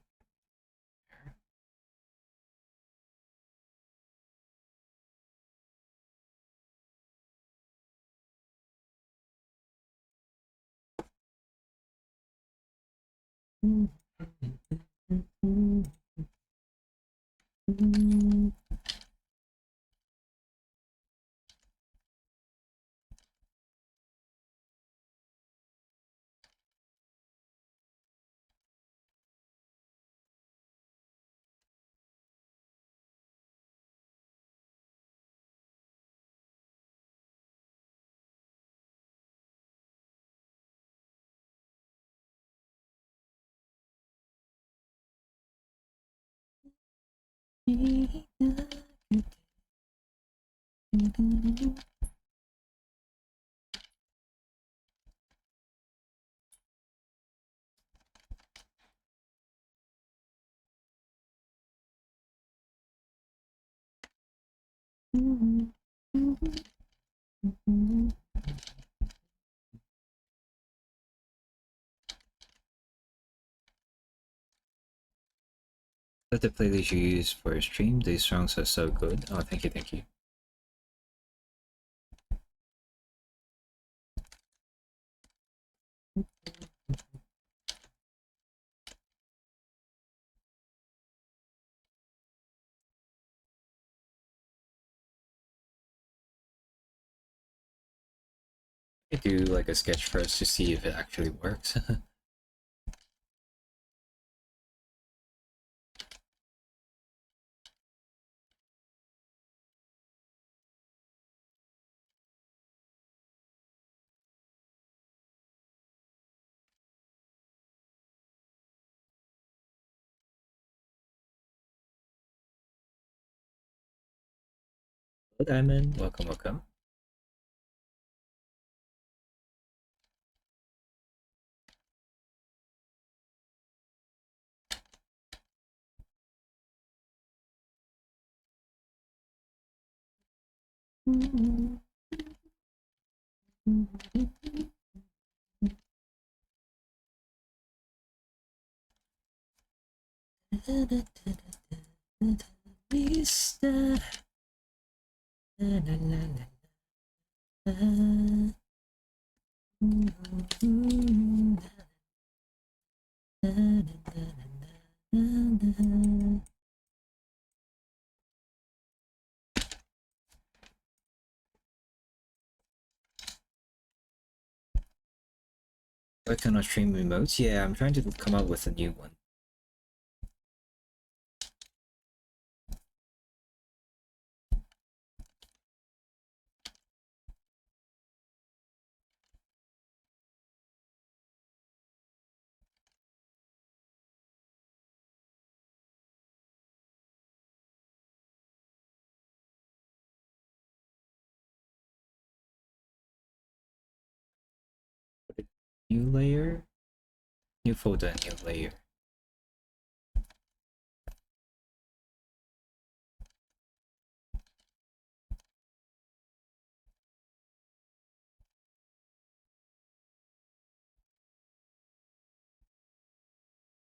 Let the playlist you use for a stream. These songs are so good. Oh, thank you, thank you. I do like a sketch first to see if it actually works. Hello, Diamond. Welcome, welcome. Lista. La, la, la, la. Working on stream remotes? Yeah, I'm trying to come up with a new one. New layer, new folder, new layer.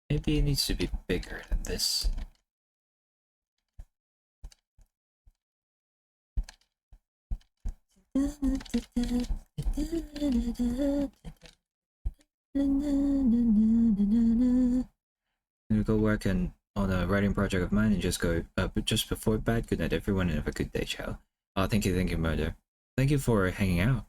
Maybe it needs to be bigger than this. I'm gonna go work on a writing project of mine and just go. But just before bed, good night, everyone, and have a good day, ciao. Oh, thank you, Murder. Thank you for hanging out.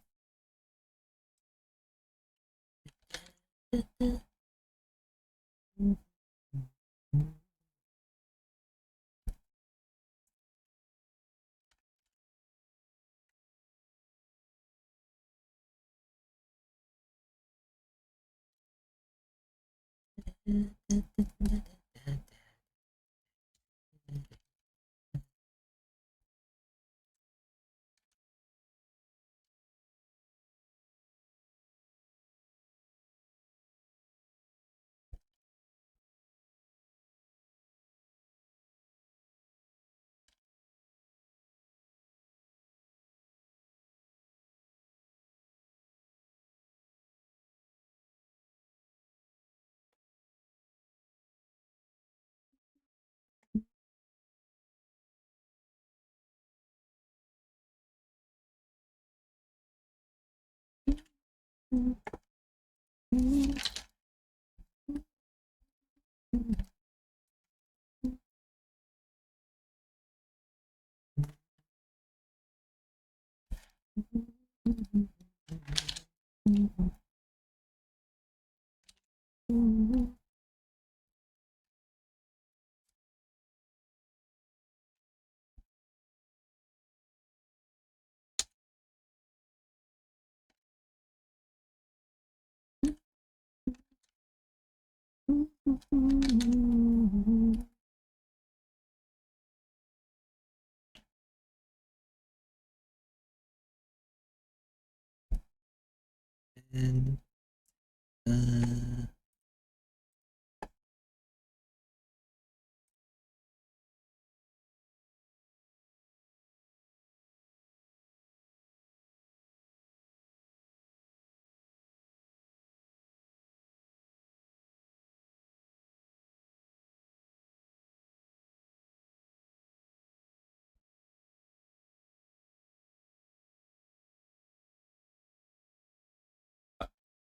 And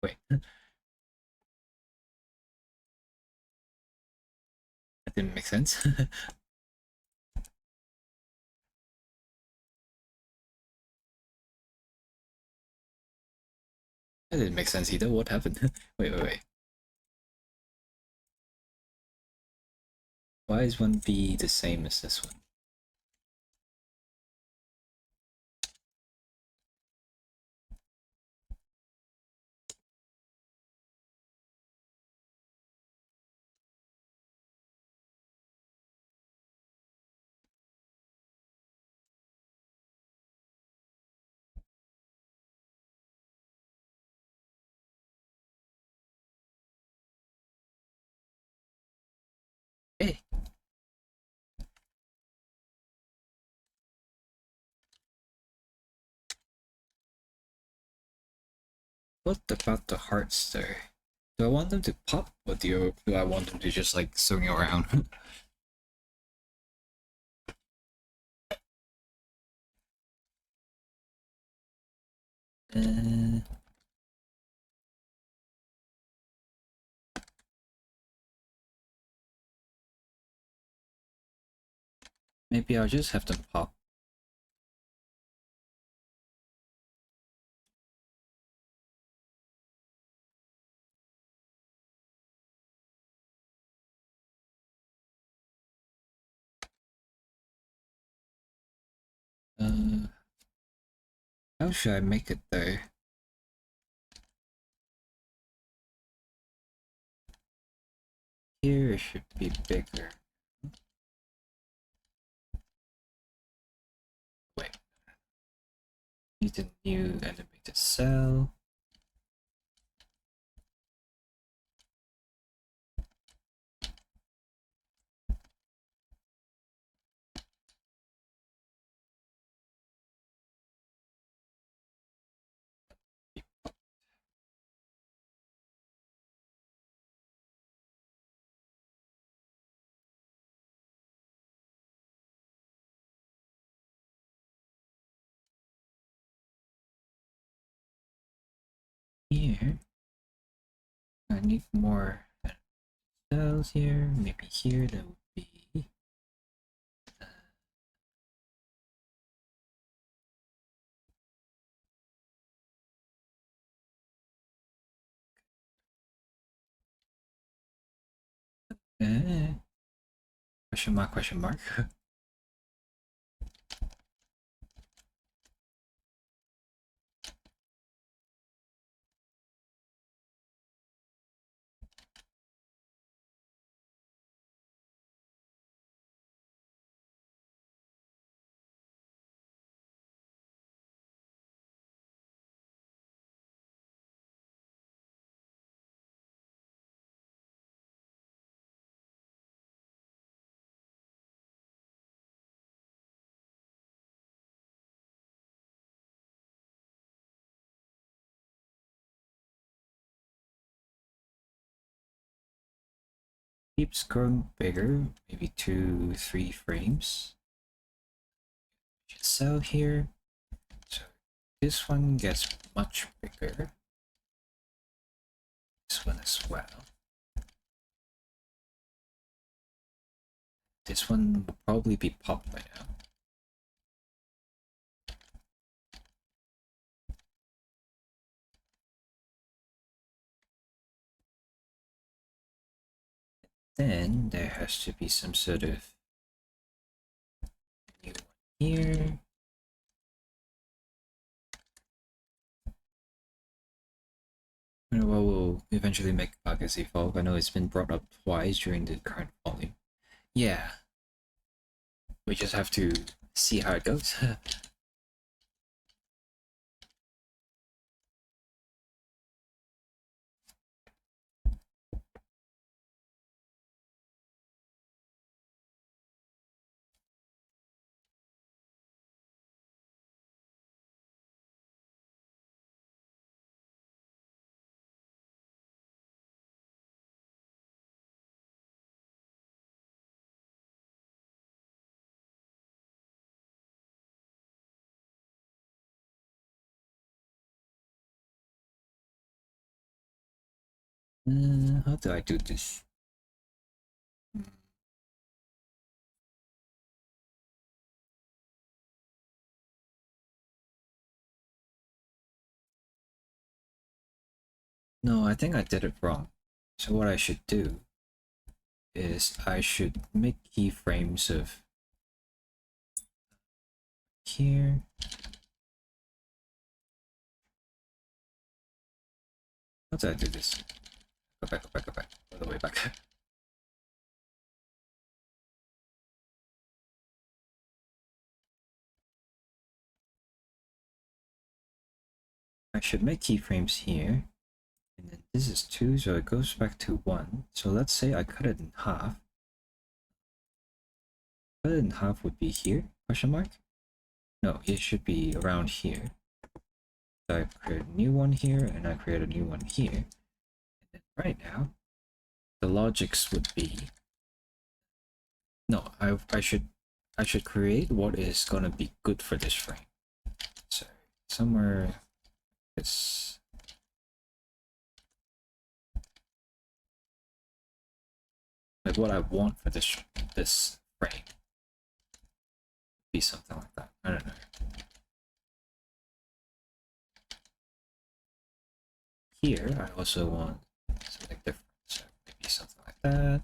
wait, that didn't make sense. That didn't make sense either. What happened? Wait. Why is 1B the same as this one? Hey, what about the hearts there? Do I want them to pop, or do I want them to just like swing around? uh, Maybe I'll just have them pop. Uh, how should I make it though? Here it should be bigger. Wait, need a new animated cell. Here, I need more cells here. Maybe here that would be. Question mark, question mark. Keeps growing bigger, maybe 2-3 frames. Cell here. So this one gets much bigger. This one as well. This one will probably be popped by now. Then there has to be some sort of new one here. I know what will eventually make Agassi evolve. I know it's been brought up twice during the current volume. Yeah, we just have to see how it goes. How do I do this? No, I think I did it wrong. So what I should do is I should make keyframes of here. How did I do this? Go back, go back, go back. All the way back. I should make keyframes here. And then this is 2, so it goes back to 1. So let's say I cut it in half. Cut it in half would be here, question mark? No, it should be around here. So I create a new one here, and I create a new one here. And then right now, the logics would be... No, I should create what is gonna be good for this frame. So somewhere it's like what I want for this frame. Be something like that. I don't know. Here I also want something different. So maybe something like that.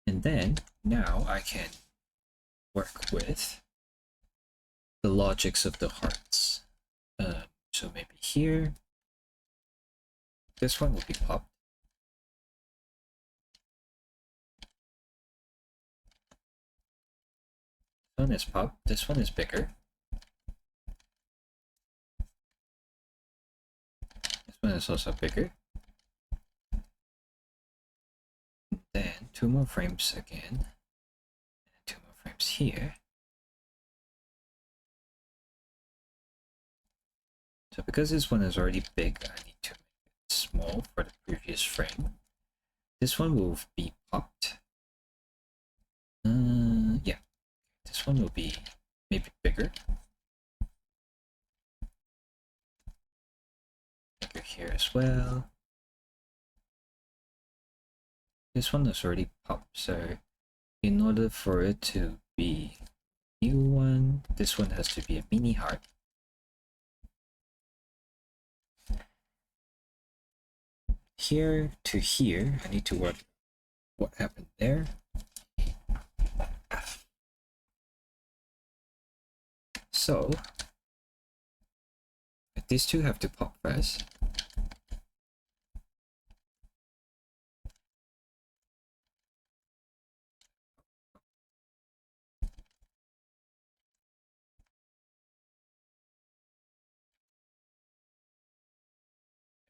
And then now I can work with the logics of the hearts. So maybe here, this one will be popped. This one is popped. This one is bigger. This one is also bigger. Then 2 more frames again. And 2 more frames here. So because this one is already big, I need to make it small for the previous frame. This one will be popped. Yeah. This one will be maybe bigger. Bigger here as well. This one is already popped, so in order for it to be a new one, this one has to be a mini heart. Here to here, I need to work what happened there. So these two have to pop first.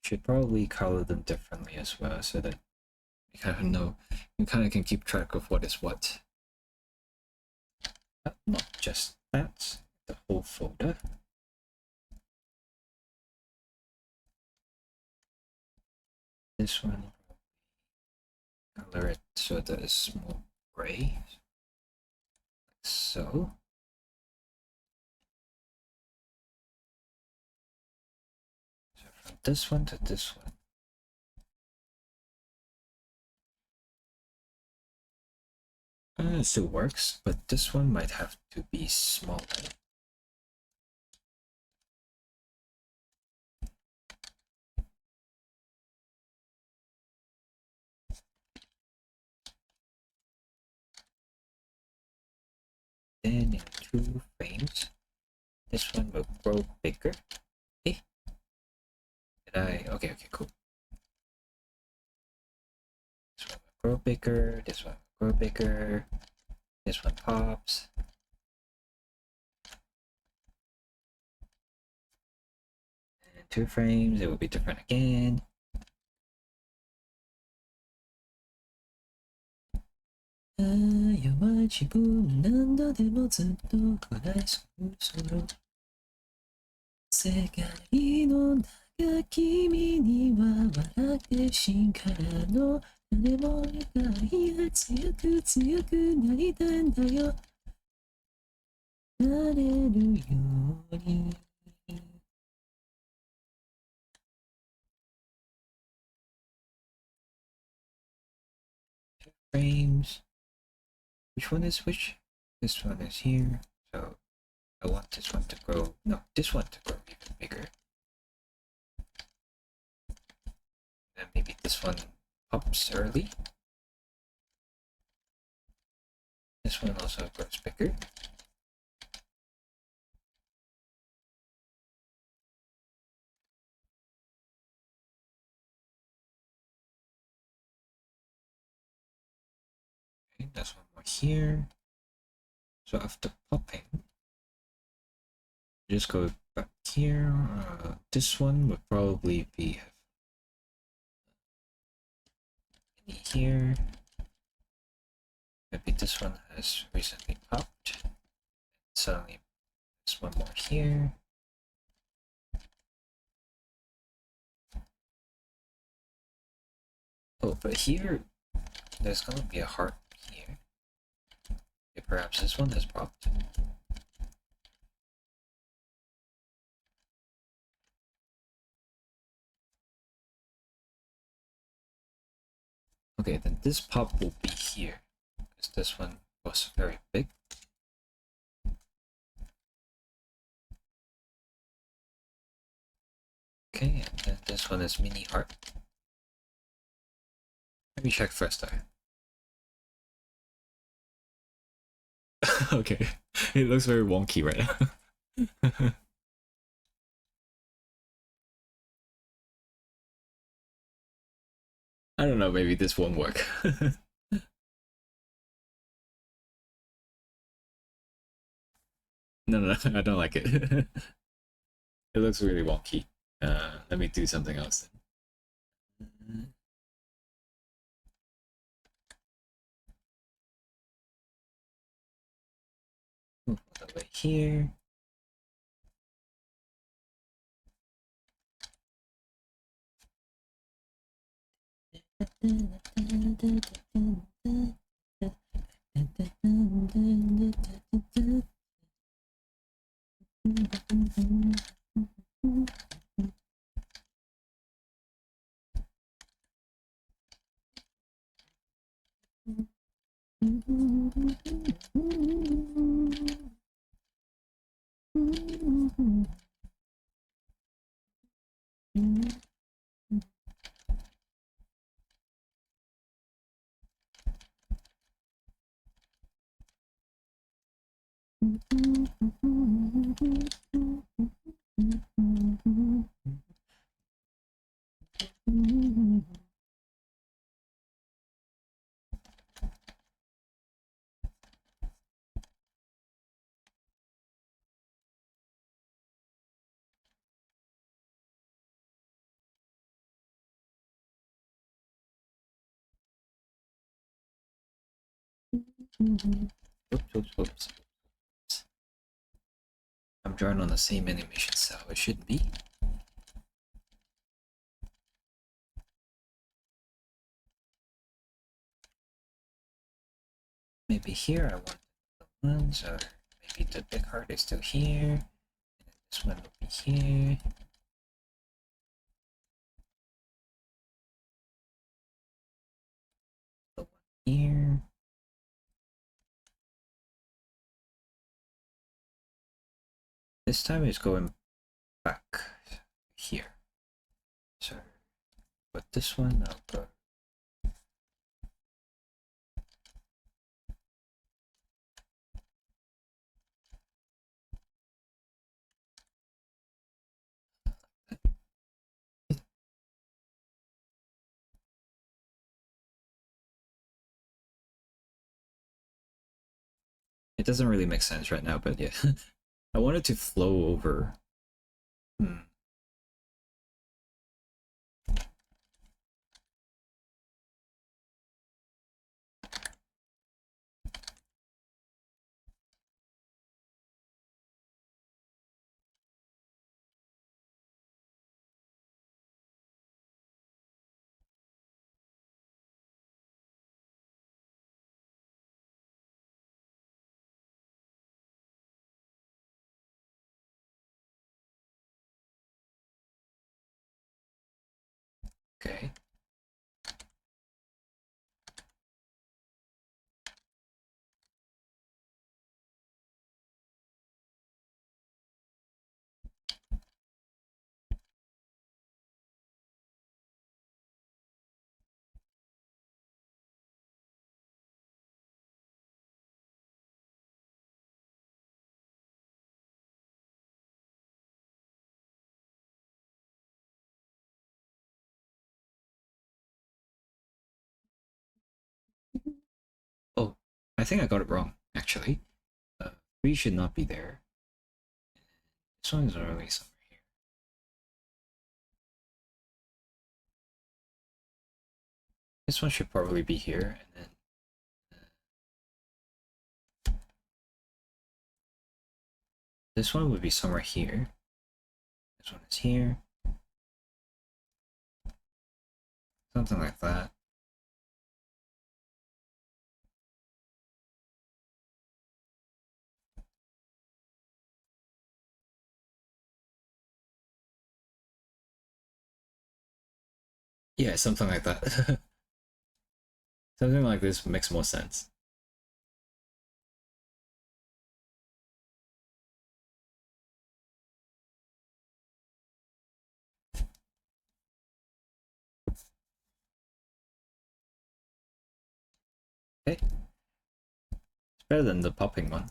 Should probably color them differently as well, so that you kind of know, you kind of can keep track of what is what. But not just that, the whole folder. This one, color it so that it's more gray, like so. So from this one to this one. It still works, but this one might have to be smaller. Then in 2 frames, this one will grow bigger. Okay. Okay, cool. This one will grow bigger, this one will grow bigger, this one pops. And 2 frames, it will be different again. Frames. Which one is which? This one is here. So I want this one to grow. No, this one to grow even bigger. And maybe this one pops early. This one also grows bigger. Okay, there's one more here. So after popping, just go back here. This one would probably be here. Maybe this one has recently popped. Suddenly there's one more here. Oh, but here there's gonna be a heart here. Okay, perhaps this one has popped. Okay, then this pop will be here, because this one was very big. Okay, and then this one is mini heart. Let me check first though. Okay, it looks very wonky right now. I don't know, maybe this won't work. No, no, no, I don't like it. It looks really wonky. Let me do something else then. Move all the way here. Oops, oops, oops. I'm drawing on the same animation style. It should be. Maybe here I want the ones, or maybe the big heart is still here. And then this one will be here. The one here. This time it's going back here. So, but this one I'll go. It doesn't really make sense right now, but yeah. I want it to flow over. Hmm. Okay. Oh, I think I got it wrong, actually. 3 should not be there. This one's already somewhere here. This one should probably be here, and then this one would be somewhere here. This one is here. Something like that. Yeah, something like that. Something like this makes more sense. Okay. It's better than the popping one.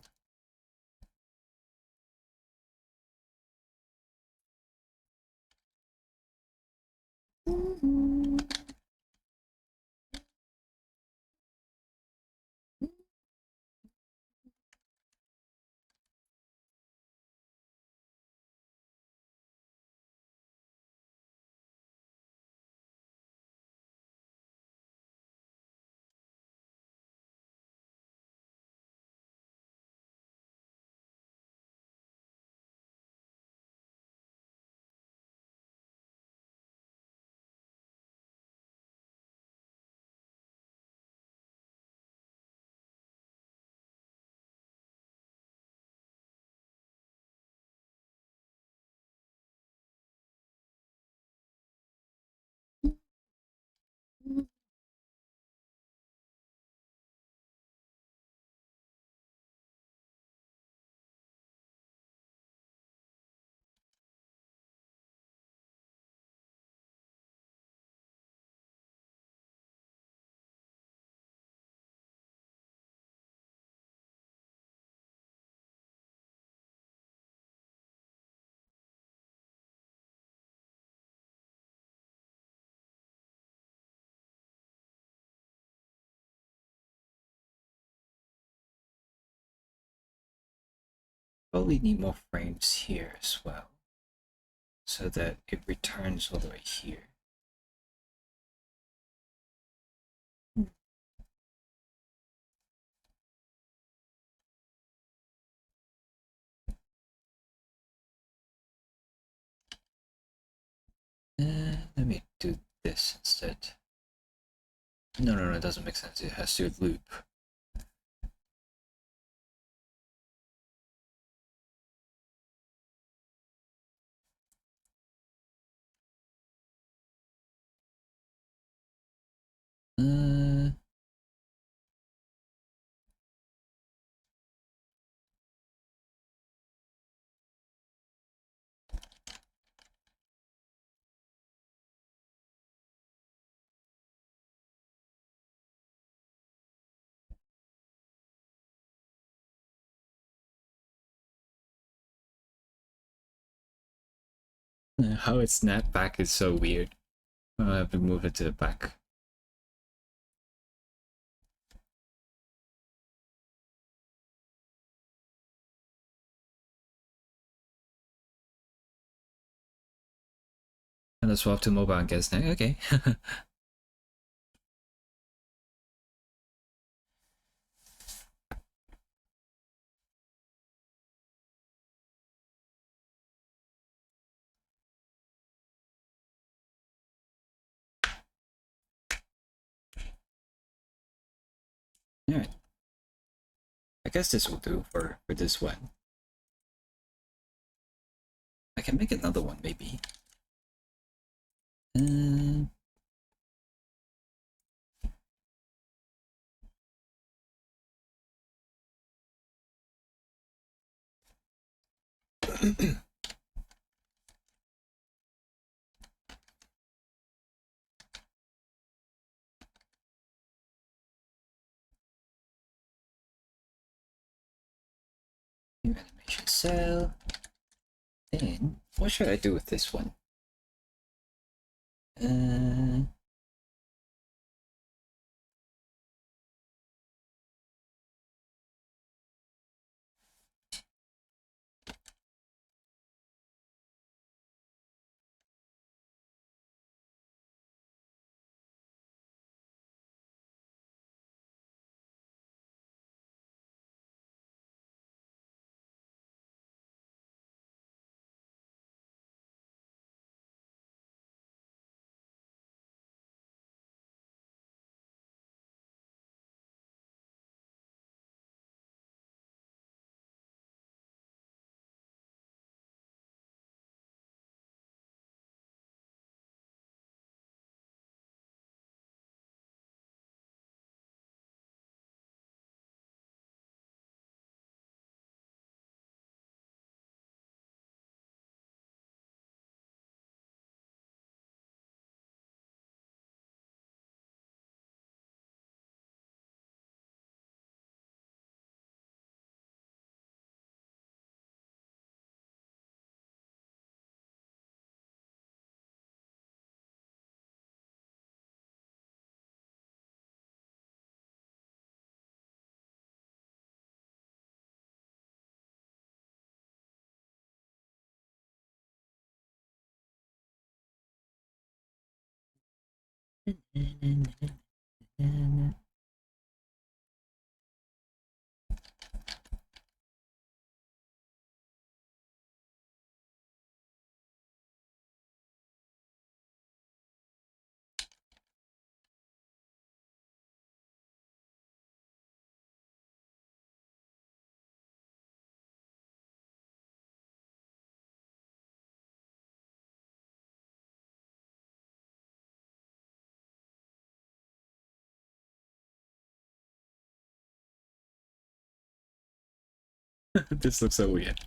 Probably need more frames here as well, so that it returns all the way here. Let me do this instead. No, it doesn't make sense. It has to loop. Uh, how it snapped back is so weird. I have to move it to the back. And let's swap to mobile and get snack. Okay. Alright. I guess this will do for this one. I can make another one maybe. New animation cell. Then, what should I do with this one? This looks so weird.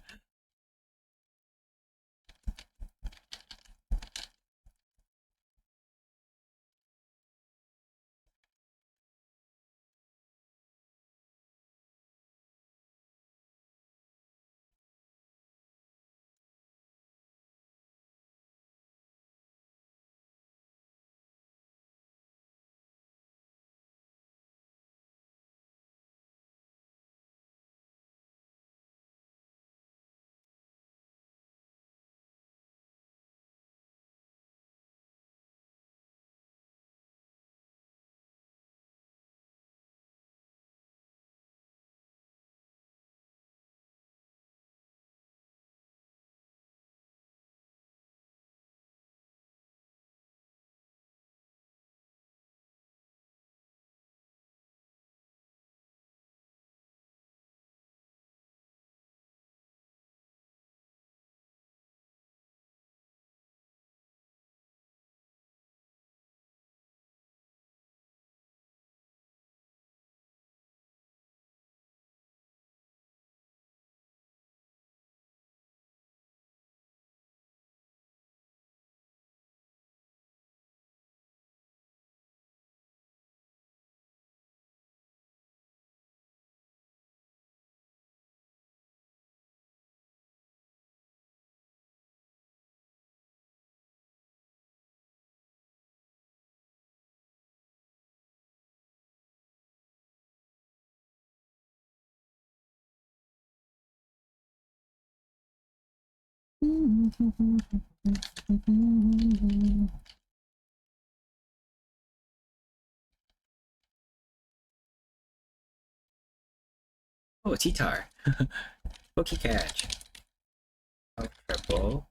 Oh, T-Tar. Pokey catch. Oh, triple.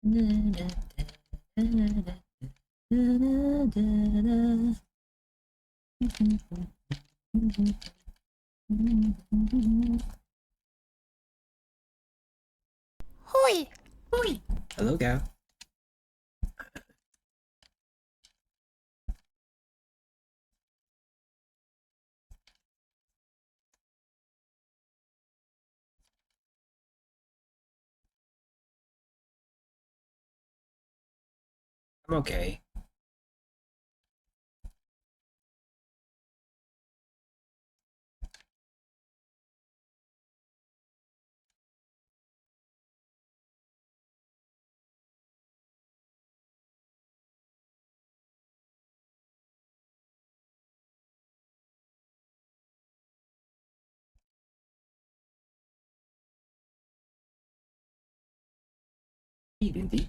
Hoi! Hello, gal. I'm okay. Indeed.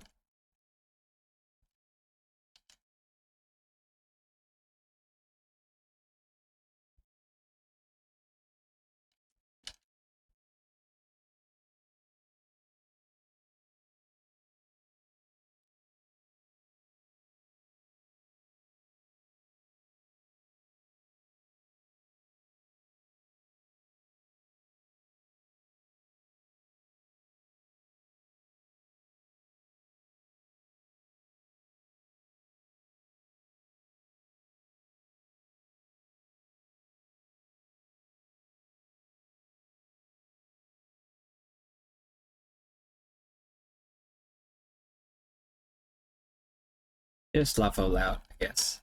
Just laugh out loud, I guess.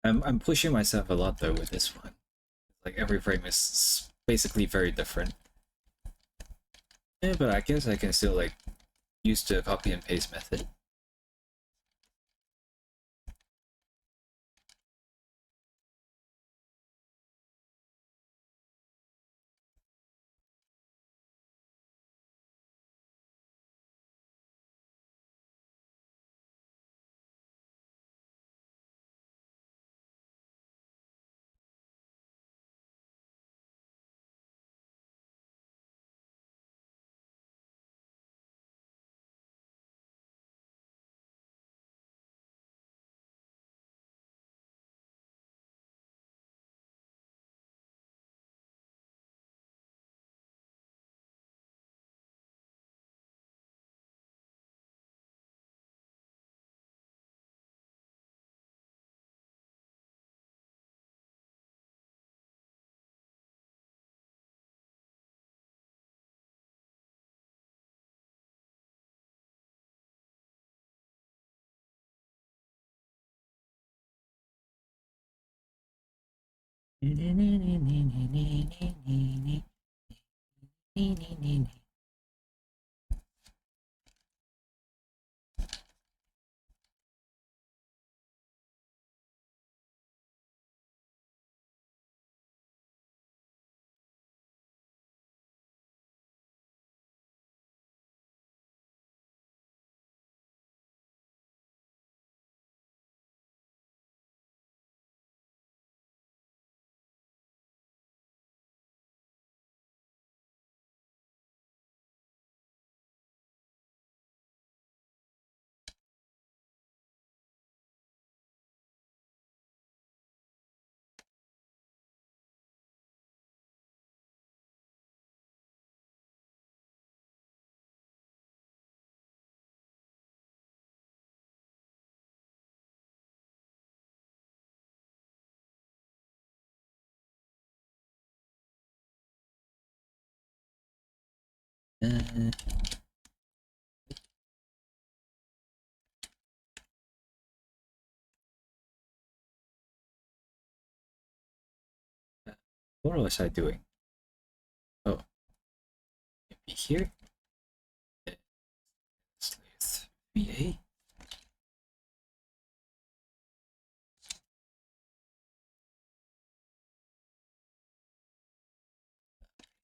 I'm pushing myself a lot though with this one. Like every frame is basically very different. Yeah, but I guess I can still like use the copy and paste method. What was I doing? Oh, be here. Let's do 3A.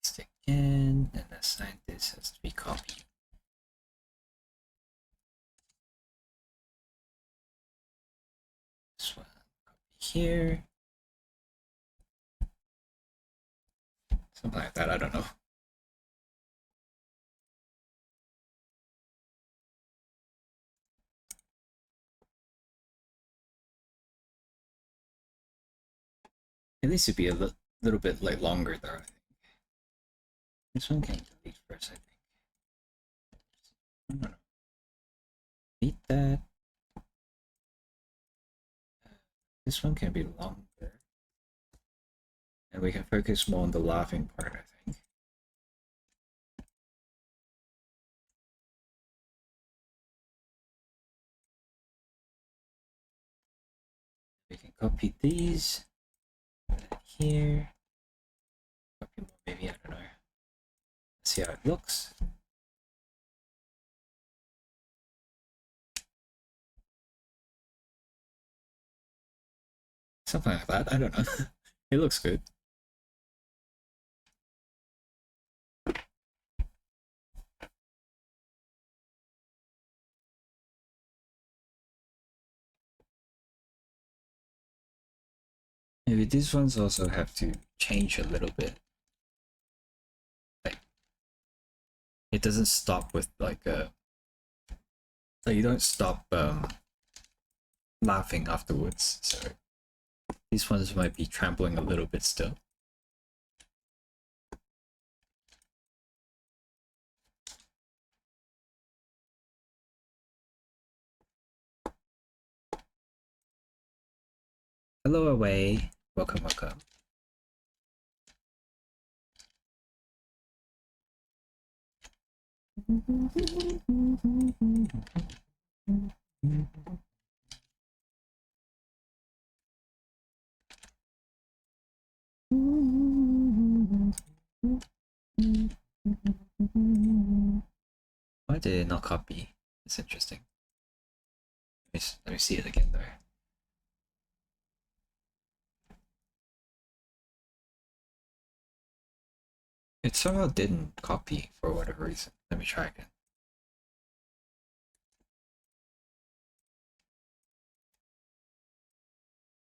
Paste again, and assign this as 3 copy. This one copy here. Something like that, I don't know. It needs to be a little bit like longer though, I think. This one can delete first, I think. I don't know. Delete that. This one can be longer. And we can focus more on the laughing part, I think. We can copy these. Here. Copy more, maybe, I don't know. Let's see how it looks. Something like that, I don't know. It looks good. Maybe these ones also have to change a little bit. Like, it doesn't stop with like a... Like you don't stop laughing afterwards, so these ones might be trampling a little bit still. Hello away. Welcome, welcome. Why did it not copy? It's interesting. Let me see it again though. It somehow didn't copy for whatever reason. Let me try again.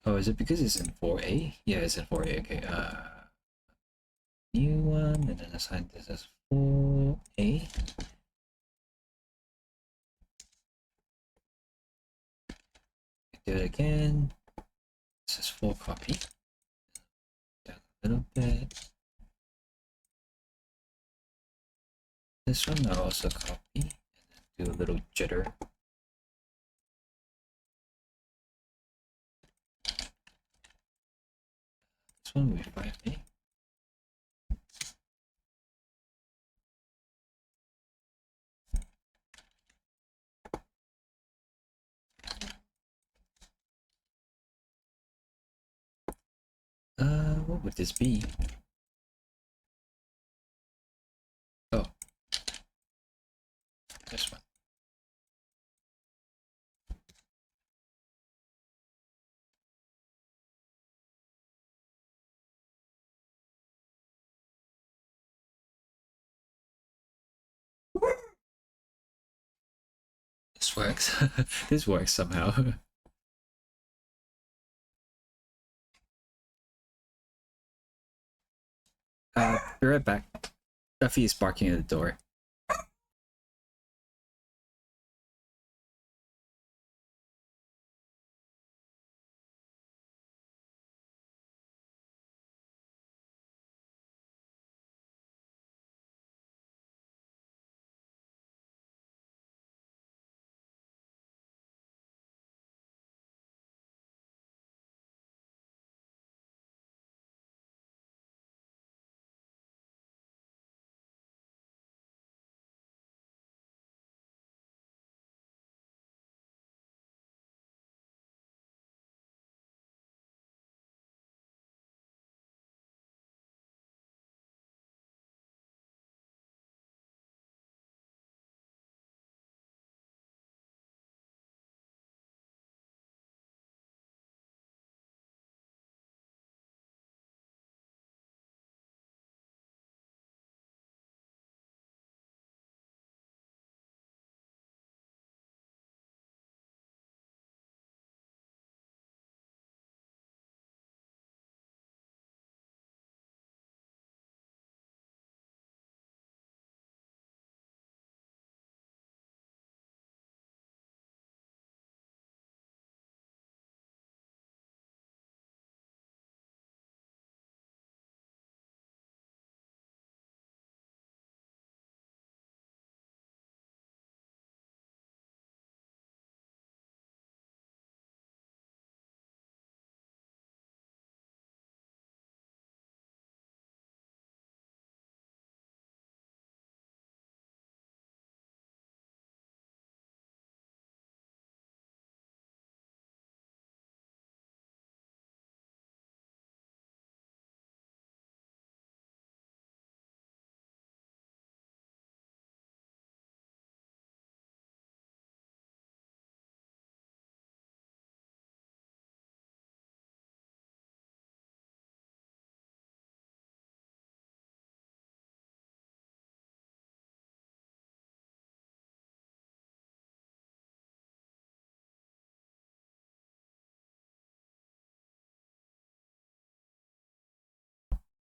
Oh, is it because it's in 4A? Yeah, it's in 4A. Okay. New one, and then assign this as 4A. Do it again. This is 4 copy. Down a little bit. This one I'll also copy and then do a little jitter. This one will be 5A. What would this be? Oh, this one. This works. This works somehow. Be right back. Duffy is barking at the door.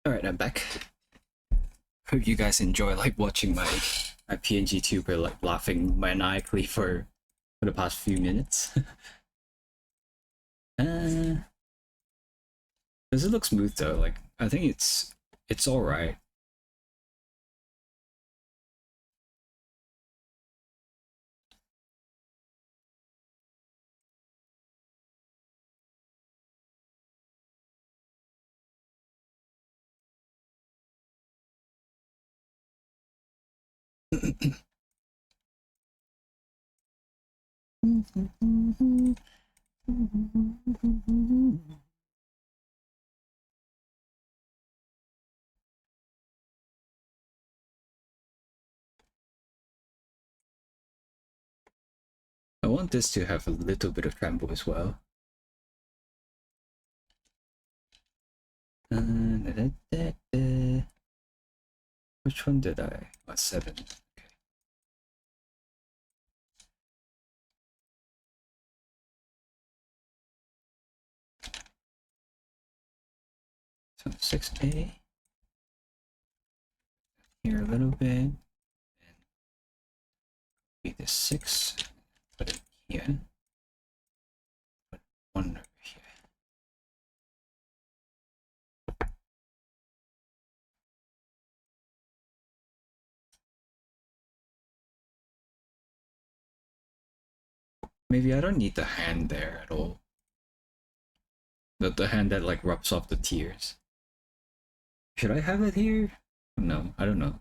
Alright, I'm back. Hope you guys enjoy like watching my PNG tuber like laughing maniacally for the past few minutes. Does it look smooth though? Like I think it's alright. I want this to have a little bit of tremble as well. Which one did I? Oh, 7. Okay. So 6A. Here a little bit. And be the 6. Put it here. Put 1 over here. Maybe I don't need the hand there at all. The hand that like rubs off the tears. Should I have it here? No, I don't know.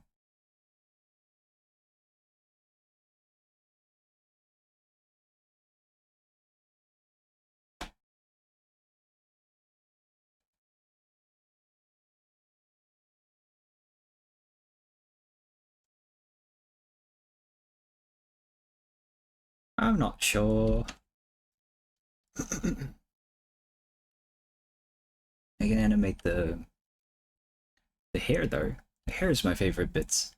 I'm not sure. I can animate the hair though. The hair is my favorite bits.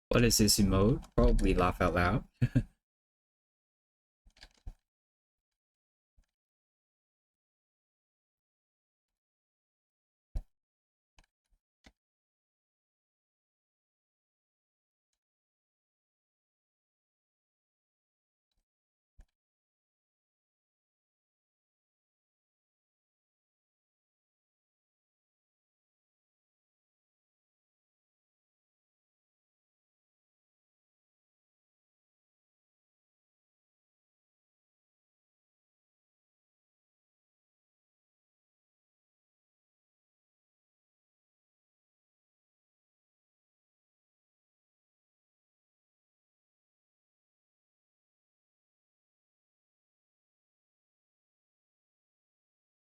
What is this emote? Probably laugh out loud.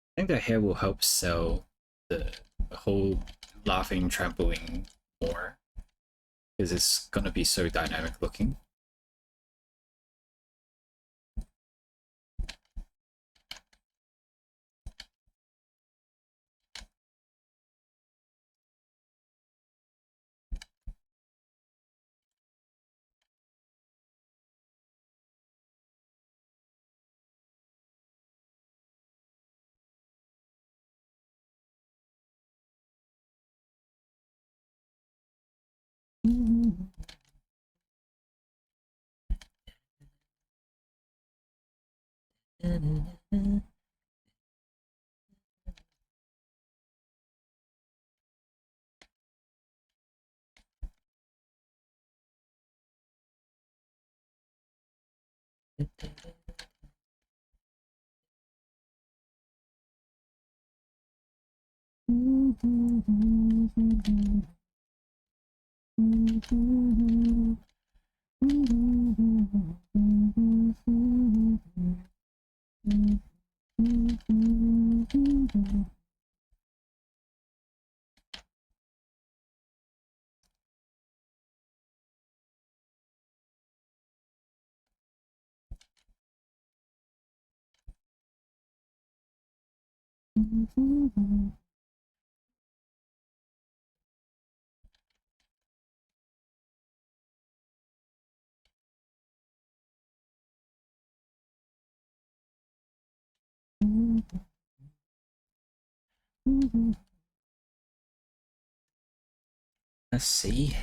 I think the hair will help sell the whole laughing trampoline more because it's gonna be so dynamic looking. Let's see.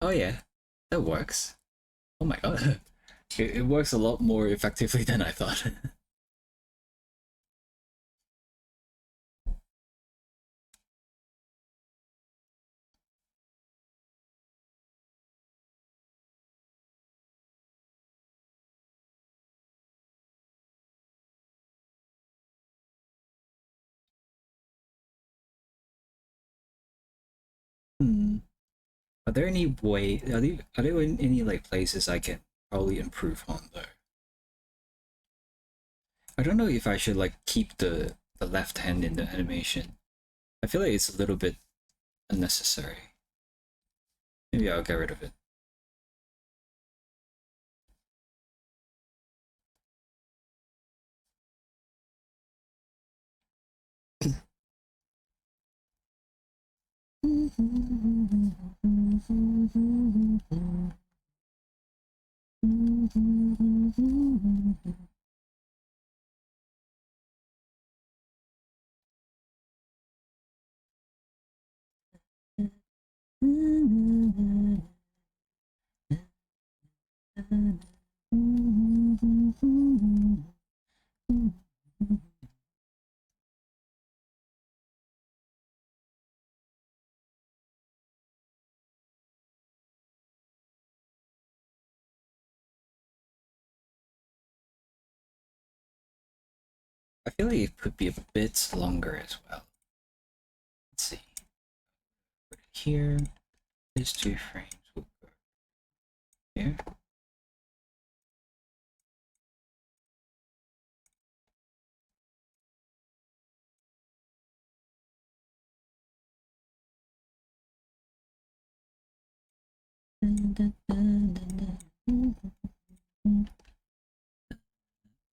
Oh yeah, that works. Oh my god. It works a lot more effectively than I thought. Hmm. Are there any any like places I can probably improve on though? I don't know if I should like keep the left hand in the animation. I feel like it's a little bit unnecessary. Maybe I'll get rid of it. I feel like it could be a bit longer as well. Let's see. Put it here. These 2 frames will go here.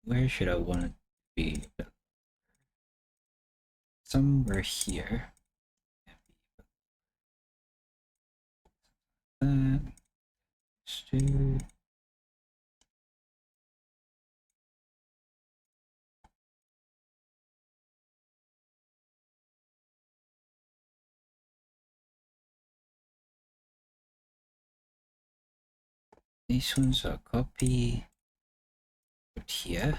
Where should I want it to be? Somewhere here. That. Let's do. These ones are copy. Put here.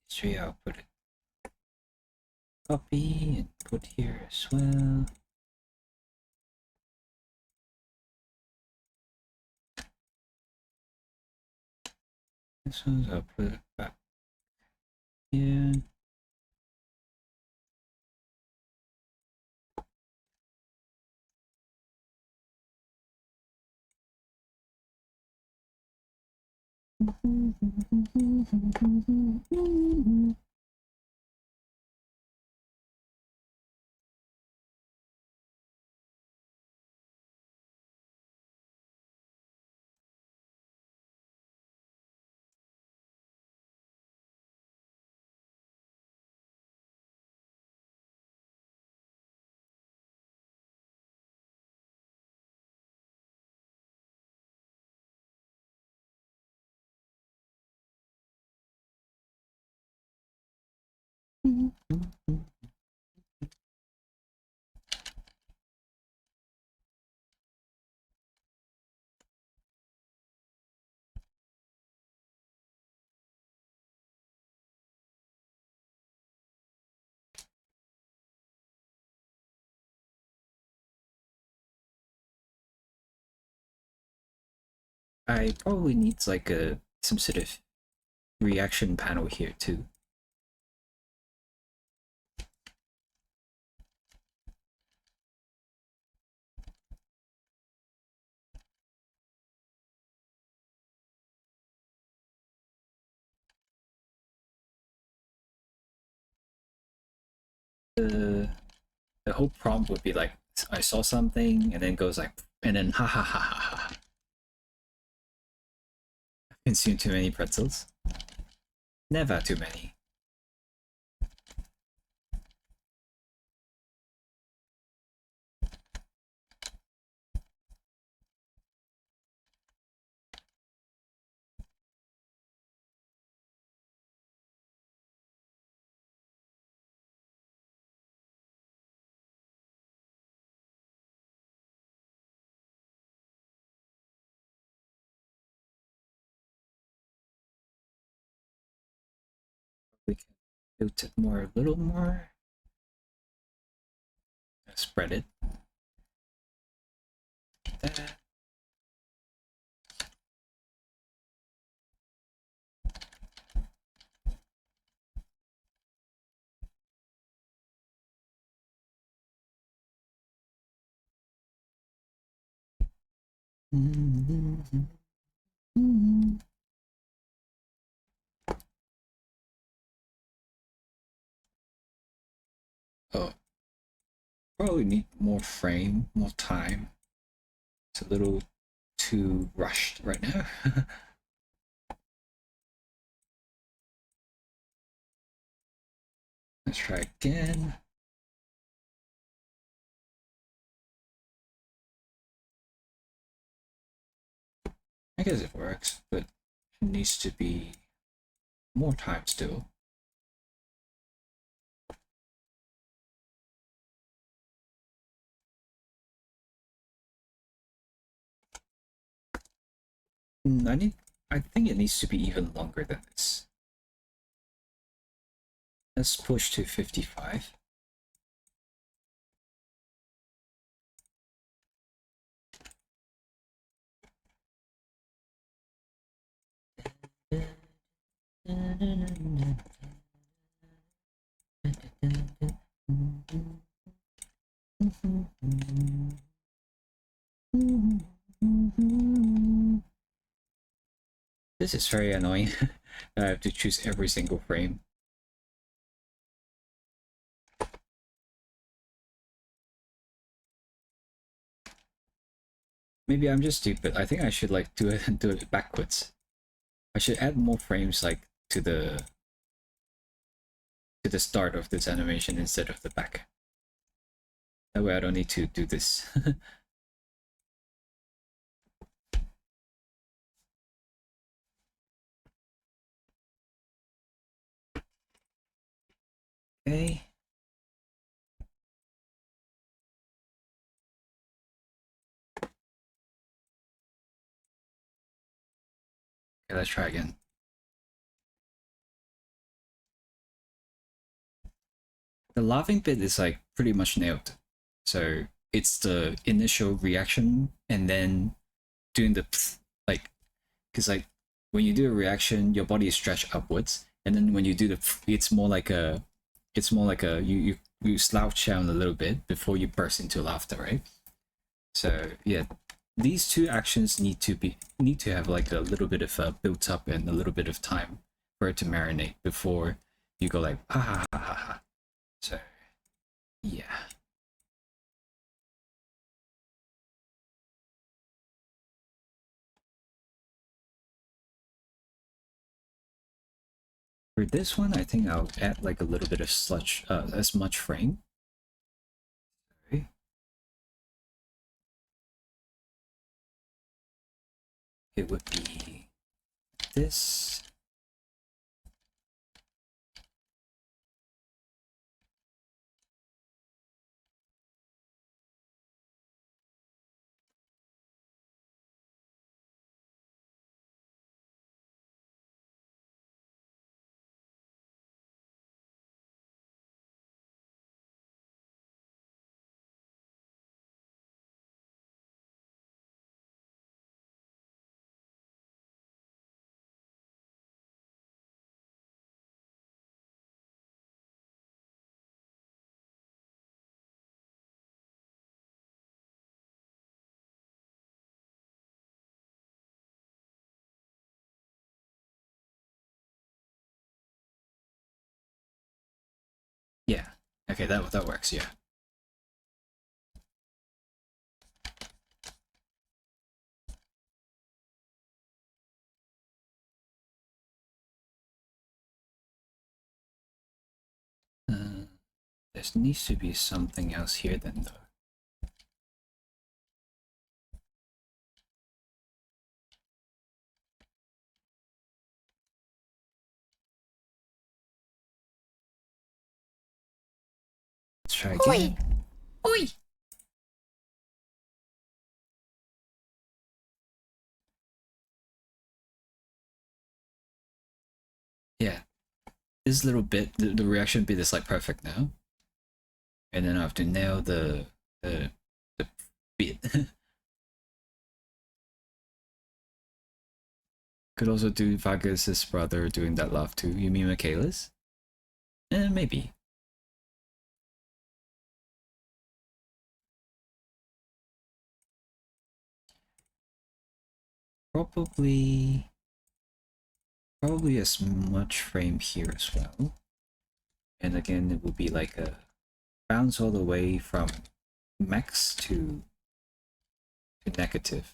This way I'll put it copy and put here as well. This one's I'll put it back here. I probably need like some sort of reaction panel here too. The whole prompt would be like, I saw something, and then goes like, and then ha ha ha ha ha. I've consumed too many pretzels. Never too many. We can build it more, a little more. Spread it. That. Oh, probably need more frame, more time. It's a little too rushed right now. Let's try again. I guess it works, but it needs to be more time still. I think it needs to be even longer than this. Let's push to 55. This is very annoying. I have to choose every single frame. Maybe I'm just stupid. I think I should like do it backwards. I should add more frames like to the start of this animation instead of the back. That way I don't need to do this. Okay. Okay, let's try again. The laughing bit is like pretty much nailed. So it's the initial reaction and then doing the like, because like when you do a reaction, your body is stretched upwards, and then when you do the it's more like a you slouch down a little bit before you burst into laughter, right? So yeah, these two actions need to have like a little bit of built up and a little bit of time for it to marinate before you go like ha ha ha ha ha. So yeah. For this one, I think I'll add like a little bit of sludge, as much frame. Okay. It would be this. Okay, that works, yeah. There needs to be something else here then, though. Let's try Hoi! again. Oi! Yeah, this little bit, the reaction bit is like perfect now. And then I have to nail the bit. Could also do Vargas's brother doing that laugh too. You mean Michaela's? Maybe. Probably a smudge frame here as well. And again, it would be like a bounce all the way from max to negative.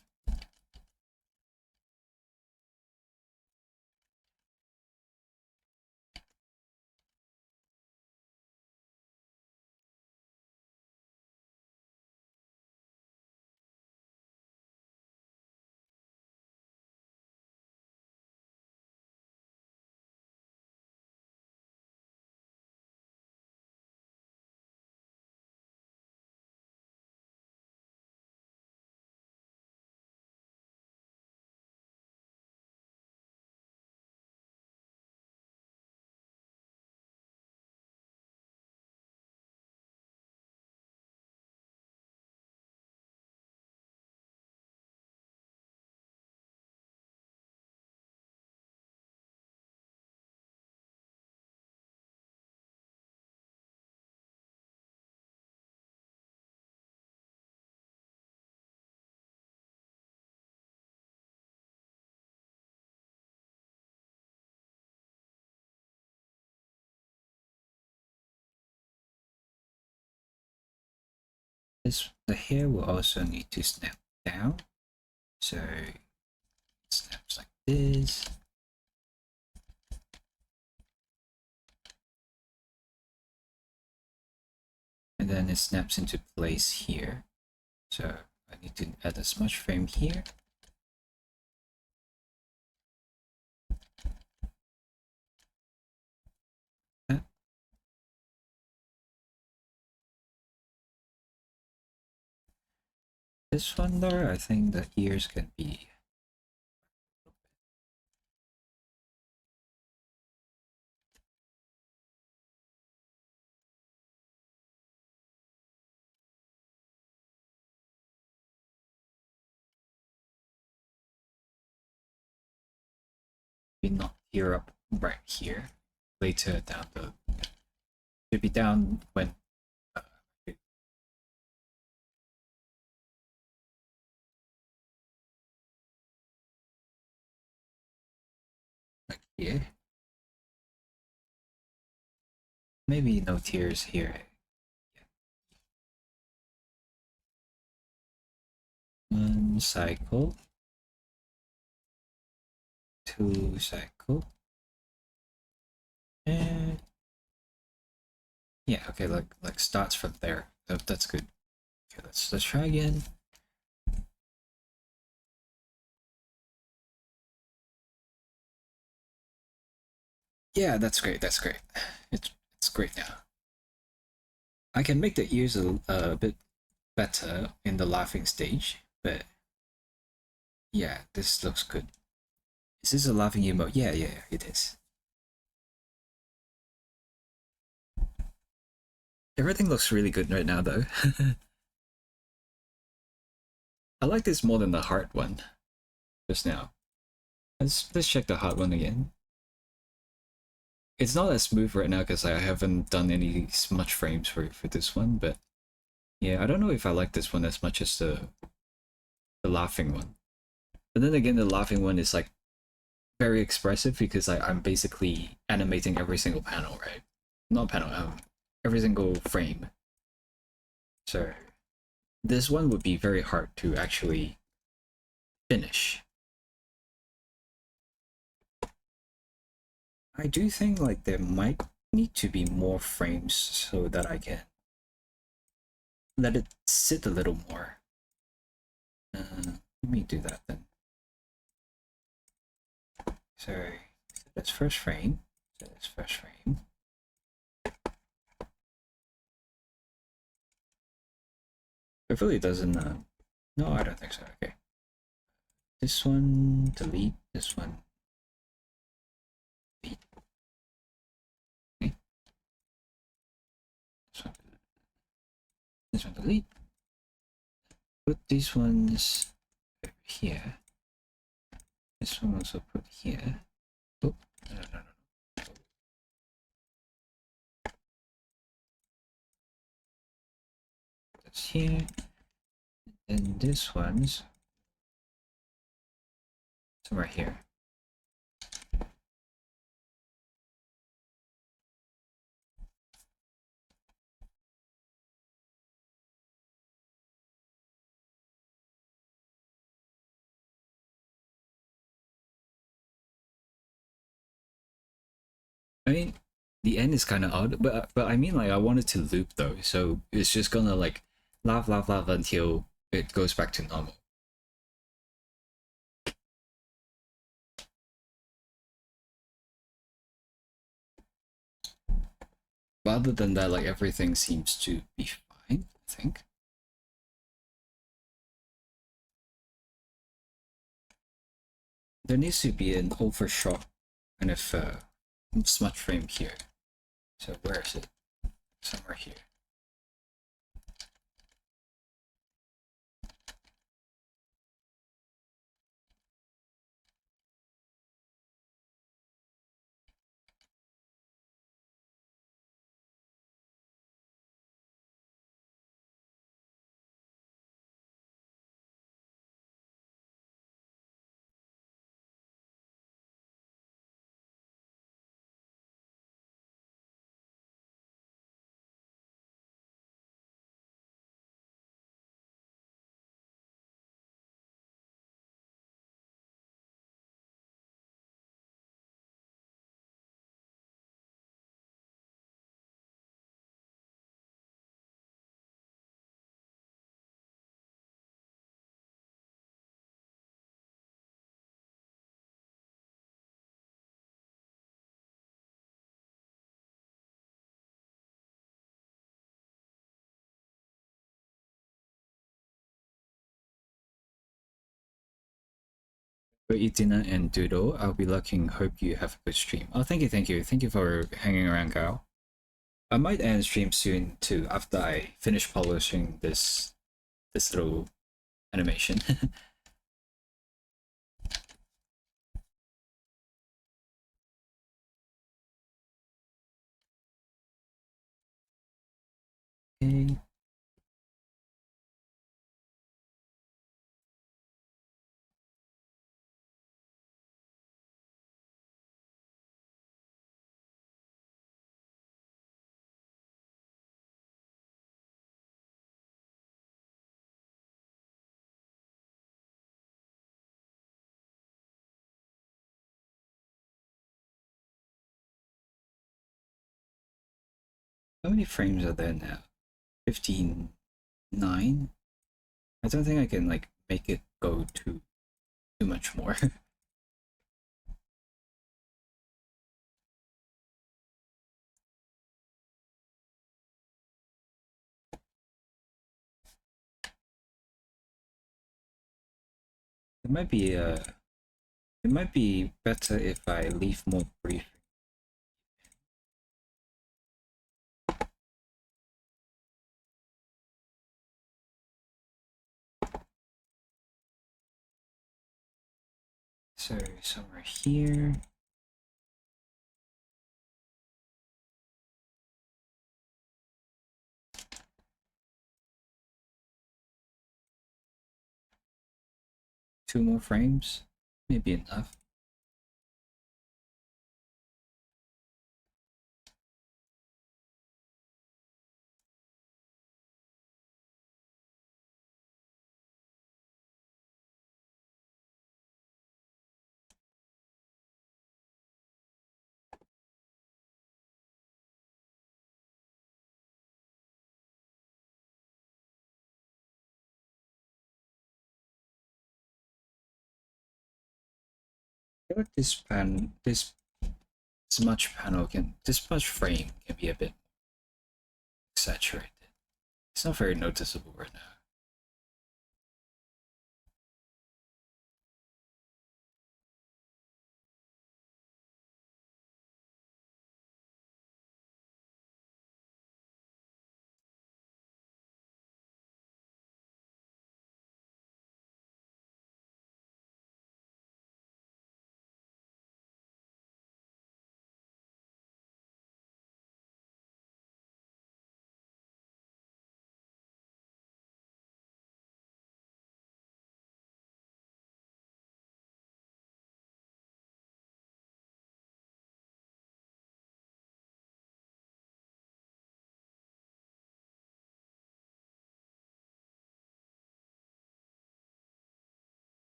The hair will also need to snap down. So it snaps like this. And then it snaps into place here. So I need to add a smudge frame here. This one though, I think the ears can be not here up right here. Later down the should be down when like here. Maybe no tears here. One cycle. Two cycle. And yeah, okay, like starts from there. That's good. Okay, let's try again. Yeah, that's great. That's great. It's great now. I can make the ears a bit better in the laughing stage, but yeah, this looks good. Is this a laughing emote? Yeah, it is. Everything looks really good right now, though. I like this more than the heart one just now. Let's check the heart one again. It's not as smooth right now because I haven't done any smudge frames for this one, but yeah, I don't know if I like this one as much as the laughing one. But then again, the laughing one is like very expressive because I'm basically animating every single panel, right? Not panel, every single frame. So this one would be very hard to actually finish. I do think like there might need to be more frames so that I can let it sit a little more. Let me do that then. So that's first frame. So that's first frame. Hopefully it doesn't. No, I don't think so. Okay. This one delete. This one delete. Okay. This one delete. Put these ones over here. This one also put here. Oh, no. That's here. And this one's somewhere here. I mean, the end is kind of odd, but I mean, like, I wanted to loop though, so it's just gonna like laugh until it goes back to normal. But other than that, like everything seems to be fine, I think. There needs to be an overshot kind of smudge frame here. So where is it? Somewhere here. For Itina and Doodle, I'll be looking. Hope you have a good stream. Oh, thank you, thank you. Thank you for hanging around, Gal. I might end stream soon too after I finish publishing this little animation. Okay. How many frames are there now? 15.9? I don't think I can like make it go too much more. It might be it might be better if I leave more brief. So somewhere here. Two more frames, maybe enough. feel like this much panel can, this much frame can be a bit saturated. It's not very noticeable right now.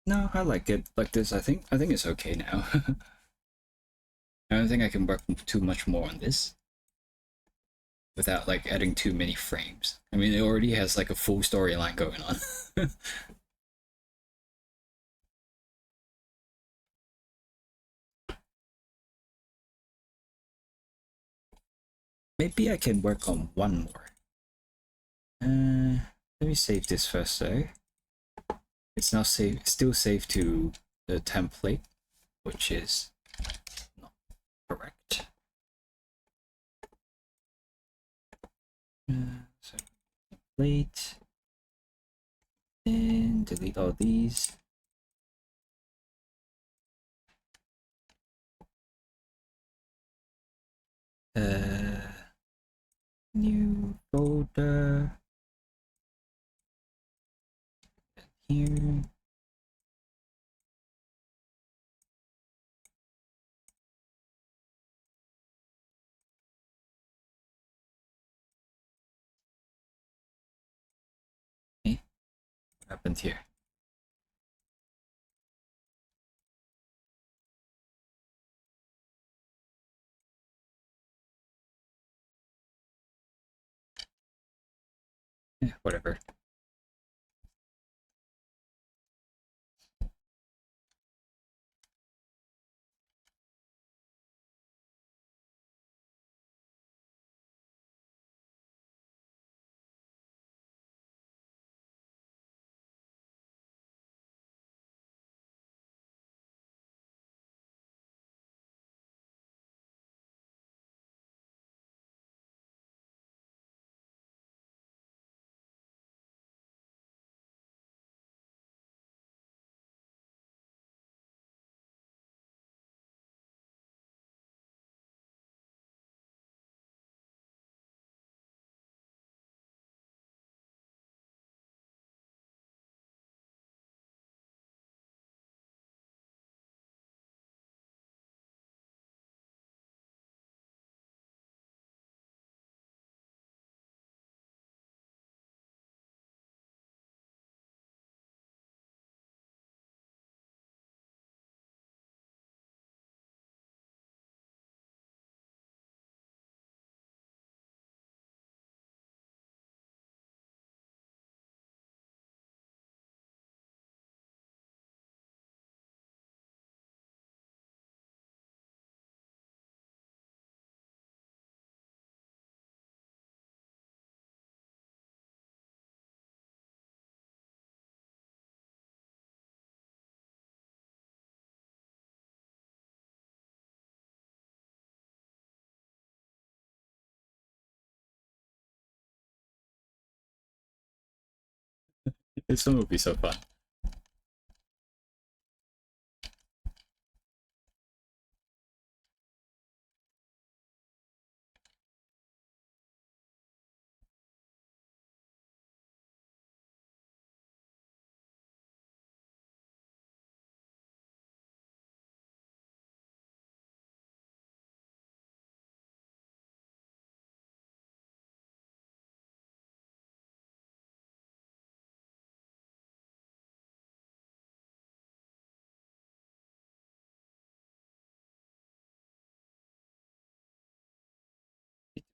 No, I like it like this. I think it's okay now. I don't think I can work too much more on this without like adding too many frames. I mean, it already has like a full storyline going on. Maybe I can work on one more. Let me save this first though. It's now still saved to the template, which is not correct. So template, and delete all these. New folder here. Okay, what happened here? Whatever. This one would be so fun.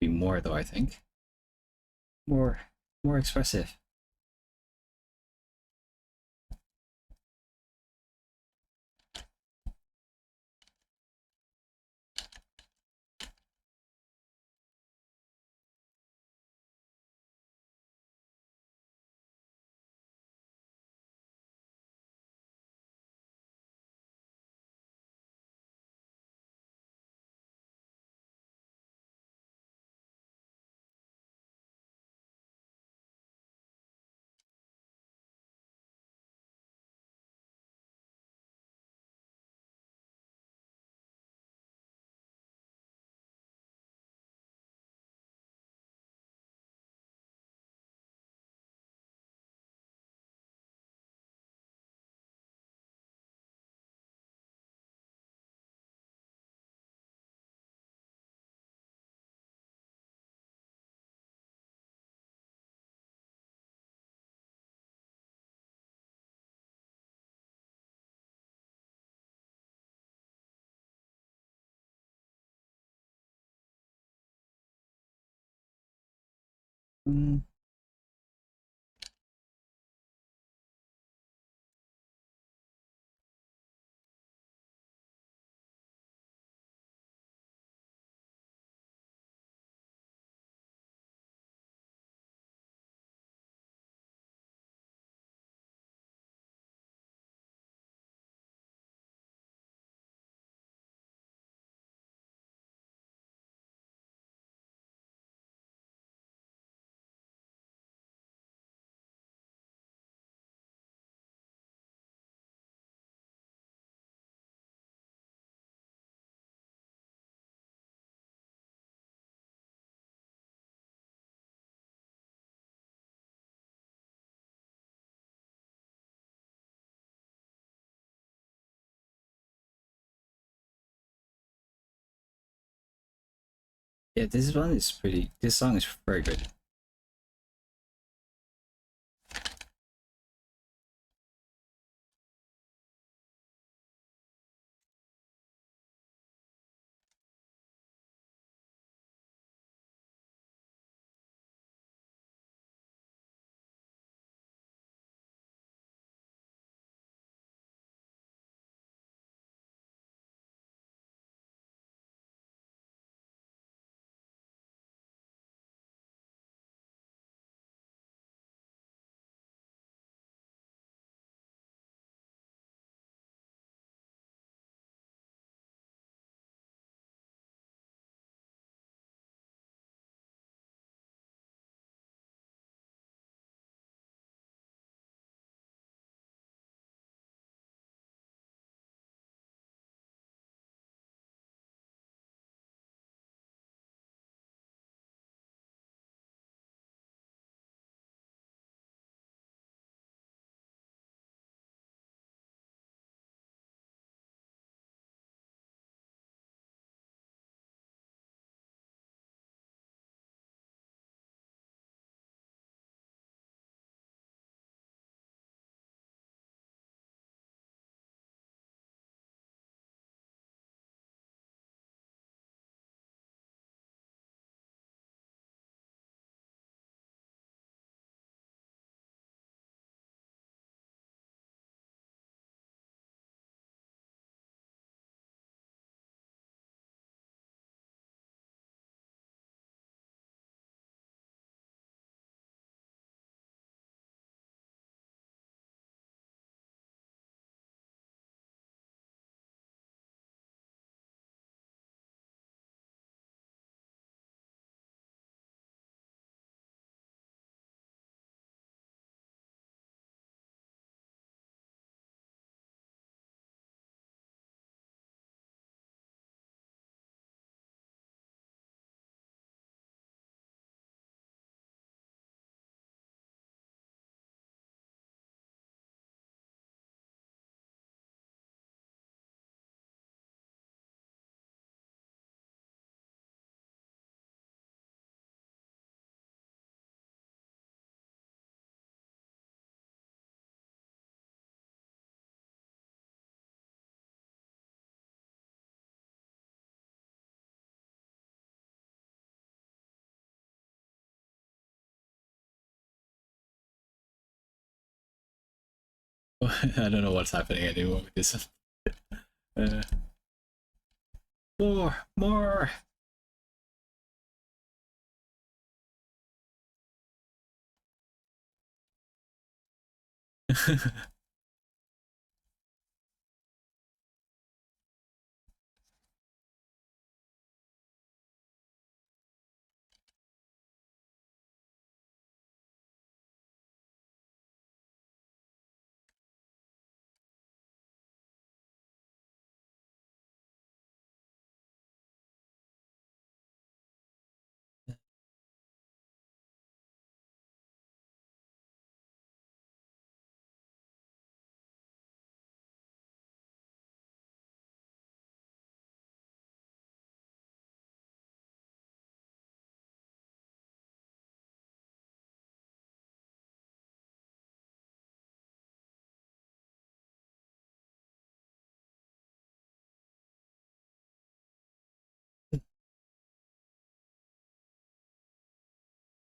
be more though, I think. More expressive. Mm. Yeah, this one is pretty. This song is very good. I don't know what's happening anymore with this. Uh, more.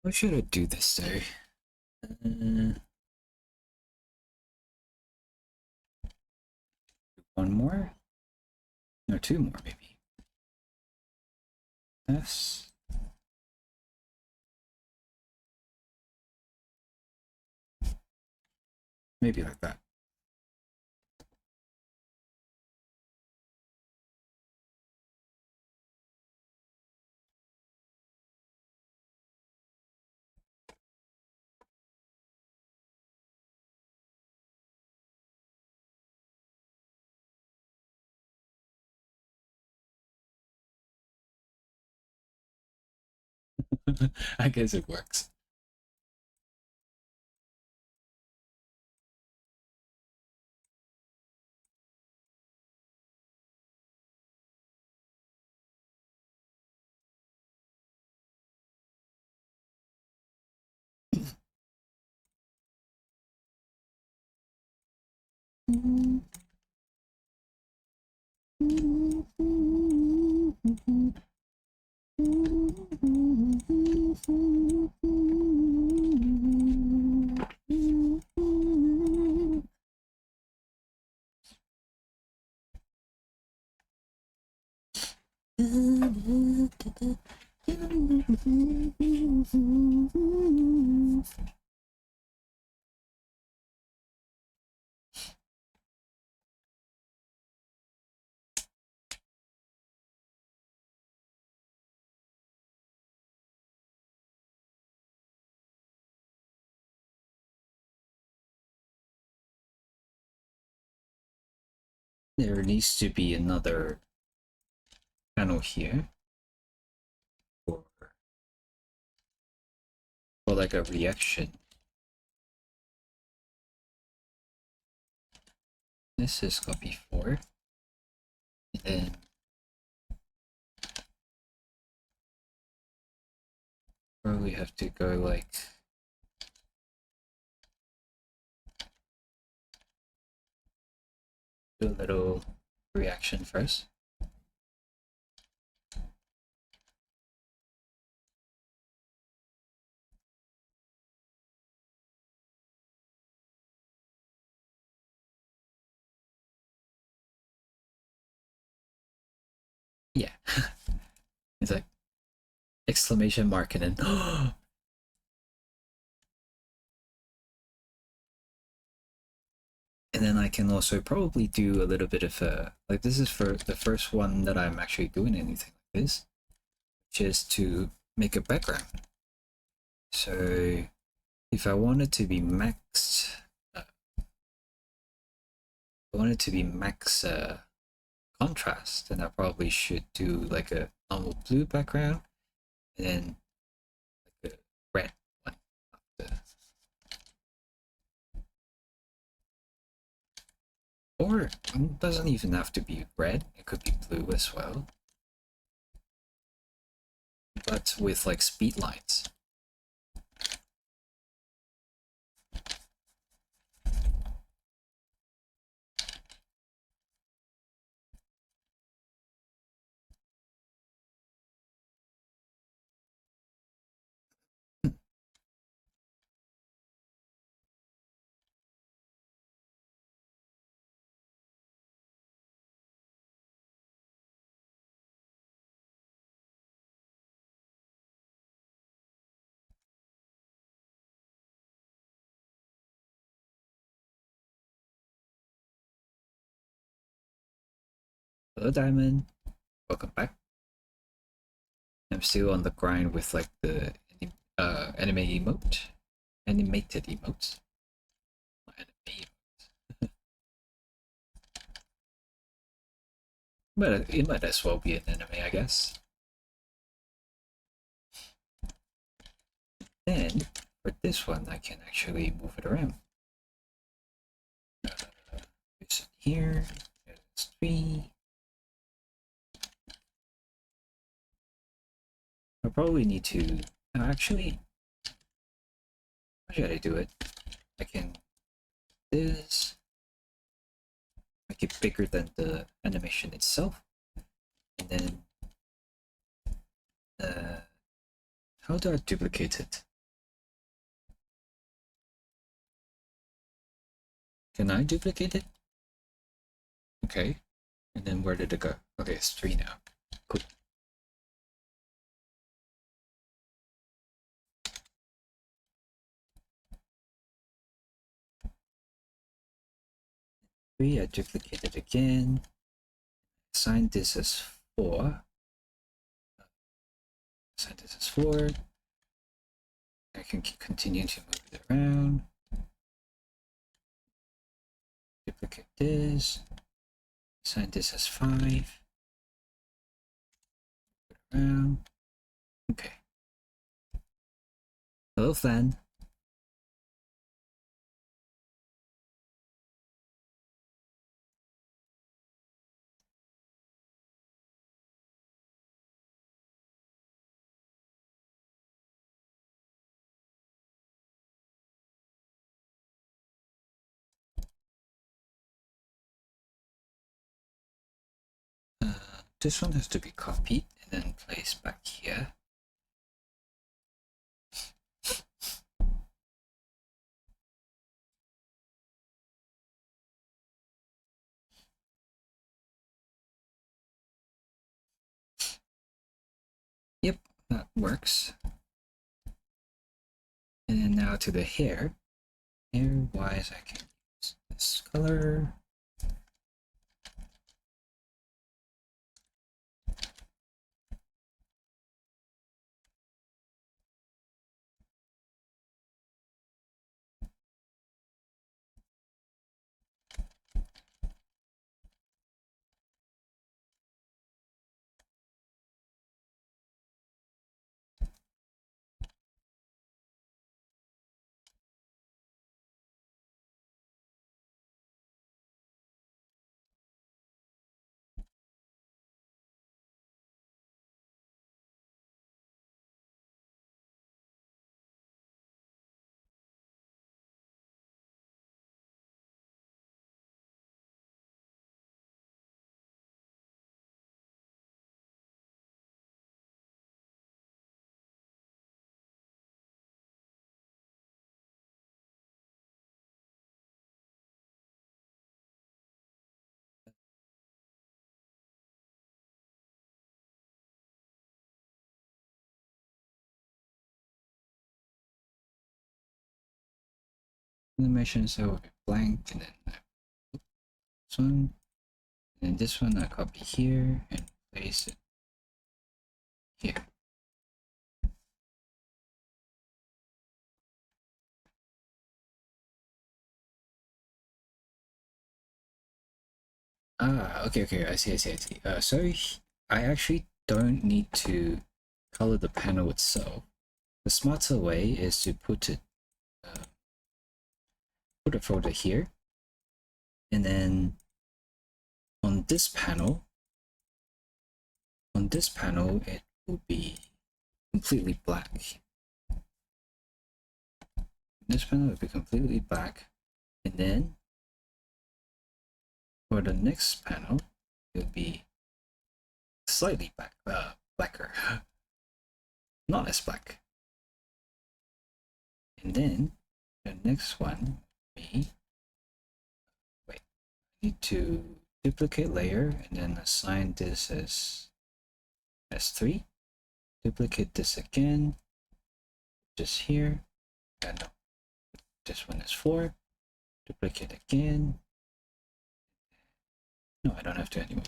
What should I do this day? One more? No, two more maybe. This. Maybe like that. I guess it works. There needs to be another panel here for, for like a reaction. This is got before. And then probably have to go like do a little reaction first. Yeah. It's like exclamation mark and then and then I can also probably do a little bit of a like this is for the first one that I'm actually doing anything like this, which is to make a background. So if I want it to be max I want it to be max contrast, then I probably should do like a normal blue background and then like a red one after. Or it doesn't even have to be red, it could be blue as well. But with like speed lines. Hello, Diamond. Welcome back. I'm still on the grind with like the animated emotes. Anime emotes. But it might as well be an anime, I guess. Then for this one, I can actually move it around. It's here. It's 3. I probably need to actually. How should I do it? I can this make it bigger than the animation itself, and then how do I duplicate it? Can I duplicate it? Okay, and then where did it go? Okay, it's 3 now. Cool. I duplicate it again. Assign this as 4. Assign this as 4. I can continue to move it around. Duplicate this. Assign this as 5. Move it around. Okay. Hello, fan. This one has to be copied and then placed back here. Yep, that works. And then now to the hair. Hair-wise, I can use this color. Animation, so blank, and then this one, and then this one I copy here and place it here. Ah, okay, I see. So I actually don't need to color the panel itself. The smarter way is to put a folder here, and then on this panel, it will be completely black. This panel will be completely black, and then for the next panel, it will be slightly blacker, not as black. And then the next one will be, wait, I need to duplicate layer and then assign this as S3. Duplicate this again, just here. No, this one is 4. Duplicate again. No, I don't have to anymore.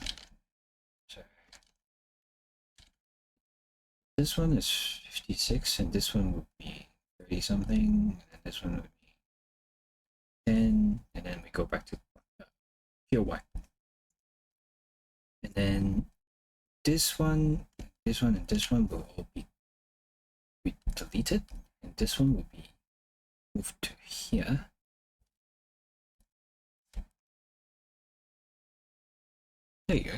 This one is 56, and this one would be 30 something, and this one would be 10, and then we go back to tier 1. And then this one, and this one will all be deleted, and this one will be moved to here. There you go.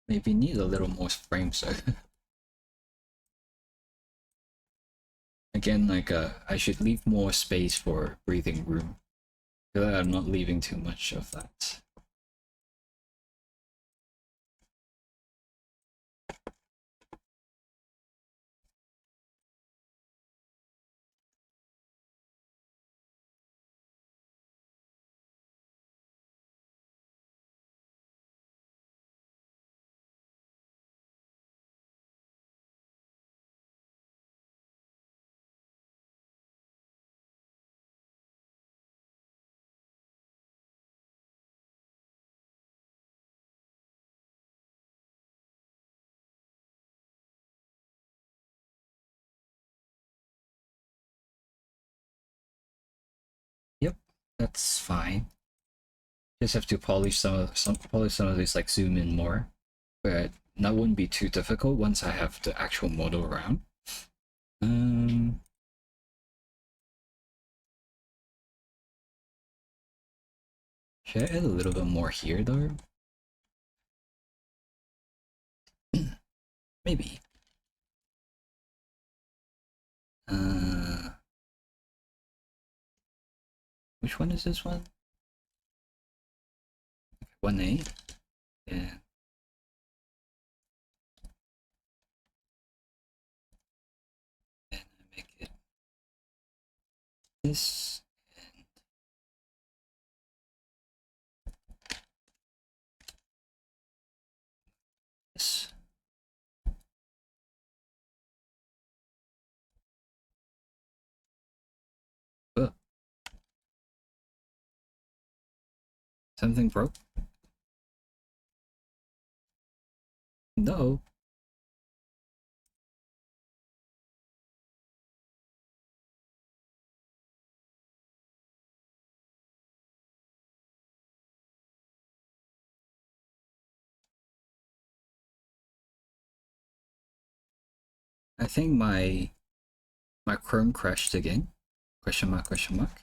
Maybe need a little more frames though. Again, like I should leave more space for breathing room. I feel like I'm not leaving too much of that. Yep, that's fine. Just have to polish some of these, like zoom in more, but that wouldn't be too difficult once I have the actual model around. Should I add a little bit more here though? Maybe. Which one is this one? 1A. Yeah. And I make it this and this. Oh, something broke? No. I think my Chrome crashed again. Question mark, question mark.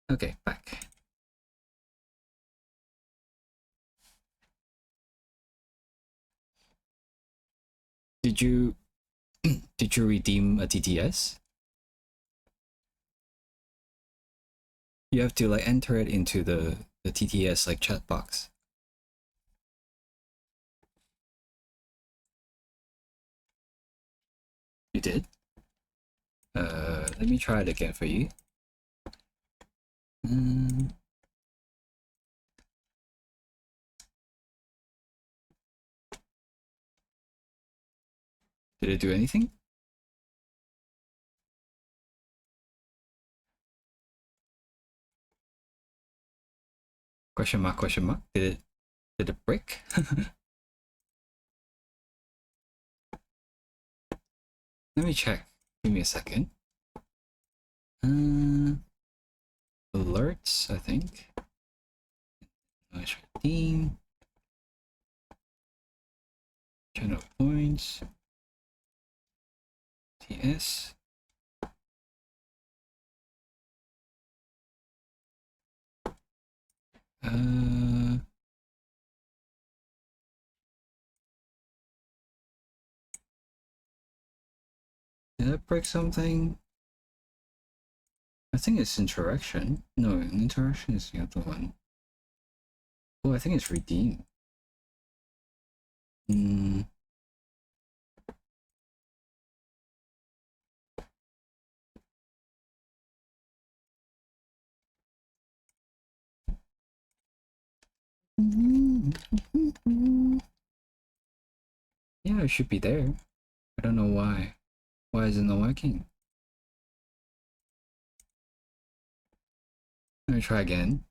Okay, back. Did you did you redeem a TTS? You have to like enter it into the TTS like chat box. You did? Let me try it again for you. Did it do anything? Question mark, question mark. Did it break? Let me check. Give me a second. Alerts, I think. Noise redeem. Channel points. TS. Did I break something? I think it's interaction. No, interaction is the other one. Oh, I think it's redeem. Yeah, it should be there. I don't know why. Why is it not working? Let me try again.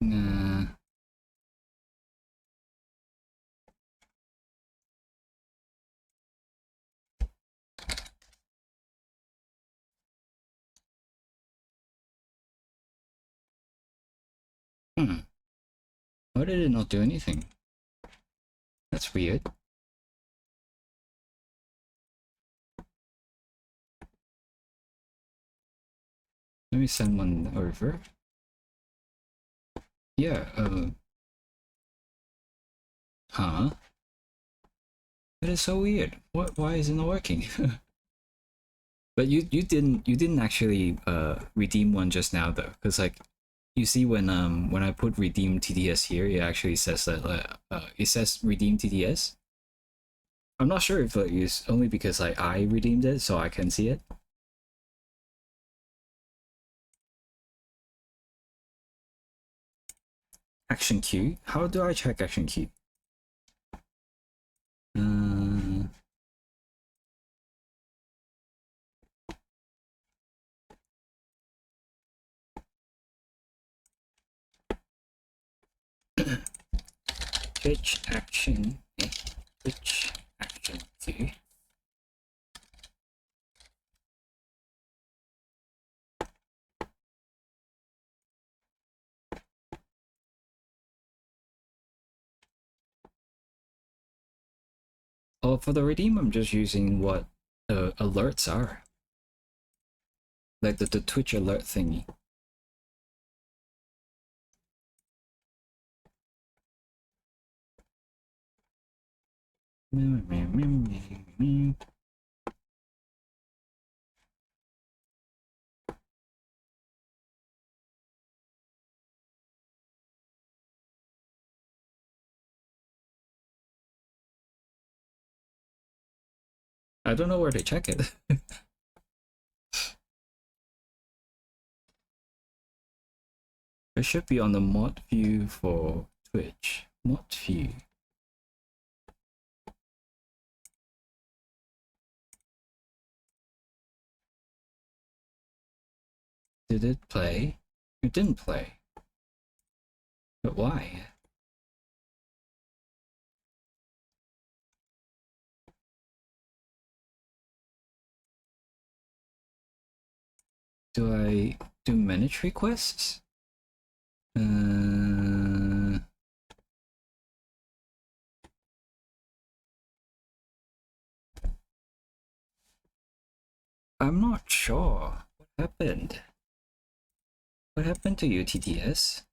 Nah. Why did it not do anything? That's weird. Let me send one over. Yeah, huh? That is so weird. What? Why is it not working? But you didn't actually redeem one just now though, because like you see when I put redeem TTS here, it actually says that it says redeem TTS. I'm not sure if it's only because like I redeemed it so I can see it. Action queue. How do I check action queue? Twitch action. Twitch action queue. Oh, for the redeem, I'm just using what the alerts are. Like the Twitch alert thingy. I don't know where to check it. It should be on the mod view for Twitch. Mod view. Did it play? It didn't play. But why? Do I do manage requests? I'm not sure. What happened? What happened to you, TTS?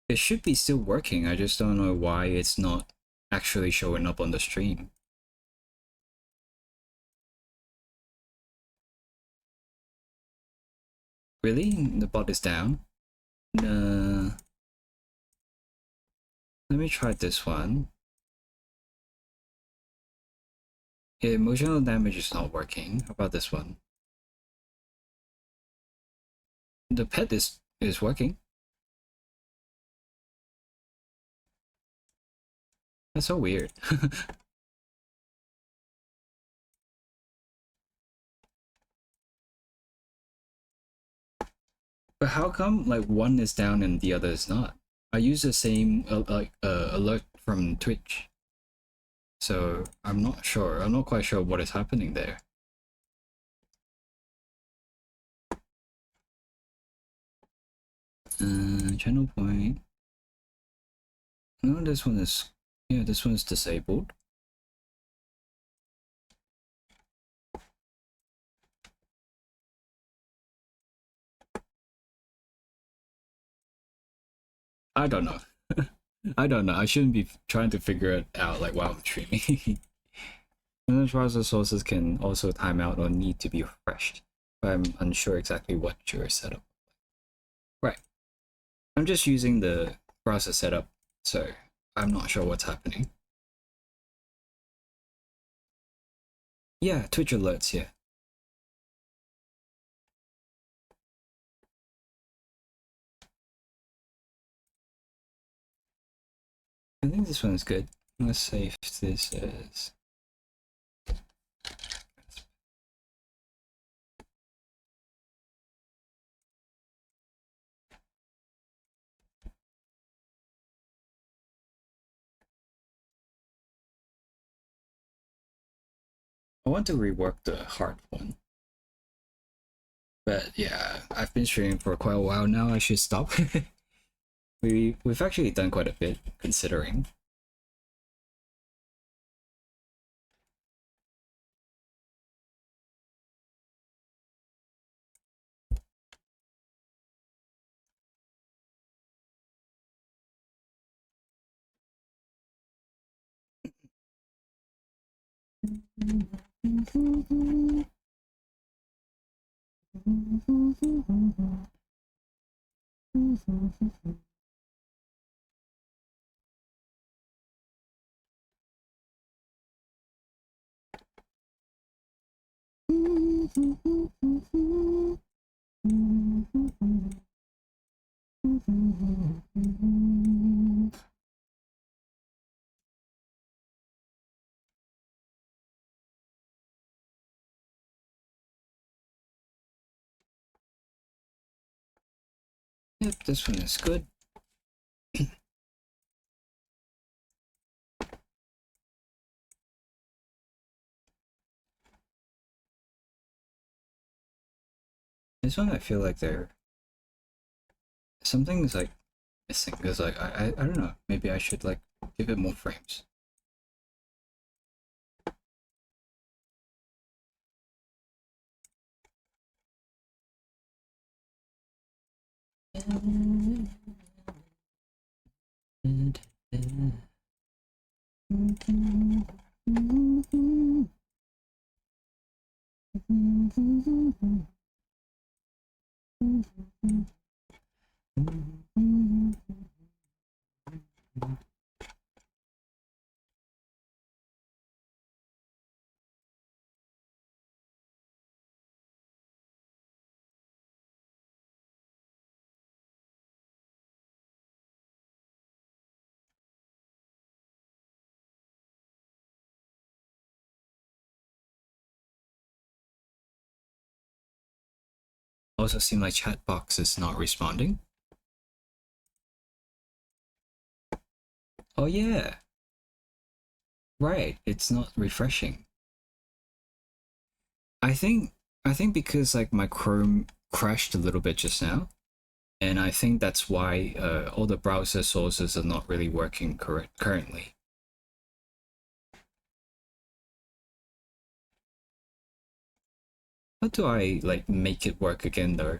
It should be still working, I just don't know why it's not actually showing up on the stream. Really? The bot is down? Let me try this one. Yeah, emotional damage is not working. How about this one? The pet is working. That's so weird. But how come like one is down and the other is not? I use the same alert from Twitch, so I'm not sure. I'm not quite sure what is happening there. Channel point. No, this one is, yeah, this one is disabled. I don't know. I don't know. I shouldn't be trying to figure it out like while I'm streaming. Sometimes browser sources can also time out or need to be refreshed. I'm unsure exactly what your setup. Right. I'm just using the browser setup, so I'm not sure what's happening. Yeah, Twitch alerts, yeah. I think this one is good. Let's save this as... I want to rework the hard one. But yeah, I've been streaming for quite a while now, I should stop. We've actually done quite a bit, considering. Yep, this one is good. This one I feel like something's like missing, because like I don't know, maybe I should like give it more frames. Also seem like chat box is not responding. Oh yeah. Right, it's not refreshing. I think because like my Chrome crashed a little bit just now, and I think that's why all the browser sources are not really working currently. How do I like make it work again though?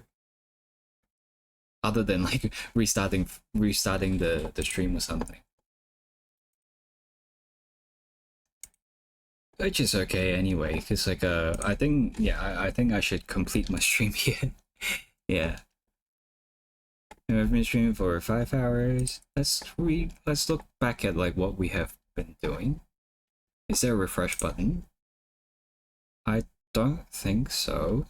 Other than like restarting the stream or something. Which is okay anyway, because like I think yeah, I think I should complete my stream here. Yeah. And I've been streaming for 5 hours. Let's look back at like what we have been doing. Is there a refresh button? I don't think so.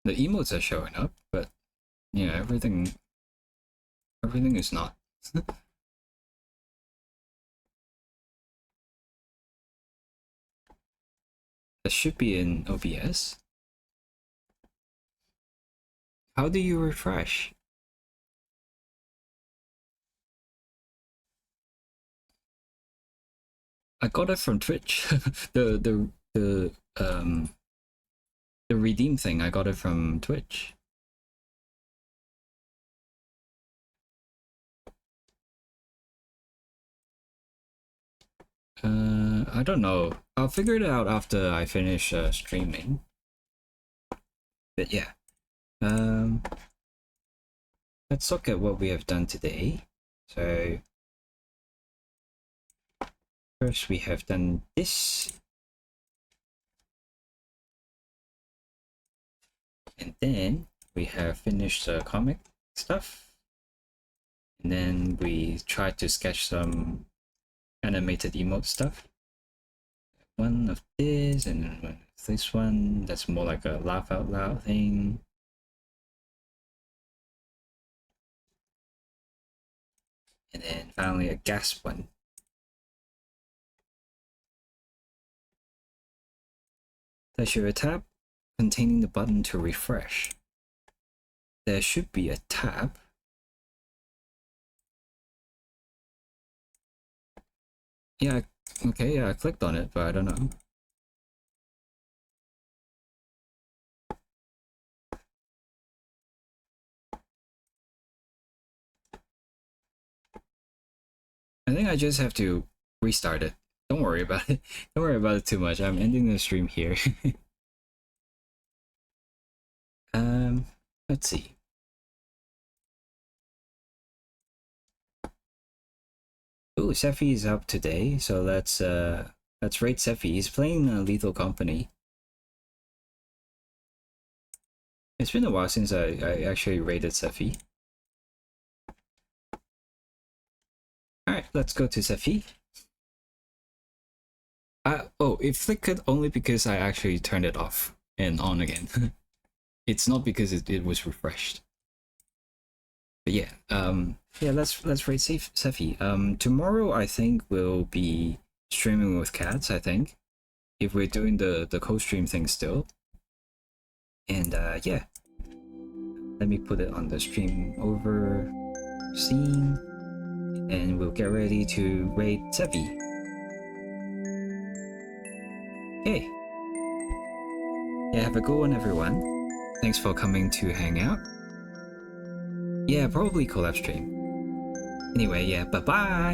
The emotes are showing up, but yeah, everything is not. That should be in OBS. How do you refresh? I got it from Twitch. The redeem thing, I got it from Twitch. I don't know. I'll figure it out after I finish streaming. But yeah. Let's look at what we have done today. So First, we have done this. And then we have finished the comic stuff. And then we tried to sketch some animated emote stuff. One of this, and then one of this one. That's more like a laugh out loud thing. And then finally a gasp one. There's your tab containing the button to refresh. There should be a tab. Yeah, okay, yeah, I clicked on it, but I don't know. I think I just have to restart it. Don't worry about it. Don't worry about it too much. I'm ending the stream here. Let's see. Ooh, Sephi is up today, so let's rate Sephi. He's playing Lethal Company. It's been a while since I actually rated Sephi. Alright, let's go to Sephi. Oh, it flickered only because I actually turned it off and on again. It's not because it was refreshed. But yeah, yeah, let's rate Sephi. Tomorrow I think we'll be streaming with cats, I think. If we're doing the co-stream thing still. And yeah. Let me put it on the stream over scene. And we'll get ready to rate Sephi. Okay. Yeah, have a good one, everyone. Thanks for coming to hang out. Yeah, probably collab stream. Anyway, yeah, bye-bye!